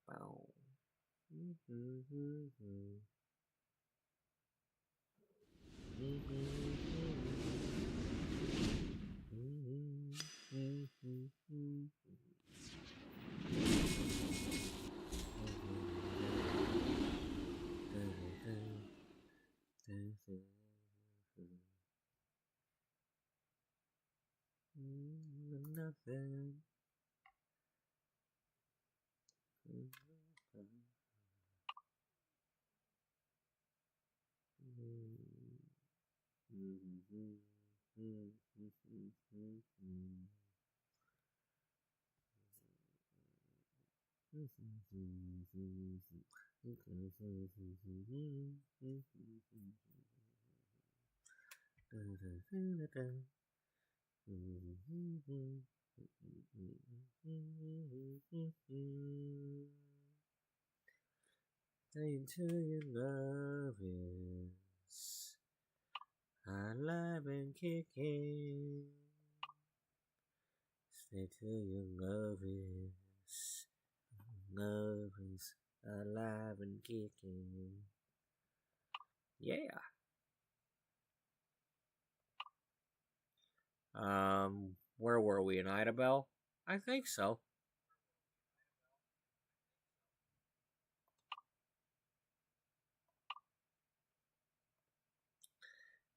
Boom. Nothing. Until your love is alive and kicking. Stay till your love is alive and kicking. Yeah. Where were we in Idabel? I think so.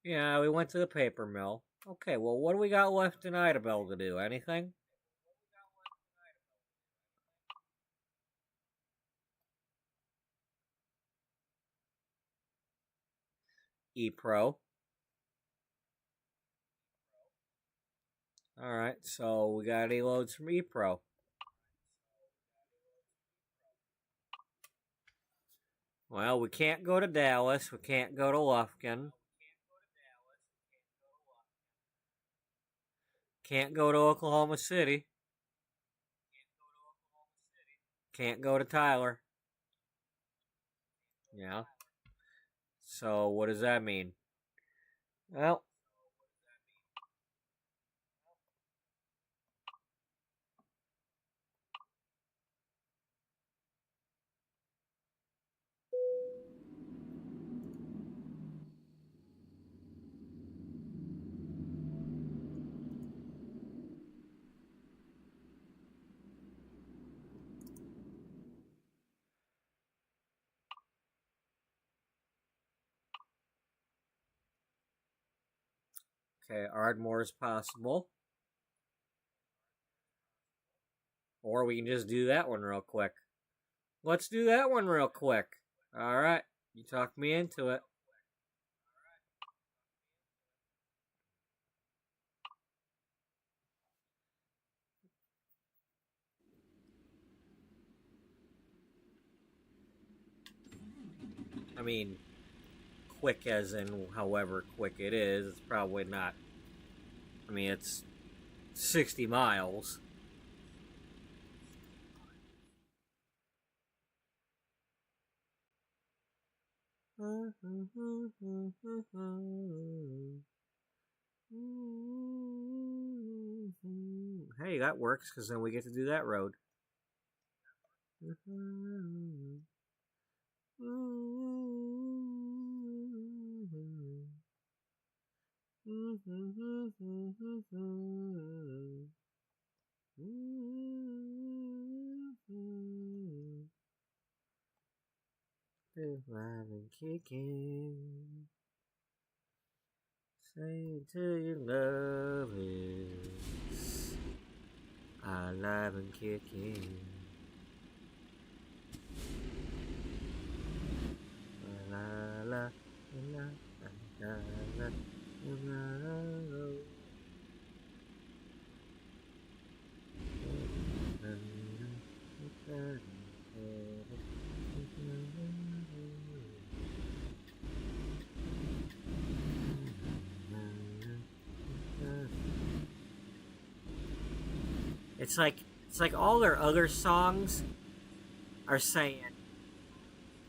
Yeah, we went to the paper mill. Okay, well, what do we got left in Idabel to do? Anything? ePro. Alright, so we got any loads from ePro? Well, we can't go to Dallas. We can't go to Lufkin. Can't go to Oklahoma City. Can't go to Tyler. Yeah. So what does that mean? Well, okay, Ardmore is possible. Or we can just do that one real quick. Let's do that one real quick. Alright, you talked me into it. I mean, quick as in however quick it is. It's probably not. I mean, it's 60 miles. Hey, that works because then we get to do that road. Alive and kicking. Say till your love is alive and kicking. La la la la la la la. It's like all their other songs are saying,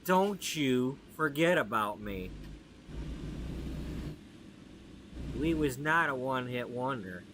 "Don't you forget about me." We was not a one-hit wonder.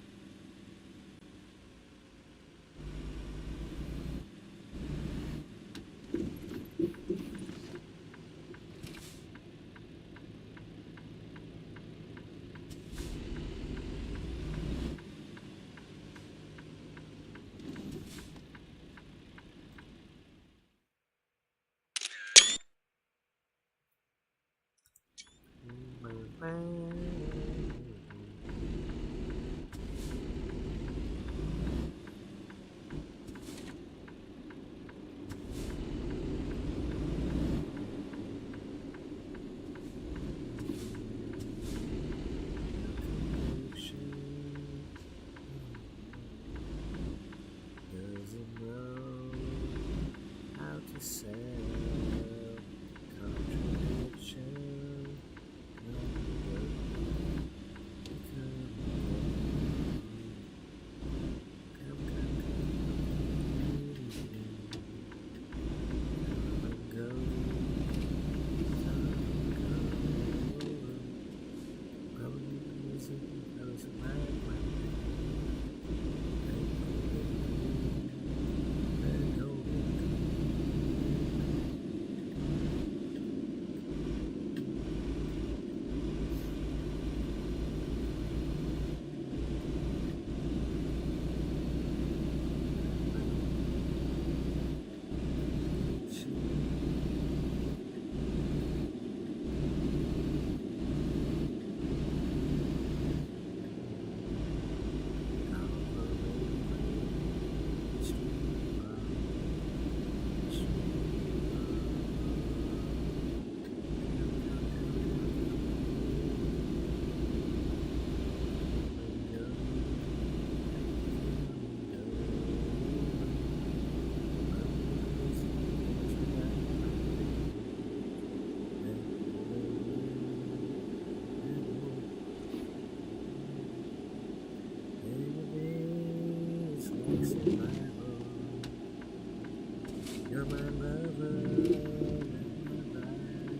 like survival. You're my lover, not my ride.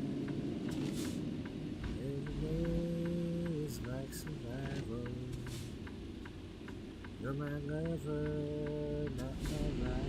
Every day is like survival. You're my lover, not my rival.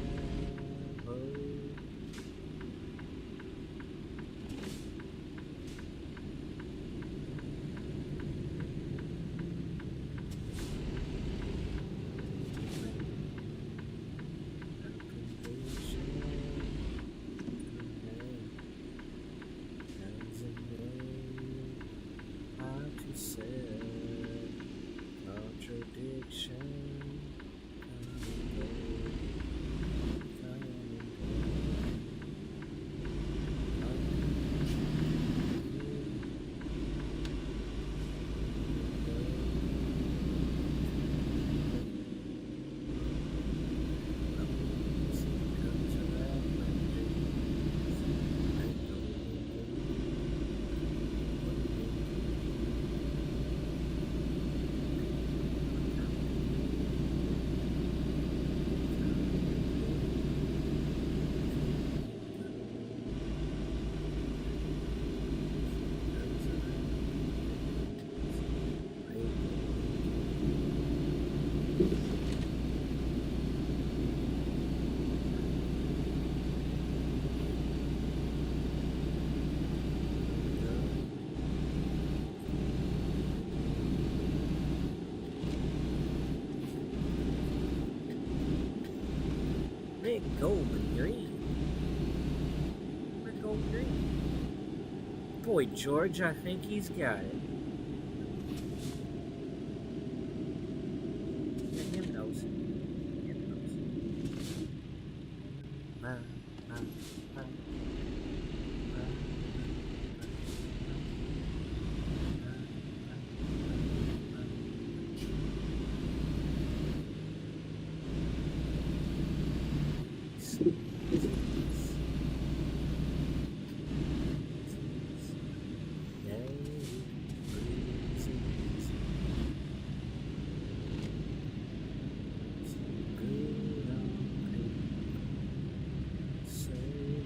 Red, gold, and green. Red, gold, green. Boy, George, I think he's got it. Yeah, him knows. Him knows. Say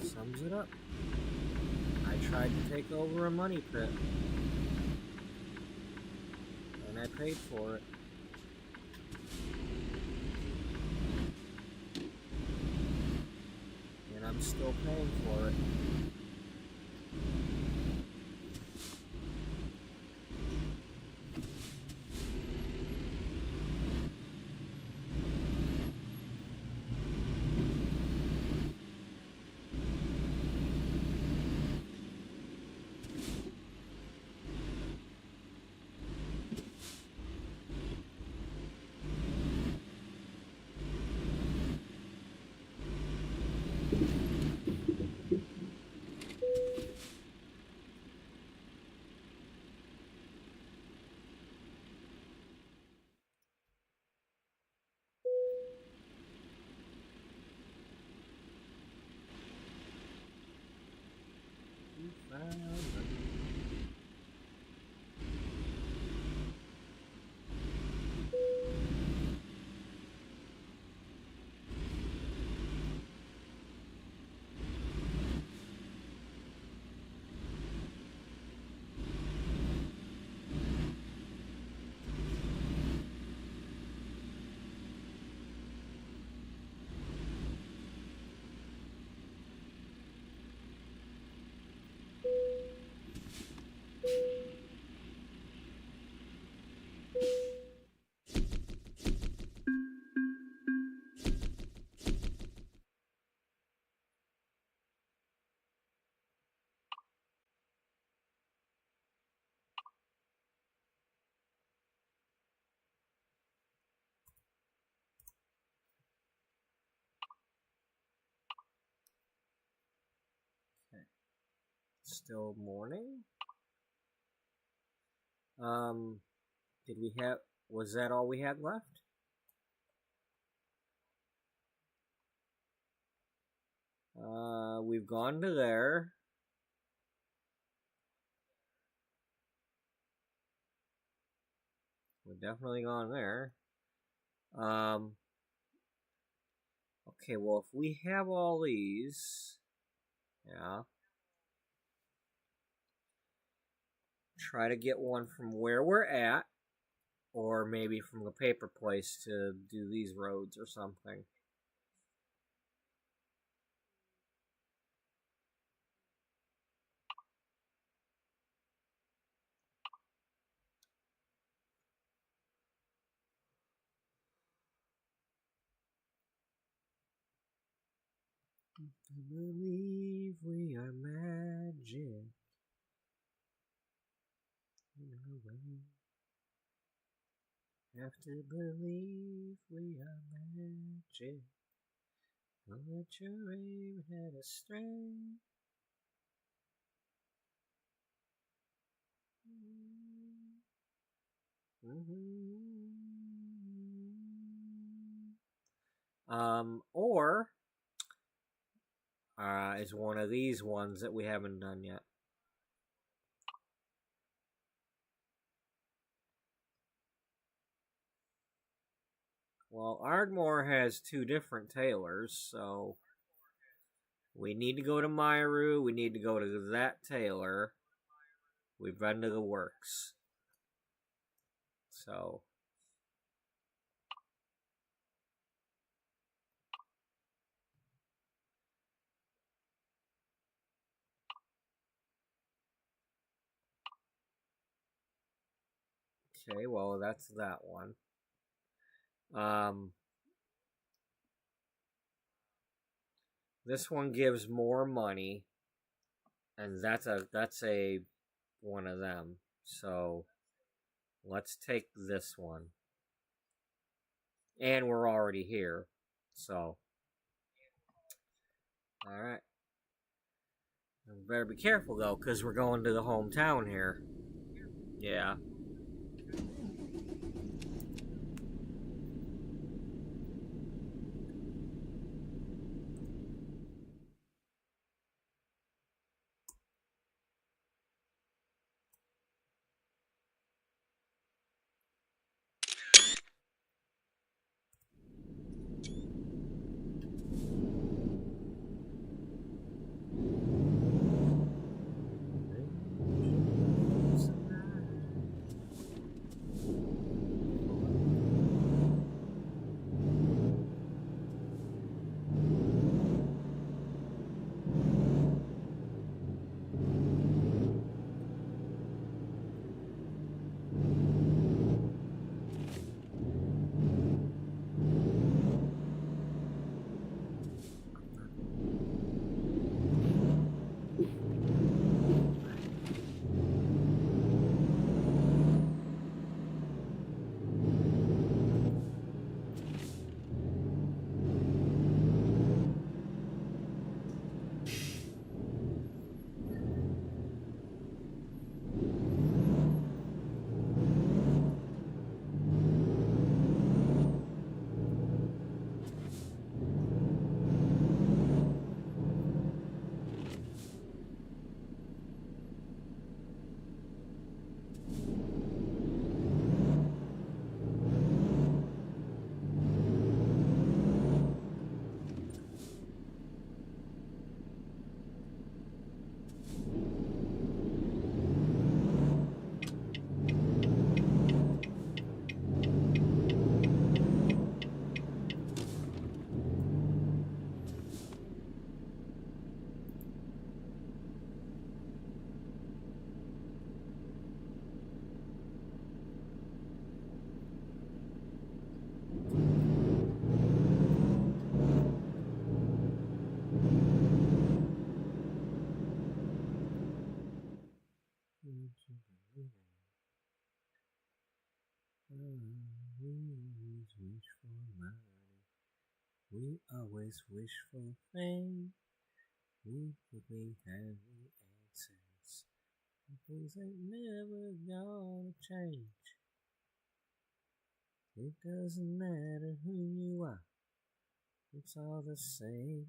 Sums it up. I tried to take over a money pit, and I paid for it. And I'm still paying for it. Still morning? Did we have, was that all we had left? We've gone to there. We've definitely gone there. Okay, well, if we have all these, yeah. Try to get one from where we're at, or maybe from the paper place to do these roads or something. I believe we are magic in a way. Have to believe we are magic. Don't let your aim head astray. Or is one of these ones that we haven't done yet. Well, Ardmore has two different tailors, so we need to go to Myru, we need to go to that tailor. We've been to the works. So okay, well that's that one. This one gives more money, and that's a one of them. So let's take this one. And we're already here. So alright. Better be careful though, because we're going to the hometown here. Yeah. We always wish for fame. We think we have the answers. Things ain't never gonna change. It doesn't matter who you are. It's all the same.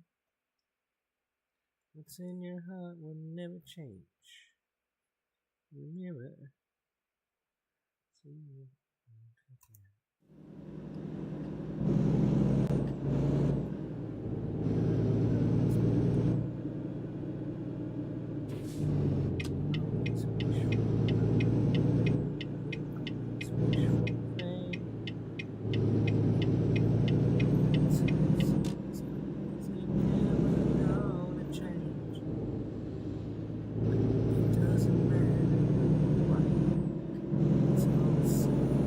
What's in your heart will never change. Remember. See you. Doesn't matter what, it's all the same.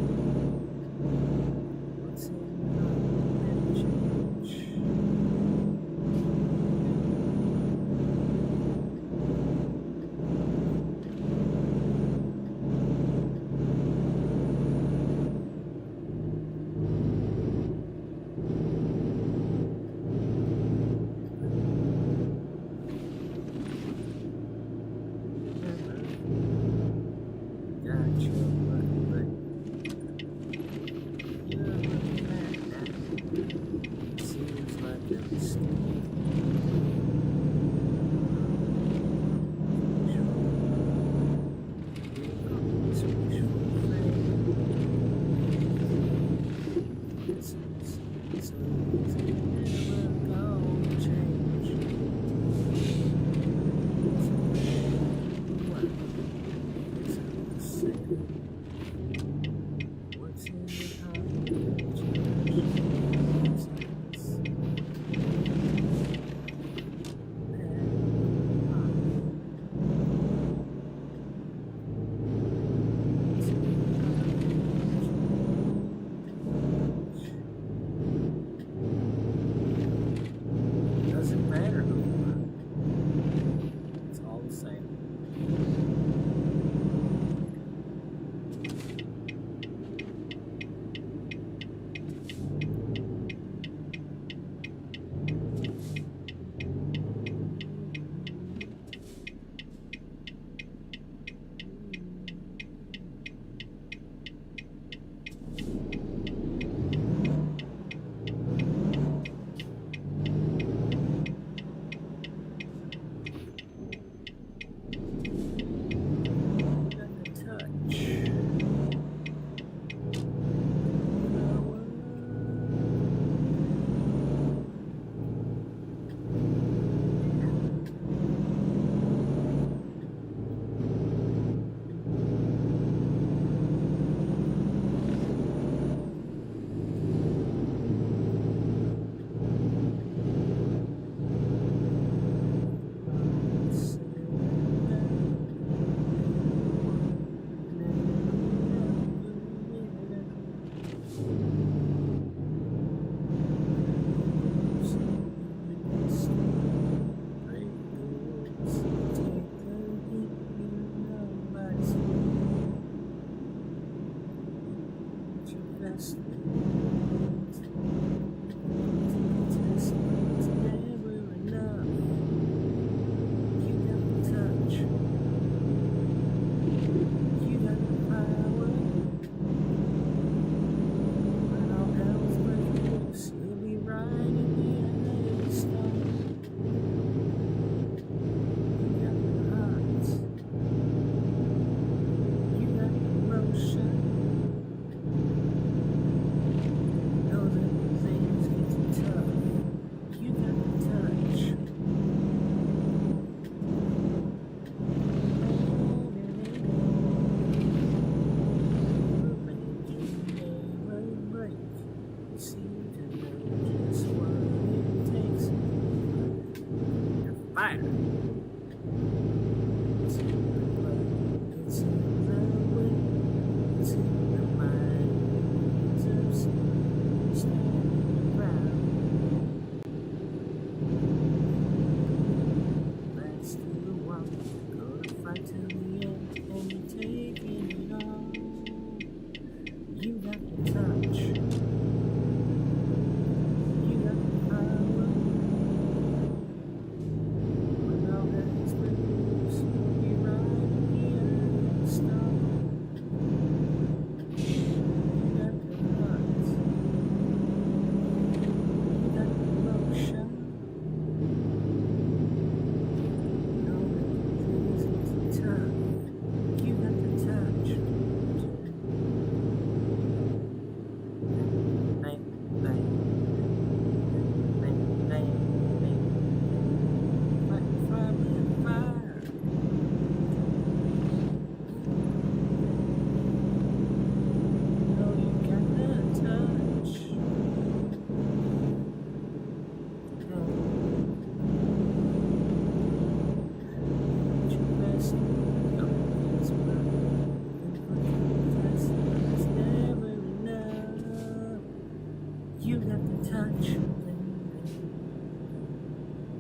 You got the touch,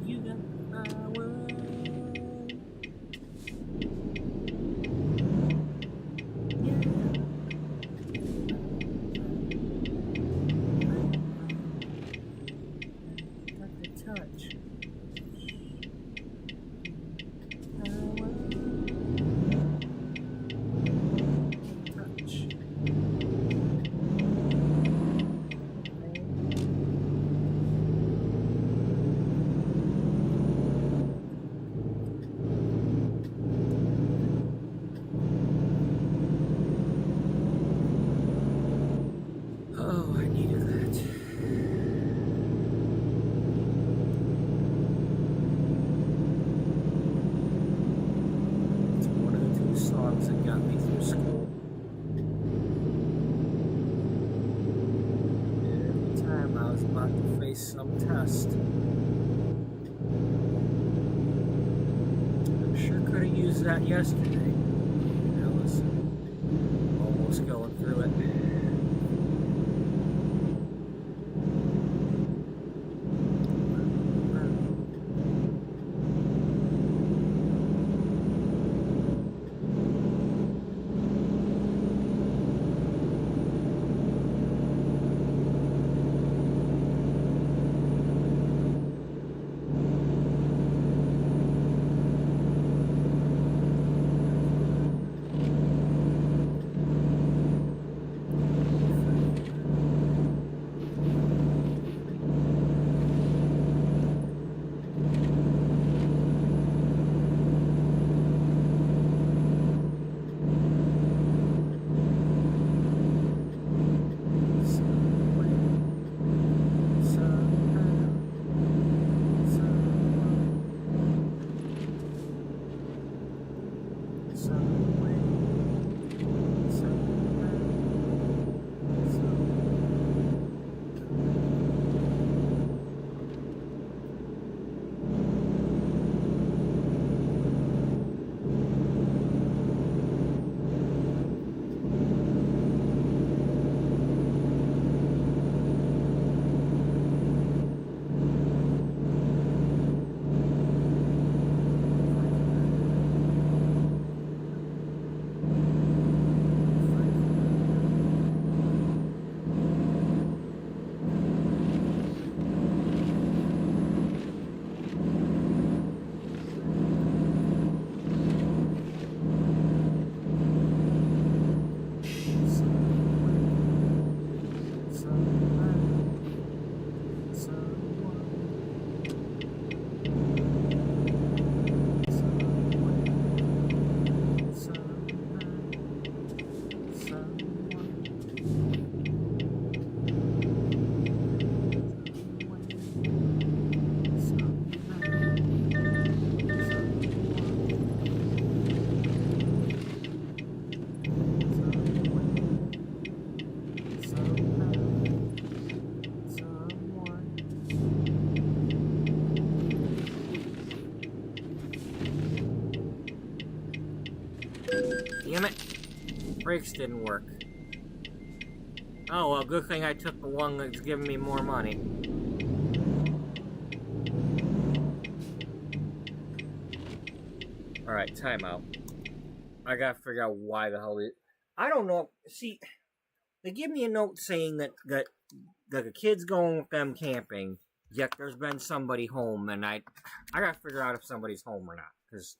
you got the power. Some test. I sure could have used that yesterday. I was almost going through it. Damn it. Brakes didn't work. Oh, well, good thing I took the one that's giving me more money. Alright, timeout. I gotta figure out why the hell it... I don't know. See, they give me a note saying that the kid's going with them camping, yet there's been somebody home, and I gotta figure out if somebody's home or not, because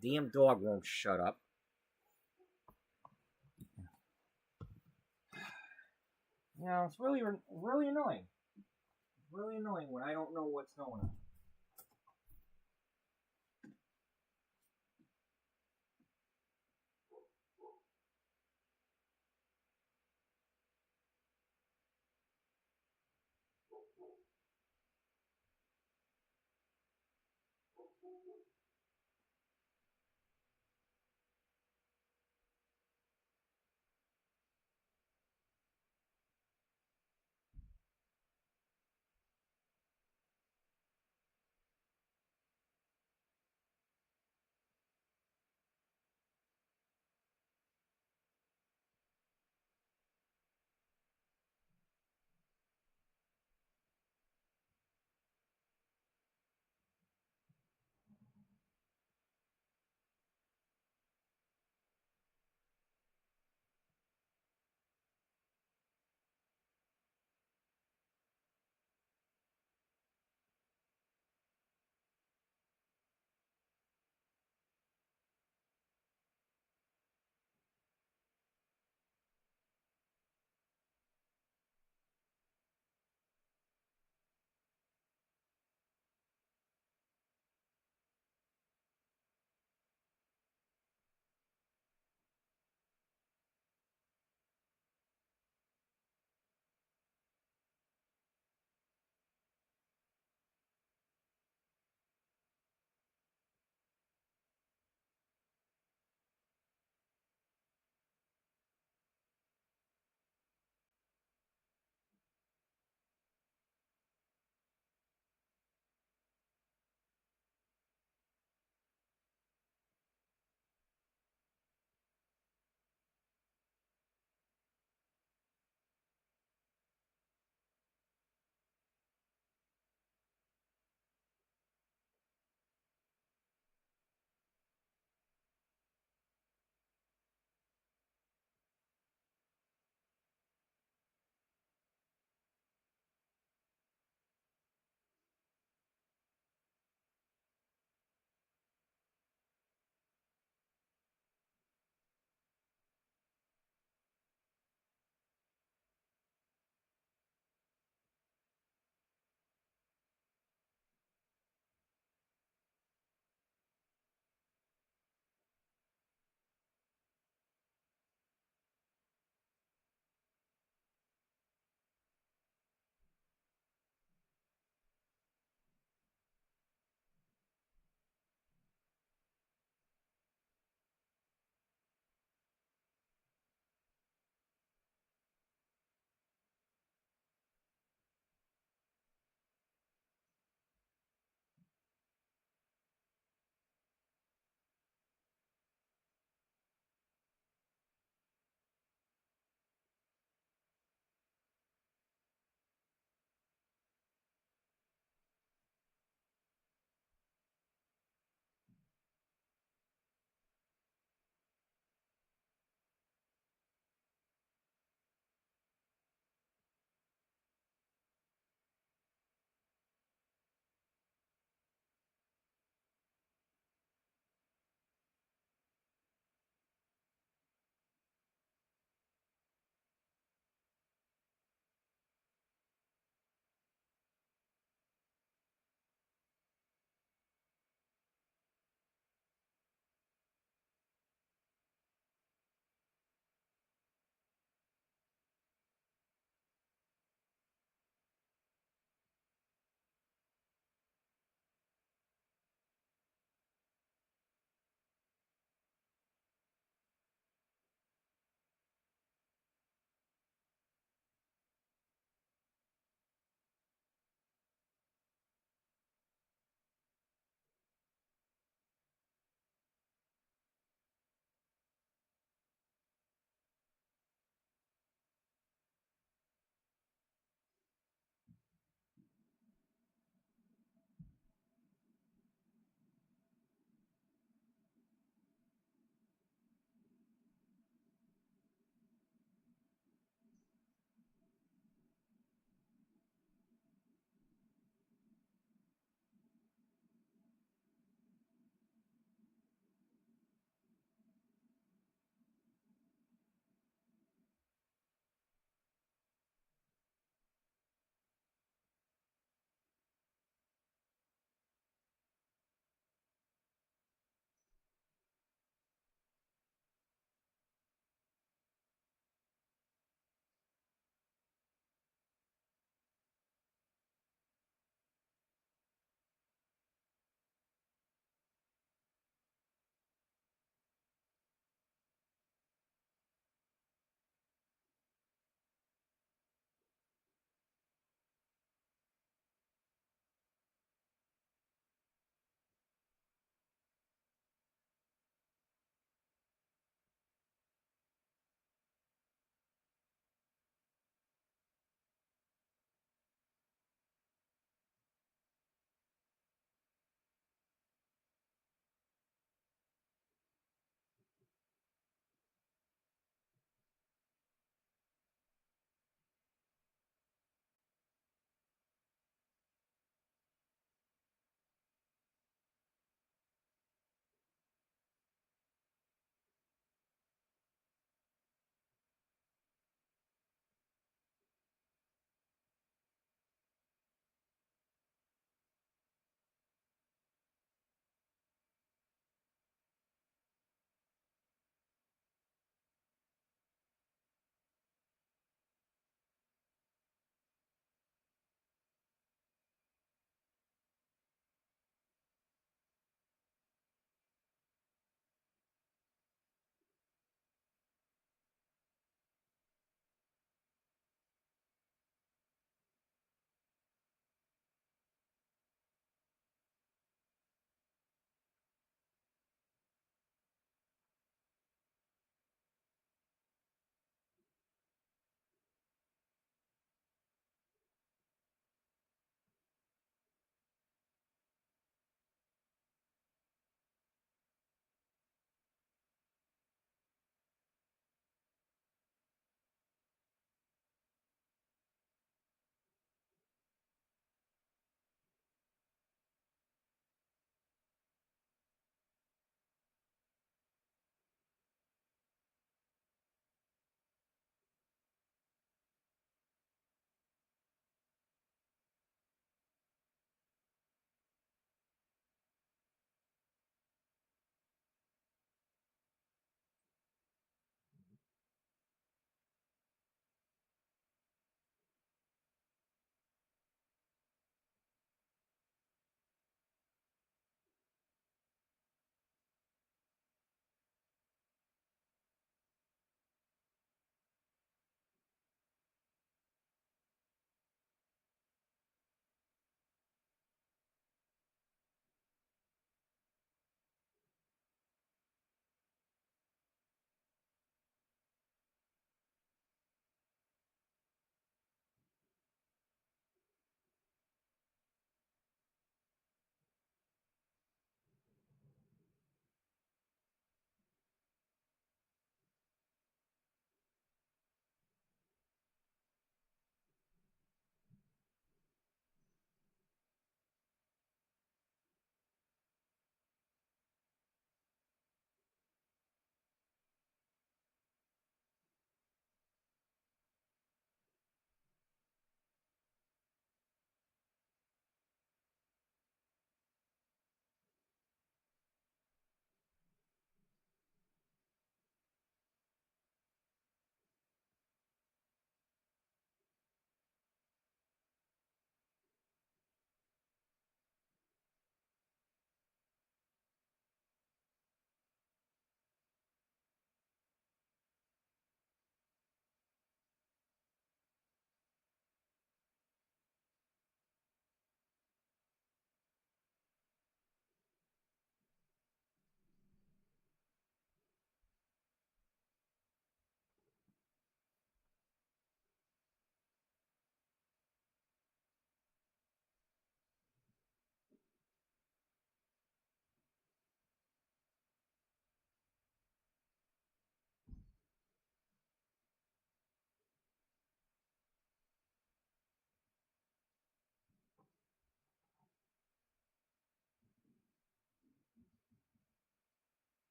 damn dog won't shut up. Yeah, it's really annoying. Really annoying when I don't know what's going on.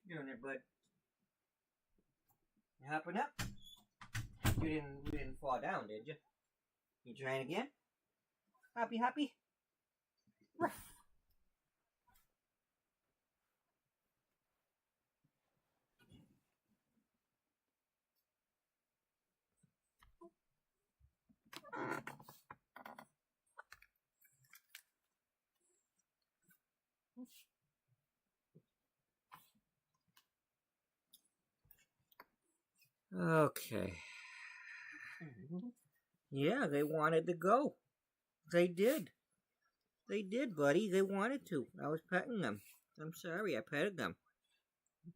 You doing there, bud? You hopping up? You didn't fall down, did you? You trying again? Hoppy, hoppy. Ruff. Okay. Yeah, they wanted to go. They did. They did, buddy. They wanted to. I was petting them. I'm sorry, I petted them.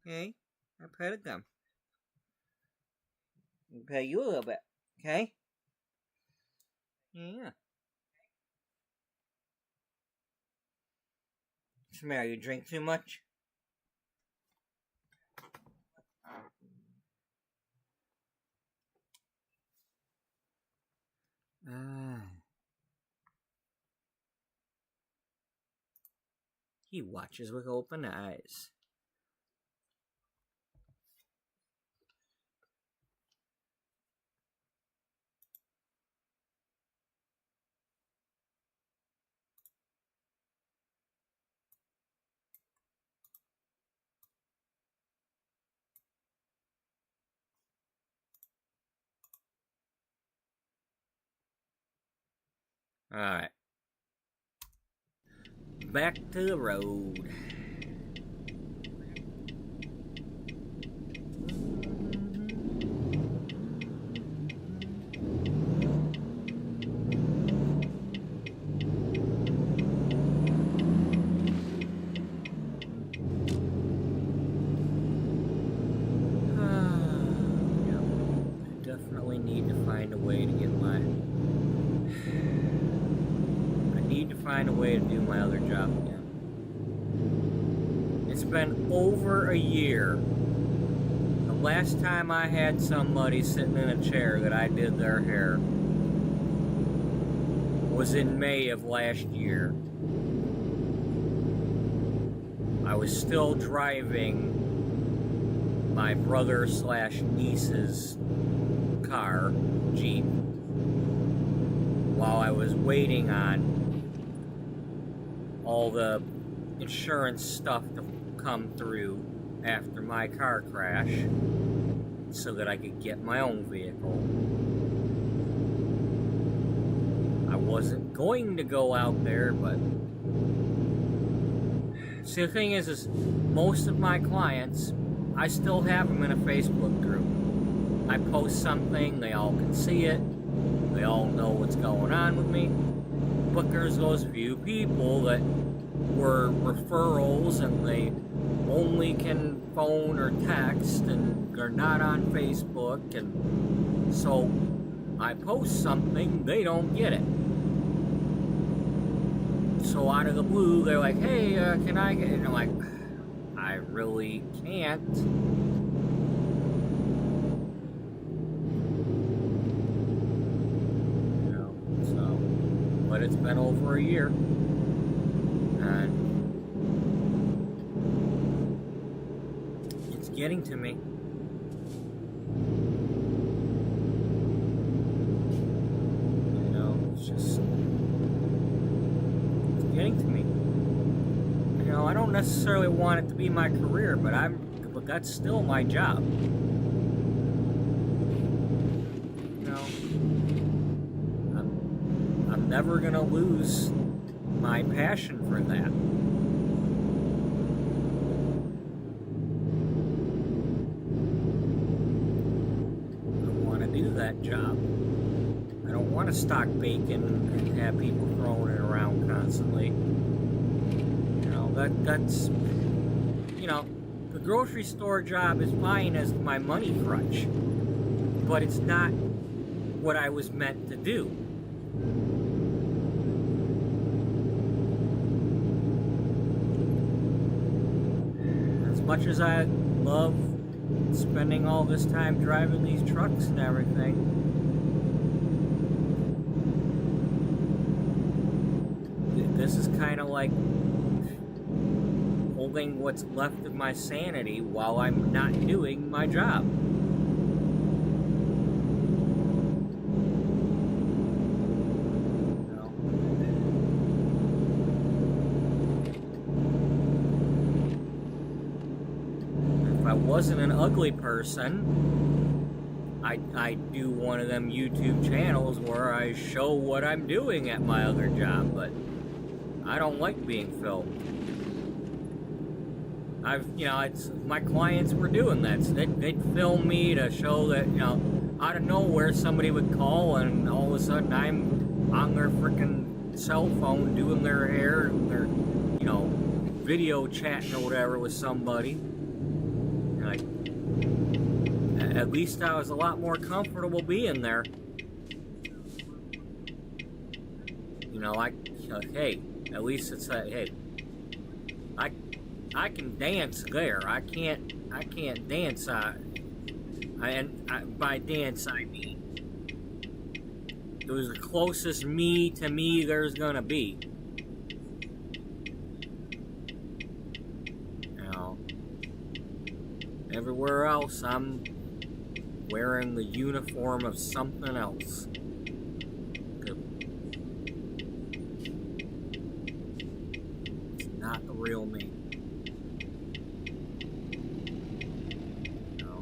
Okay? I petted them. I'll pet you a little bit. Okay? Yeah. What's the matter? You drink too much? He watches with open eyes. Alright. Back to the road. Definitely need to find a way to get my... find a way to do my other job again. It's been over a year. The last time I had somebody sitting in a chair that I did their hair was in May of last year. I was still driving my brother/niece's car, Jeep, while I was waiting on all the insurance stuff to come through after my car crash so that I could get my own vehicle. I wasn't going to go out there, but see, the thing is most of my clients, I still have them in a Facebook group. I post something, they all can see it, they all know what's going on with me. But there's those few people that were referrals and they only can phone or text and they're not on Facebook, and so I post something, they don't get it. So out of the blue, they're like, hey, can I get it? And I'm like, I really can't. But it's been over a year, and it's getting to me. You know, it's getting to me. You know, I don't necessarily want it to be my career, but that's still my job. Never gonna lose my passion for that. I want to do that job. I don't want to stock bacon and have people throwing it around constantly. You know, that's you know, the grocery store job is fine as my money crutch, but it's not what I was meant to do. As much as I love spending all this time driving these trucks and everything, this is kind of like handling what's left of my sanity while I'm not doing my job. If I wasn't an ugly person, I'd do one of them YouTube channels where I show what I'm doing at my other job, but I don't like being filmed. My clients were doing that. So they'd film me to show that, out of nowhere somebody would call and all of a sudden I'm on their freaking cell phone doing their hair, their, video chatting or whatever with somebody. And at least I was a lot more comfortable being there. Hey, at least it's hey, I can dance there. I can't dance. By dance I mean it was the closest me to me there's gonna be. Everywhere else I'm wearing the uniform of something else. It's not the real me.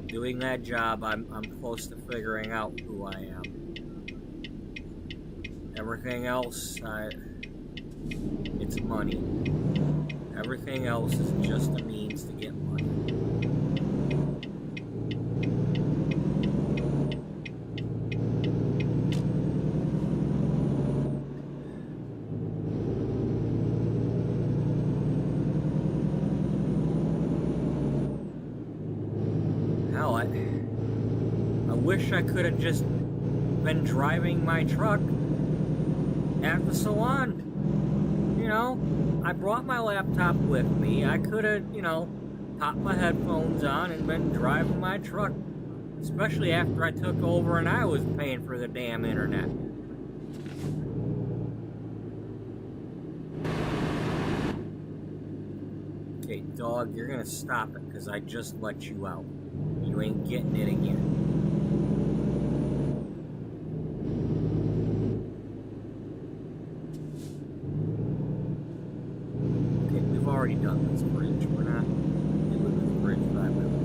Doing that job, I'm close to figuring out who I am. Everything else, it's money. Everything else is just a means to get money. I wish I could have just been driving my truck at the salon. I brought my laptop with me. I could have, popped my headphones on and been driving my truck. Especially after I took over and I was paying for the damn internet. Okay, dog, you're gonna stop it because I just let you out. You ain't getting it again. Okay, we've already done this bridge. We're not doing this bridge 5 minutes.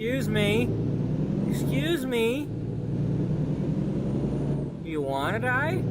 Excuse me. Excuse me. You wanna die?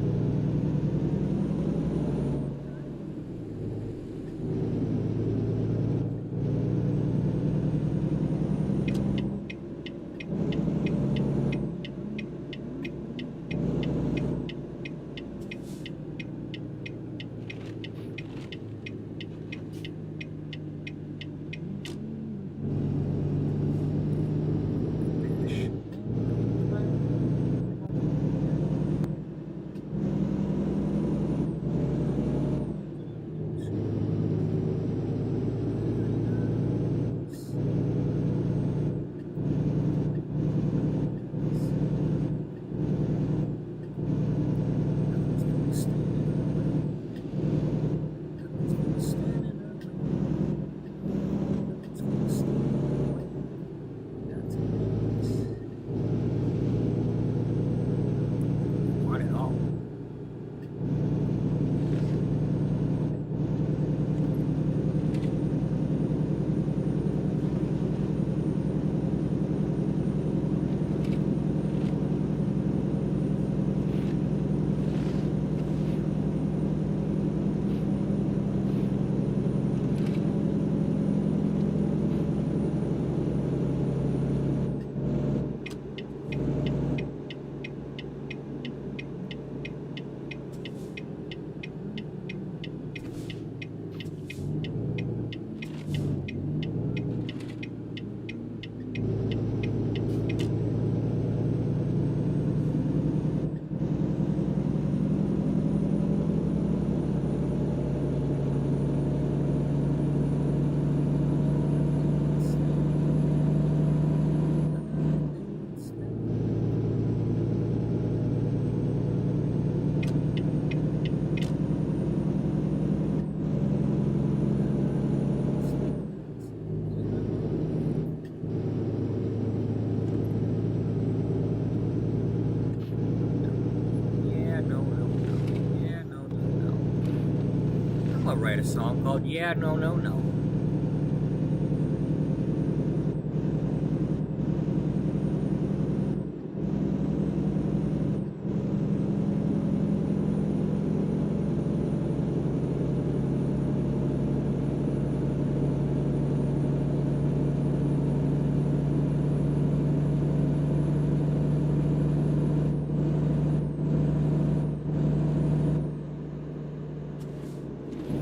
write a song called Yeah, No, No, No.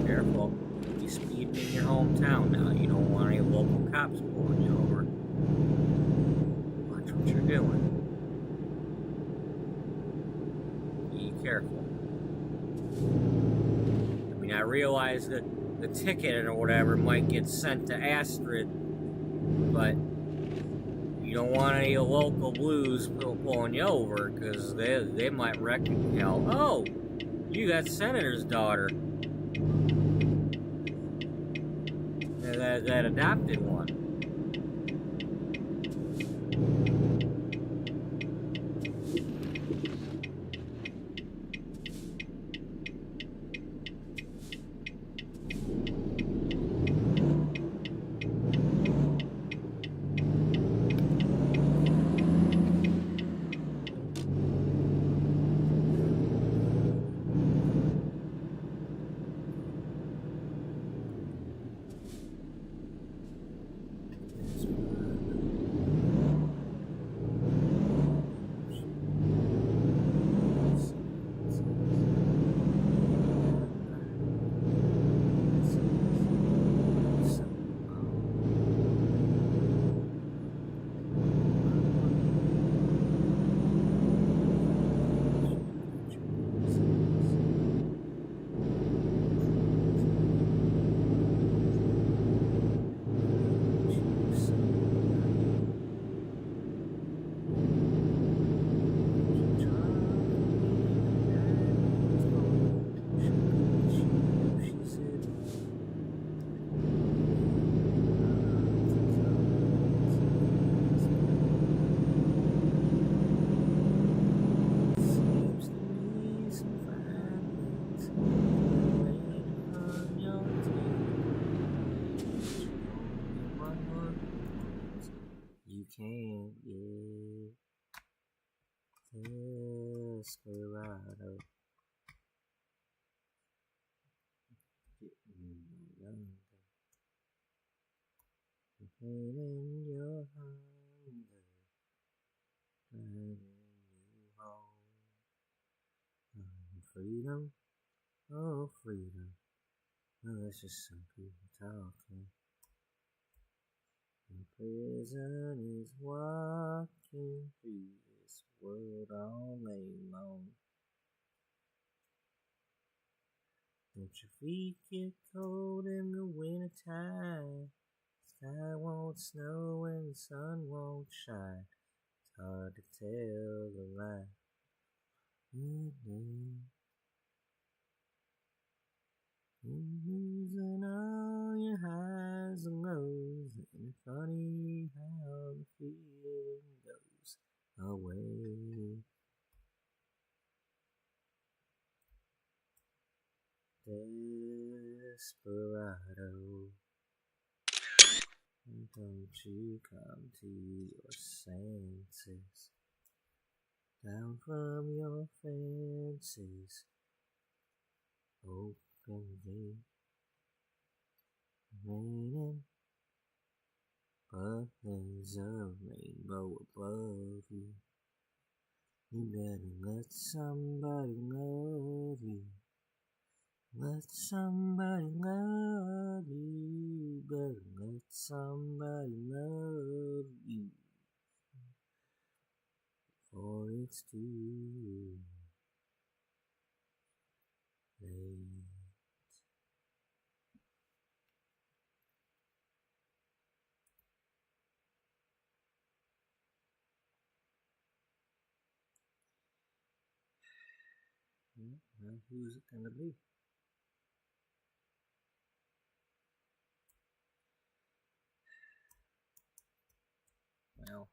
Careful. You'll be speeding in your hometown now. You don't want any local cops pulling you over. Watch what you're doing. Be careful. I mean, I realize that the ticket or whatever might get sent to Astrid, but you don't want any local blues pulling you over, because they might wreck hell. Oh! You got Senator's daughter. That adopted one. Can't get desperado. Getting younger. Hiding your hunger. Driving you home. Freedom, oh freedom. Well, that's just some people talking. The prison is walking through this world all day long. Don't your feet get cold in the wintertime? Sky won't snow and the sun won't shine. It's hard to tell the lie. Losing all your highs and lows, and funny how the feeling goes away. Desperado, don't you come to your senses, down from your fences, openly raining, but there's a rainbow above you. You better let somebody love you. Let somebody love you. Better let somebody love you. Or it's too late. Well, who's it gonna be? Well,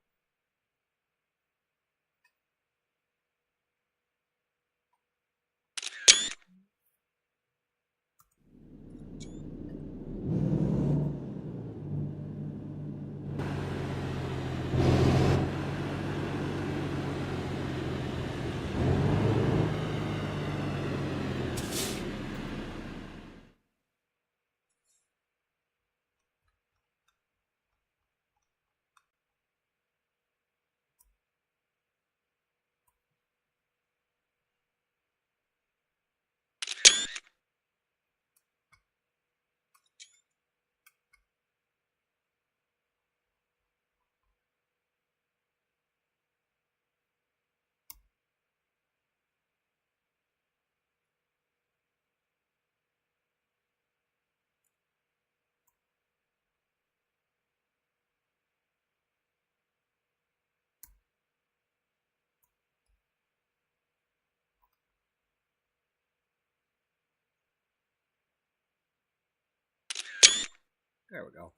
There we go.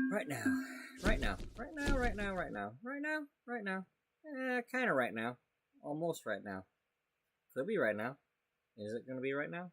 Right now. Kind of right now. Almost right now. Could be right now. Is it going to be right now?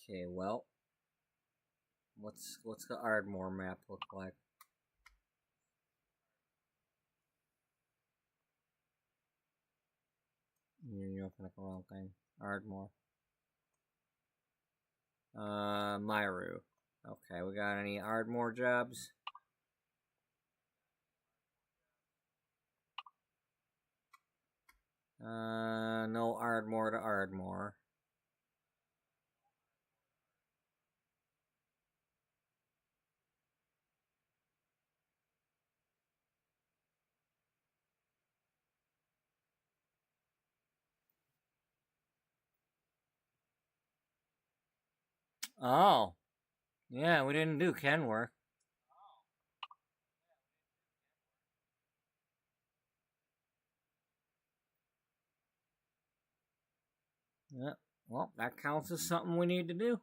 Okay, well, what's the Ardmore map look like? You're looking at the wrong thing. Ardmore. Myru. Okay, we got any Ardmore jobs? No Ardmore to Ardmore. Oh. Yeah, we didn't do Kenworth. Yeah. Well, that counts as something we need to do.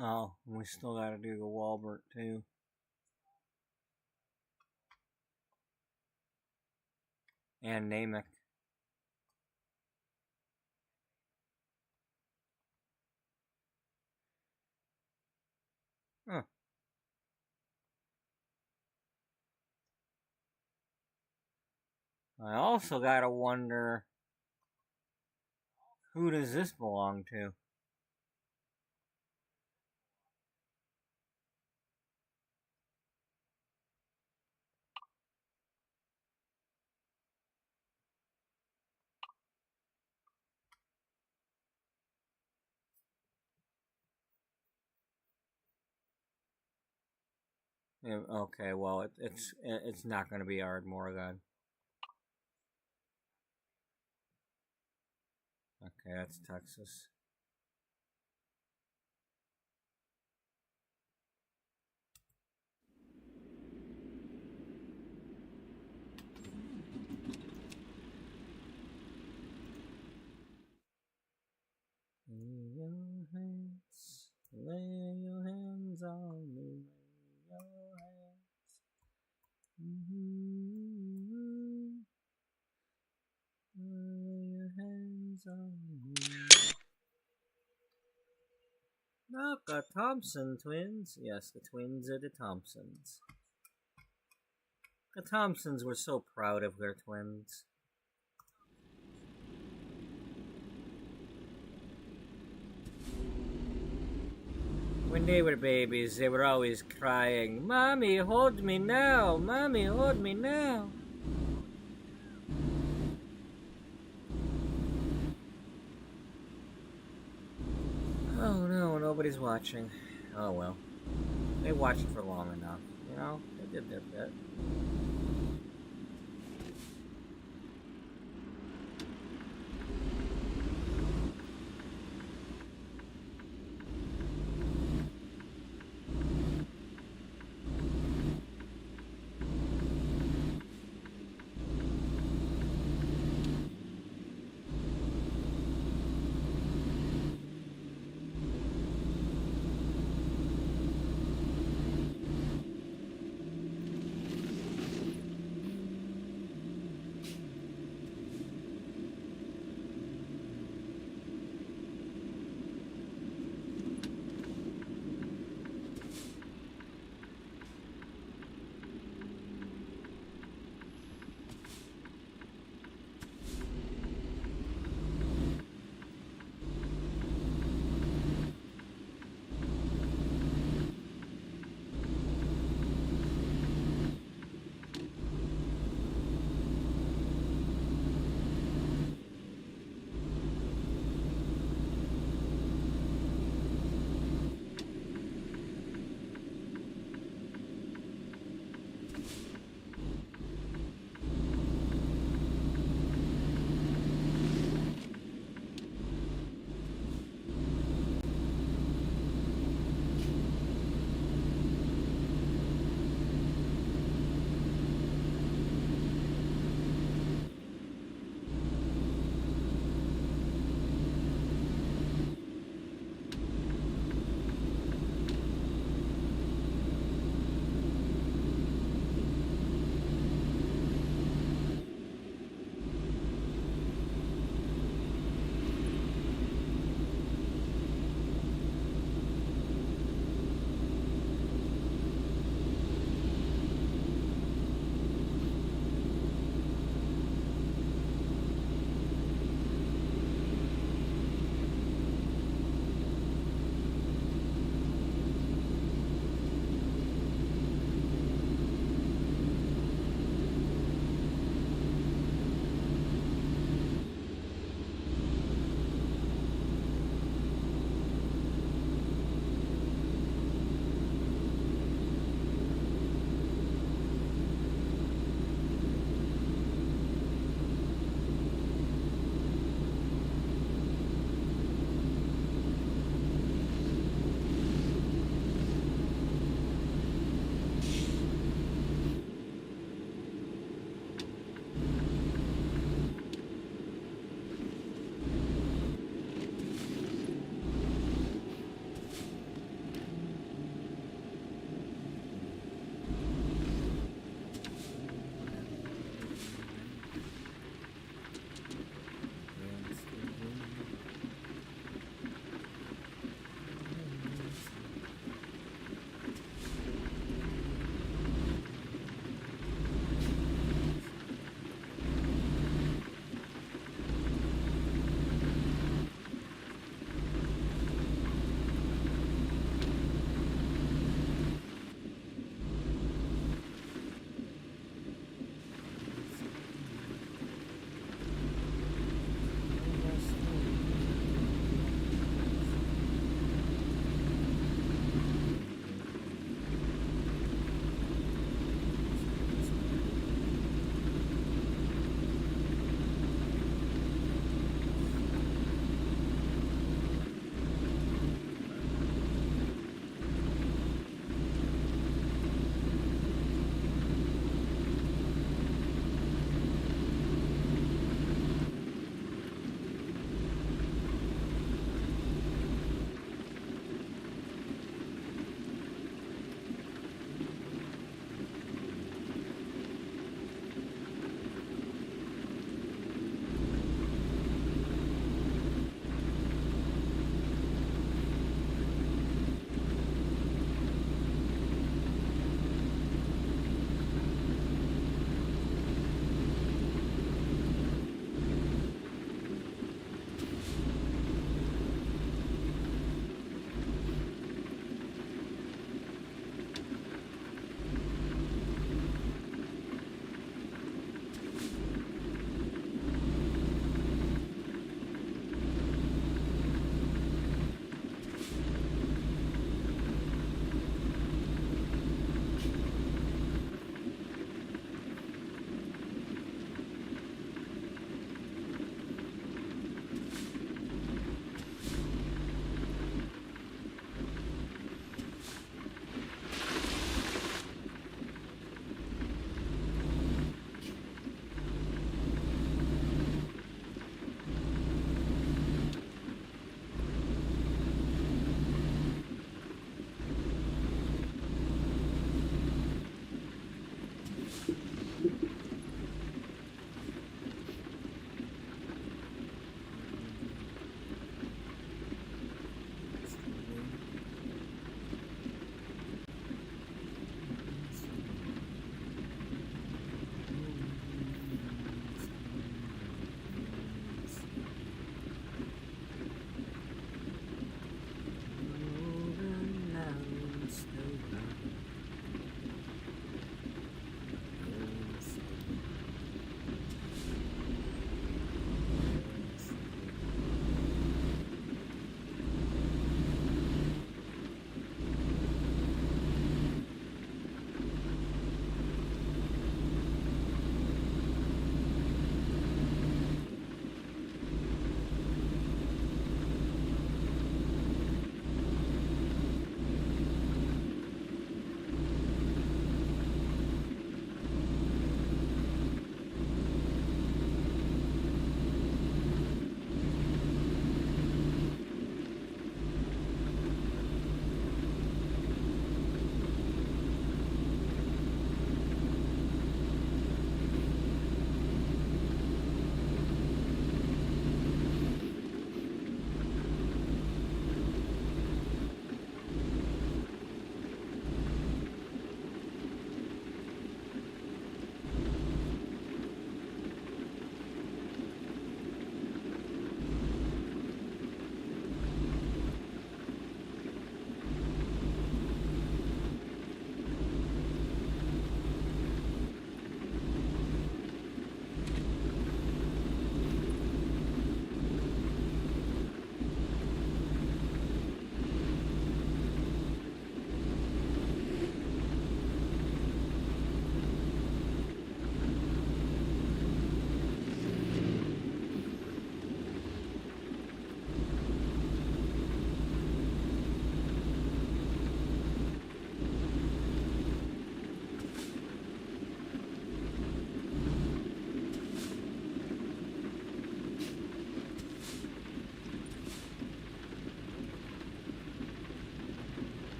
Oh, we still gotta do the Walbert too. And Namek. Huh. I also gotta wonder, who does this belong to? Yeah, okay, well, it's not gonna be Ardmore then. Okay, that's Texas. Lay your hands on me, lay your hands. Lay your hands on me. No, the Thompson twins. Yes, the twins are the Thompsons. The Thompsons were so proud of their twins. When they were babies, they were always crying, "Mommy, hold me now! Mommy, hold me now!" Oh no, nobody's watching. Oh well. They watched for long enough, you know? They did their bit.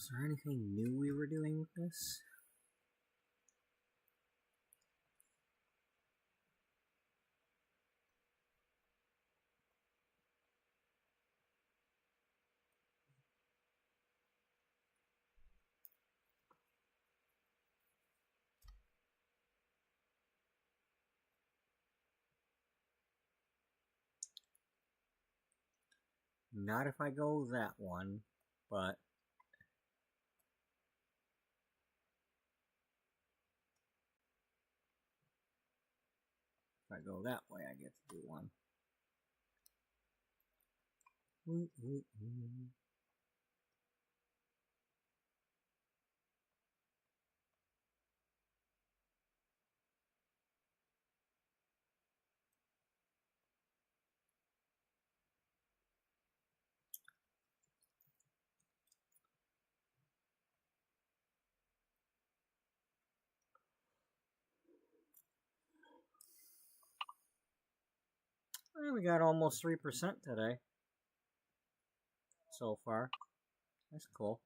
Is there anything new we were doing with this? Not if I go that one, but if I go that way, I get to do one. Well, we got almost 3% today so far. That's cool.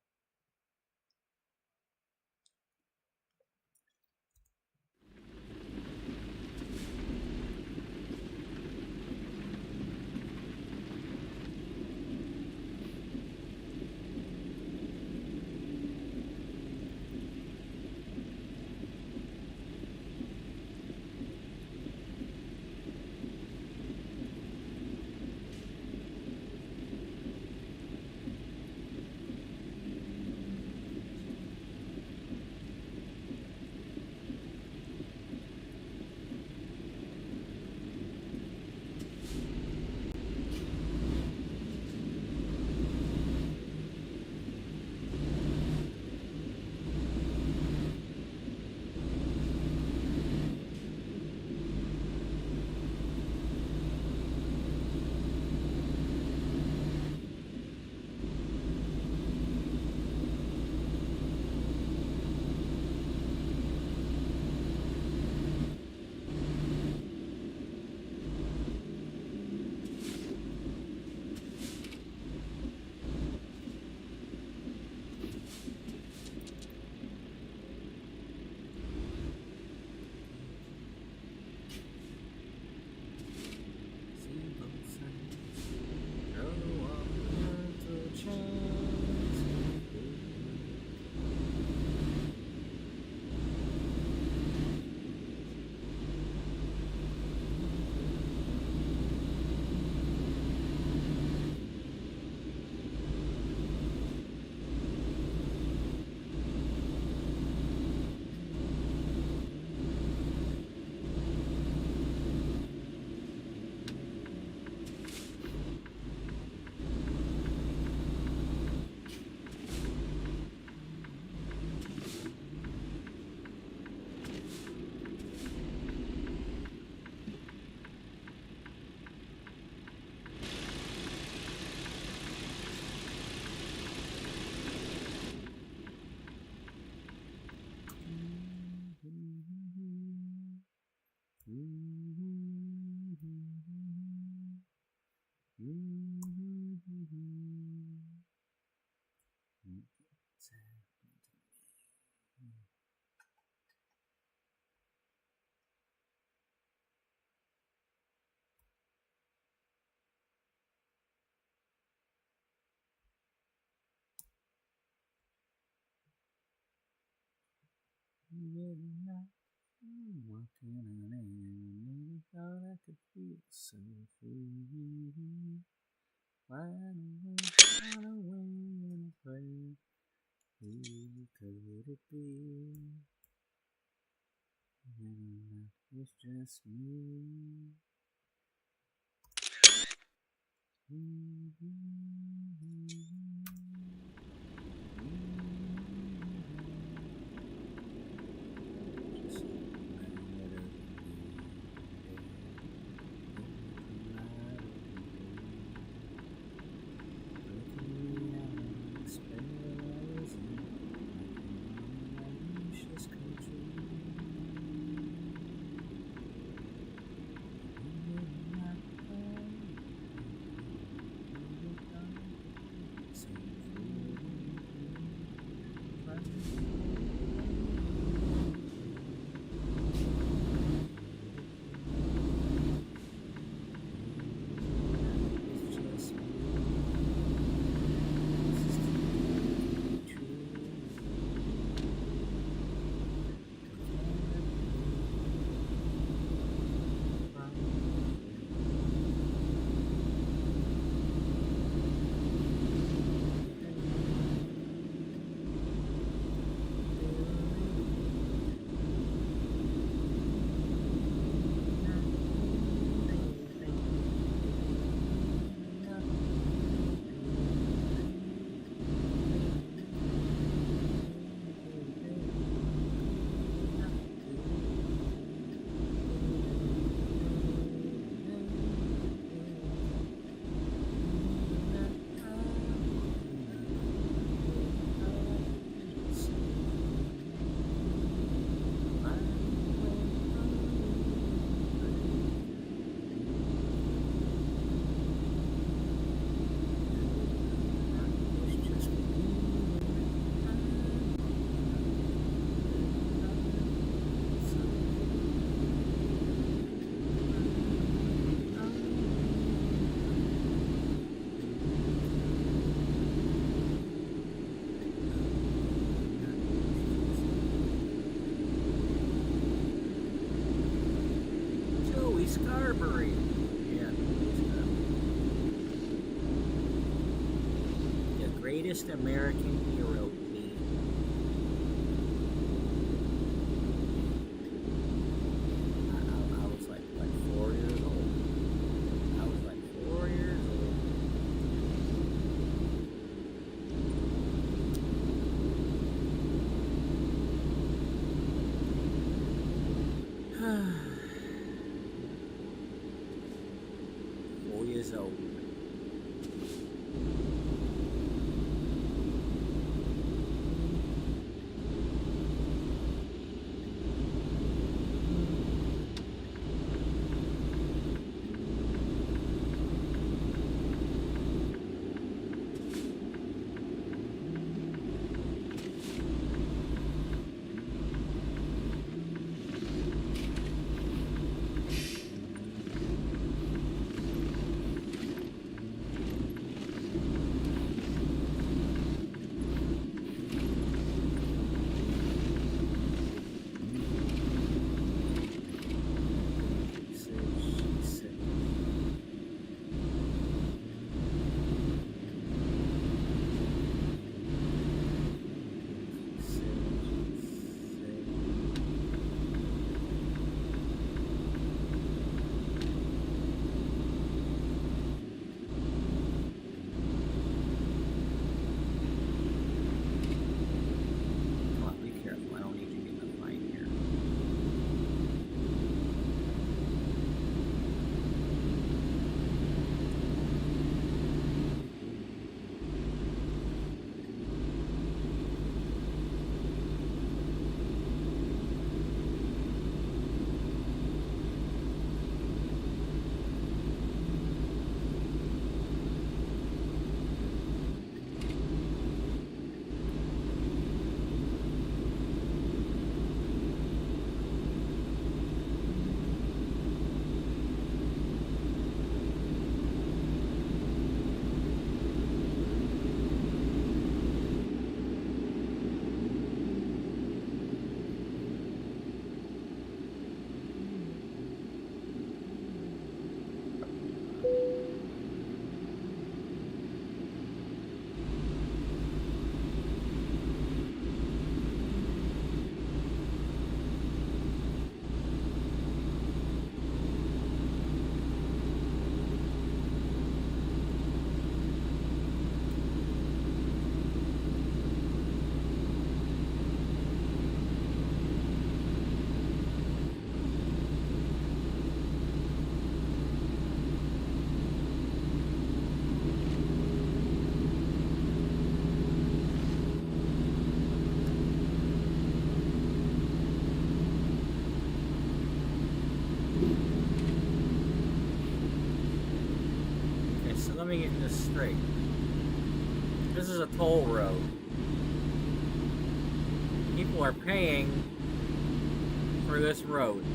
Walking on air, never thought I could feel so free. Wide awake and afraid. Who could it be? And that was just me. greatest American hero be? I was like 4 years old. I was like 4 years old. 4 years old. Let me get this straight. This is a toll road. People are paying for this road.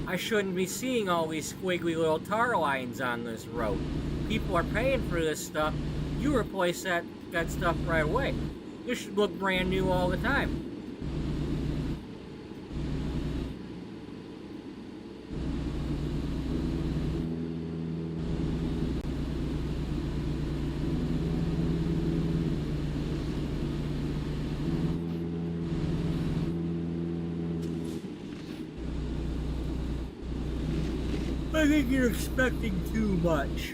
I shouldn't be seeing all these squiggly little tar lines on this road. People are paying for this stuff. You replace that stuff right away. This should look brand new all the time. I think you're expecting too much.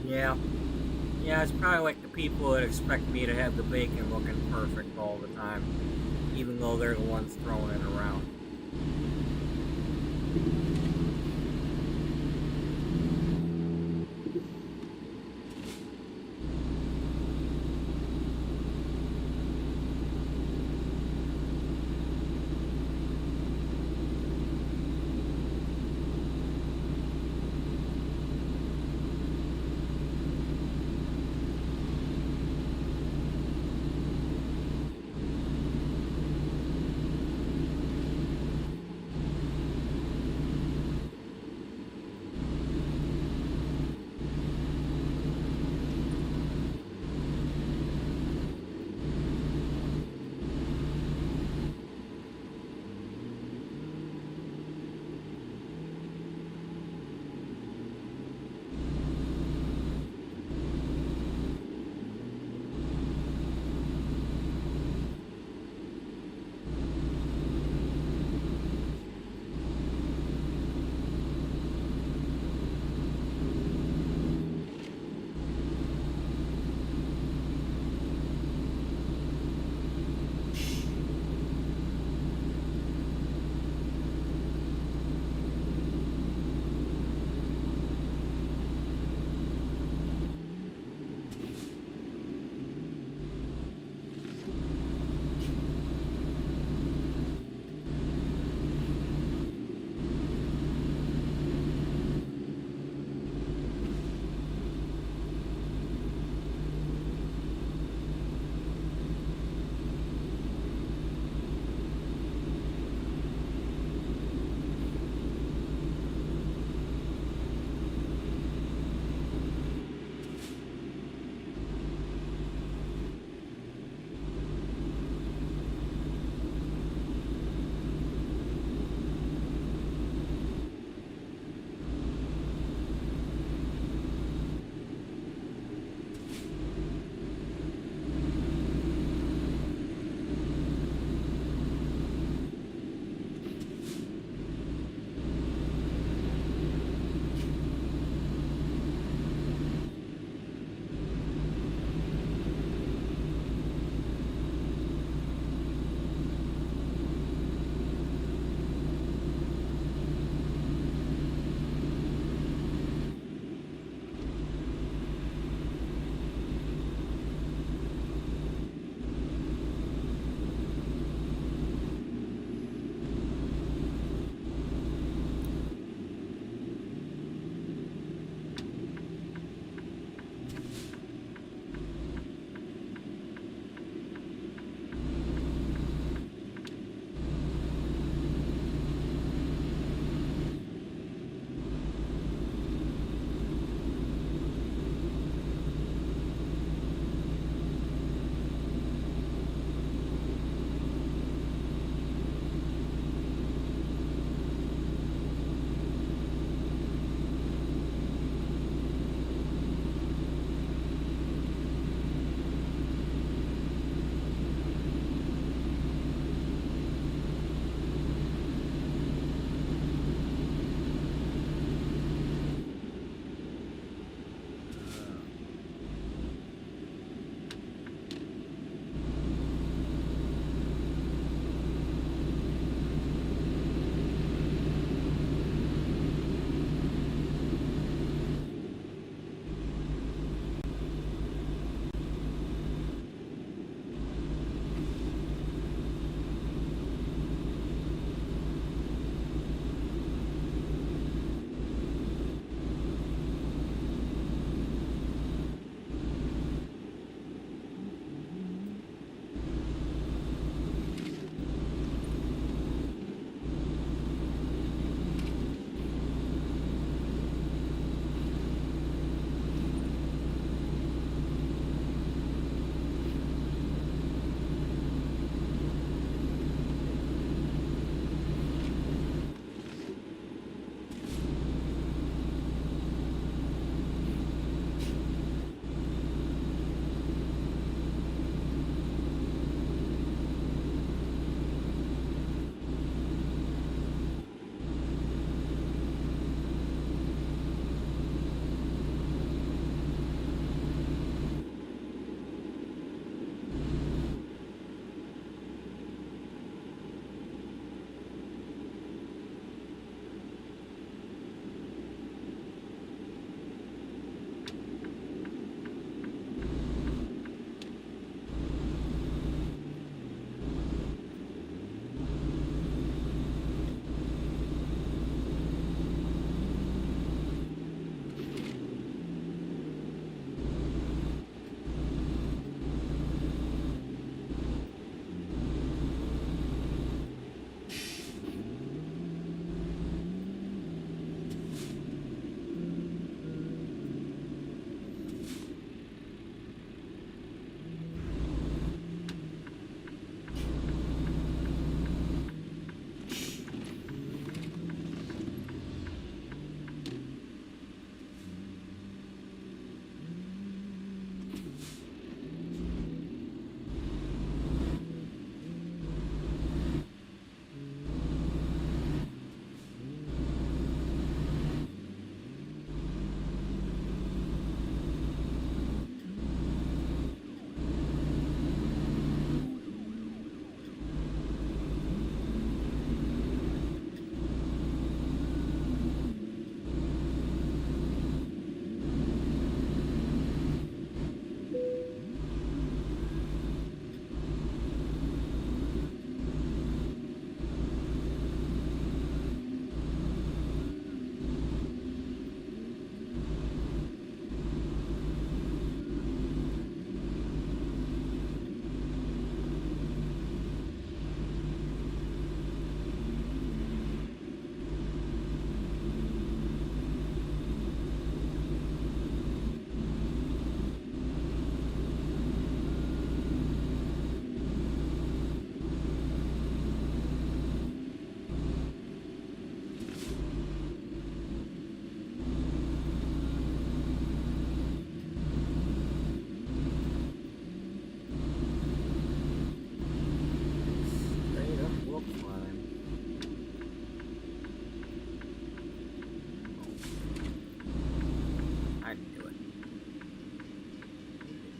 Yeah, it's probably like the people that expect me to have the bacon looking perfect all the time, even though they're the ones throwing it around.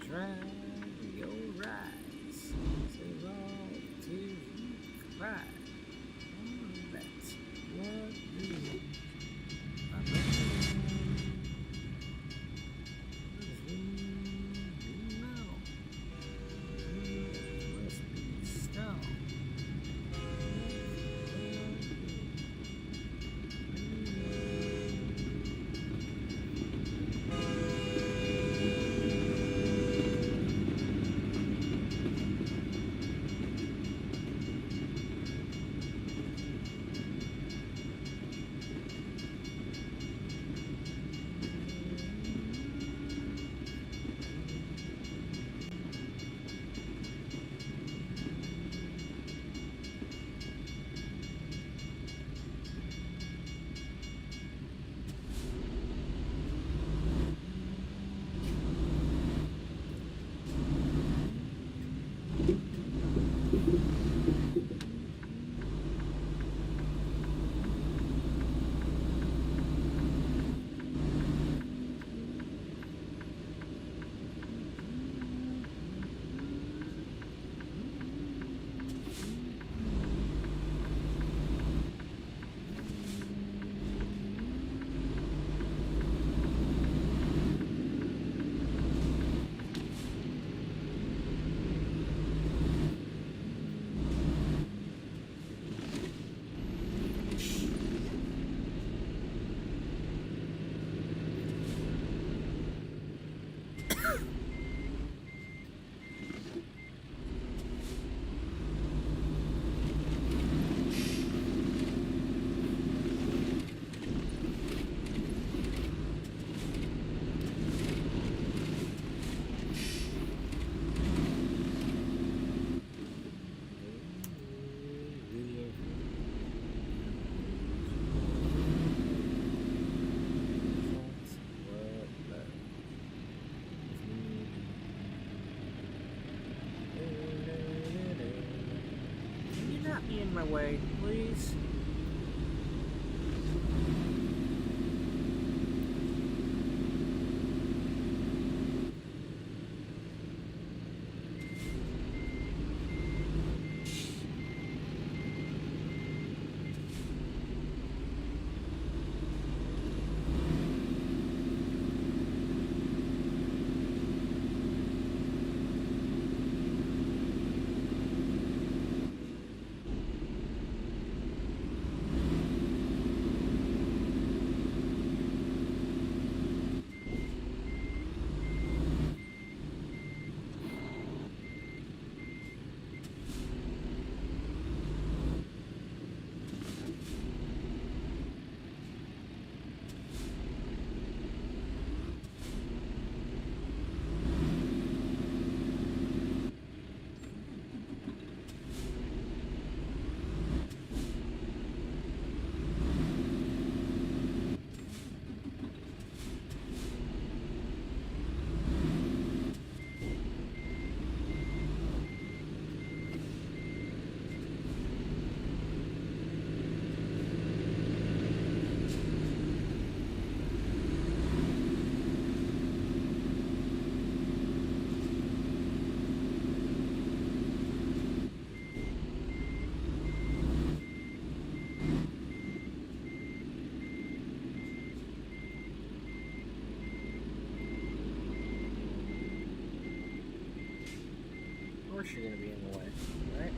Dry your eyes. Save all the tears you cry. Oh, that's what you need. In my way, please. Of course you're gonna be in the way, right?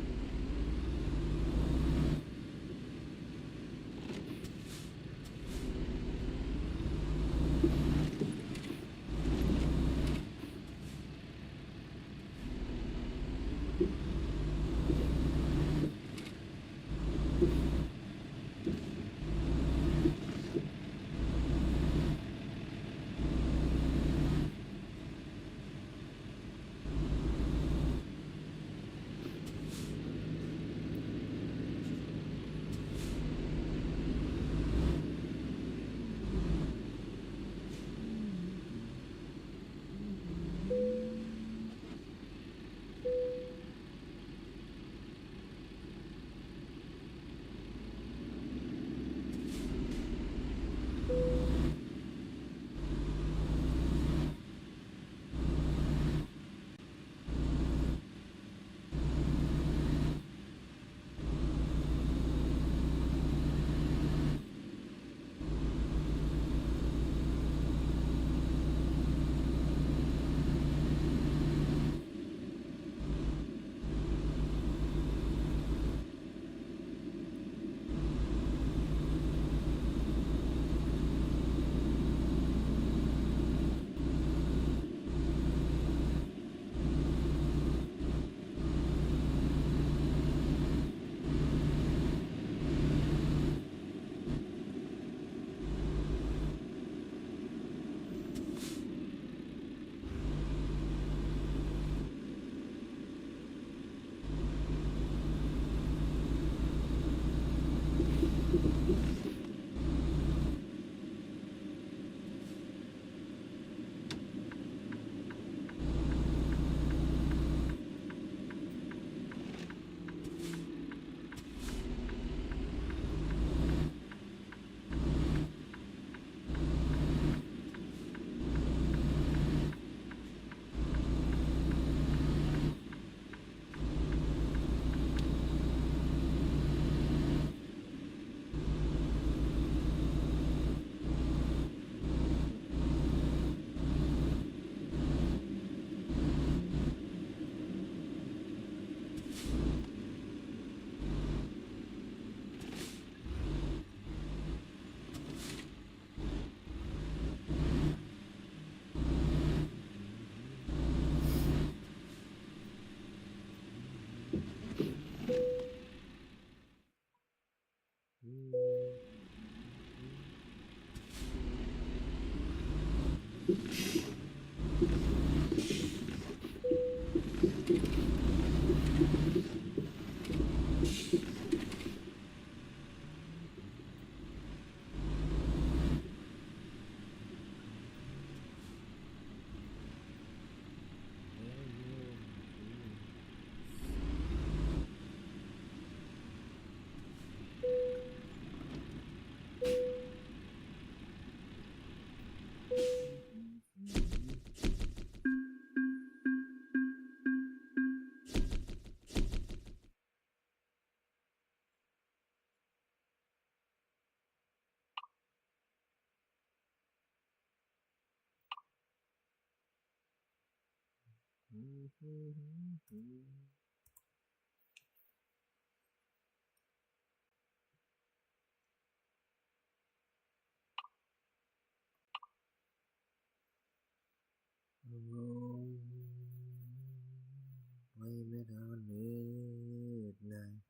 Blame it on midnight.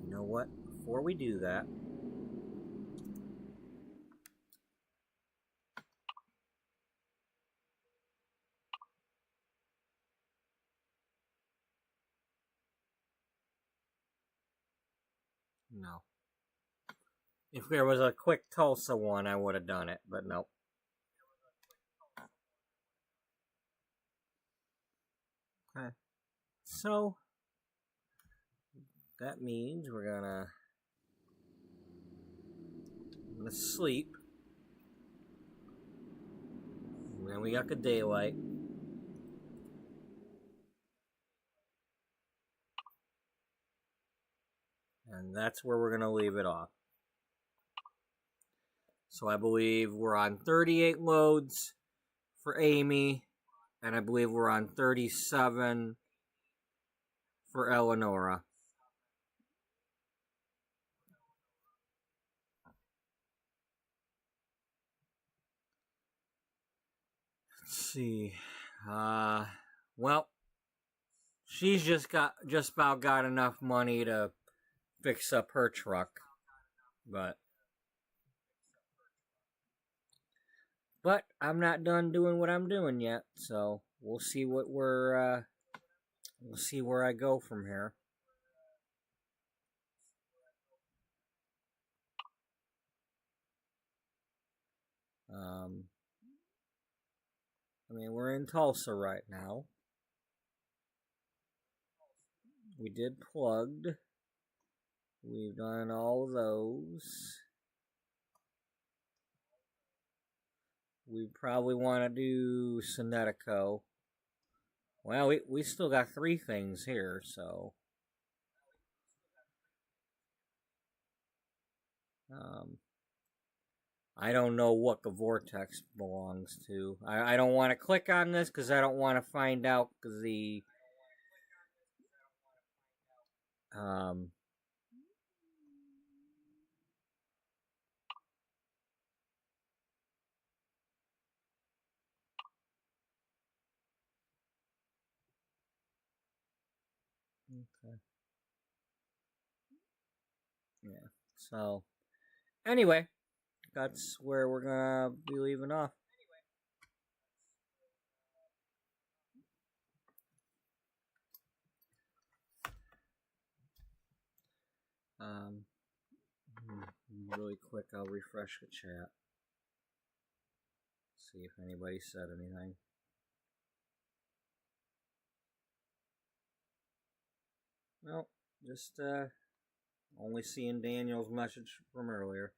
You know what? Before we do that, no. If there was a quick Tulsa one, I would have done it, but no. Okay. So, that means we're gonna sleep. And then we got the daylight. And that's where we're gonna leave it off. So I believe we're on 38 loads for Amy, and I believe we're on 37 for Eleanora. Let's see. Well, she's just about got enough money to fix up her truck, but I'm not done doing what I'm doing yet, so we'll see what we'll see where I go from here. I mean, we're in Tulsa right now. We did plugged. We've done all those. We probably want to do Sonetico. Well, we still got 3 things here, so. I don't know what the vortex belongs to. I don't want to click on this because I don't want to find out the okay. Yeah. So anyway, that's where we're gonna be leaving off. Really quick, I'll refresh the chat. See if anybody said anything. No, just only seeing Daniel's message from earlier.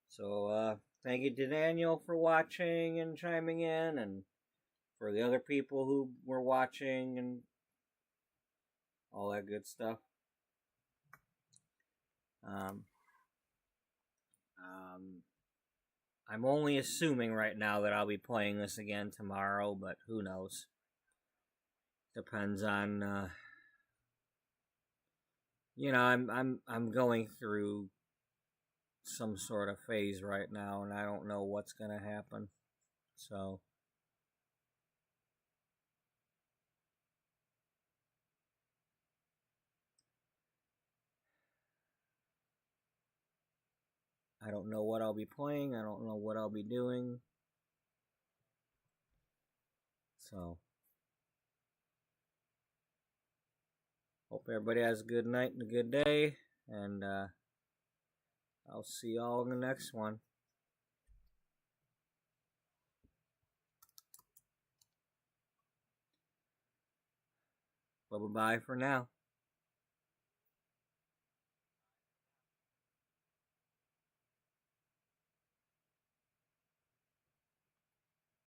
So thank you to Daniel for watching and chiming in, and for the other people who were watching and all that good stuff. I'm only assuming right now that I'll be playing this again tomorrow, but who knows? Depends on I'm going through some sort of phase right now, and I don't know what's going to happen. So I don't know what I'll be playing. I don't know what I'll be doing. So hope everybody has a good night and a good day, and I'll see y'all in the next one. Bye-bye for now.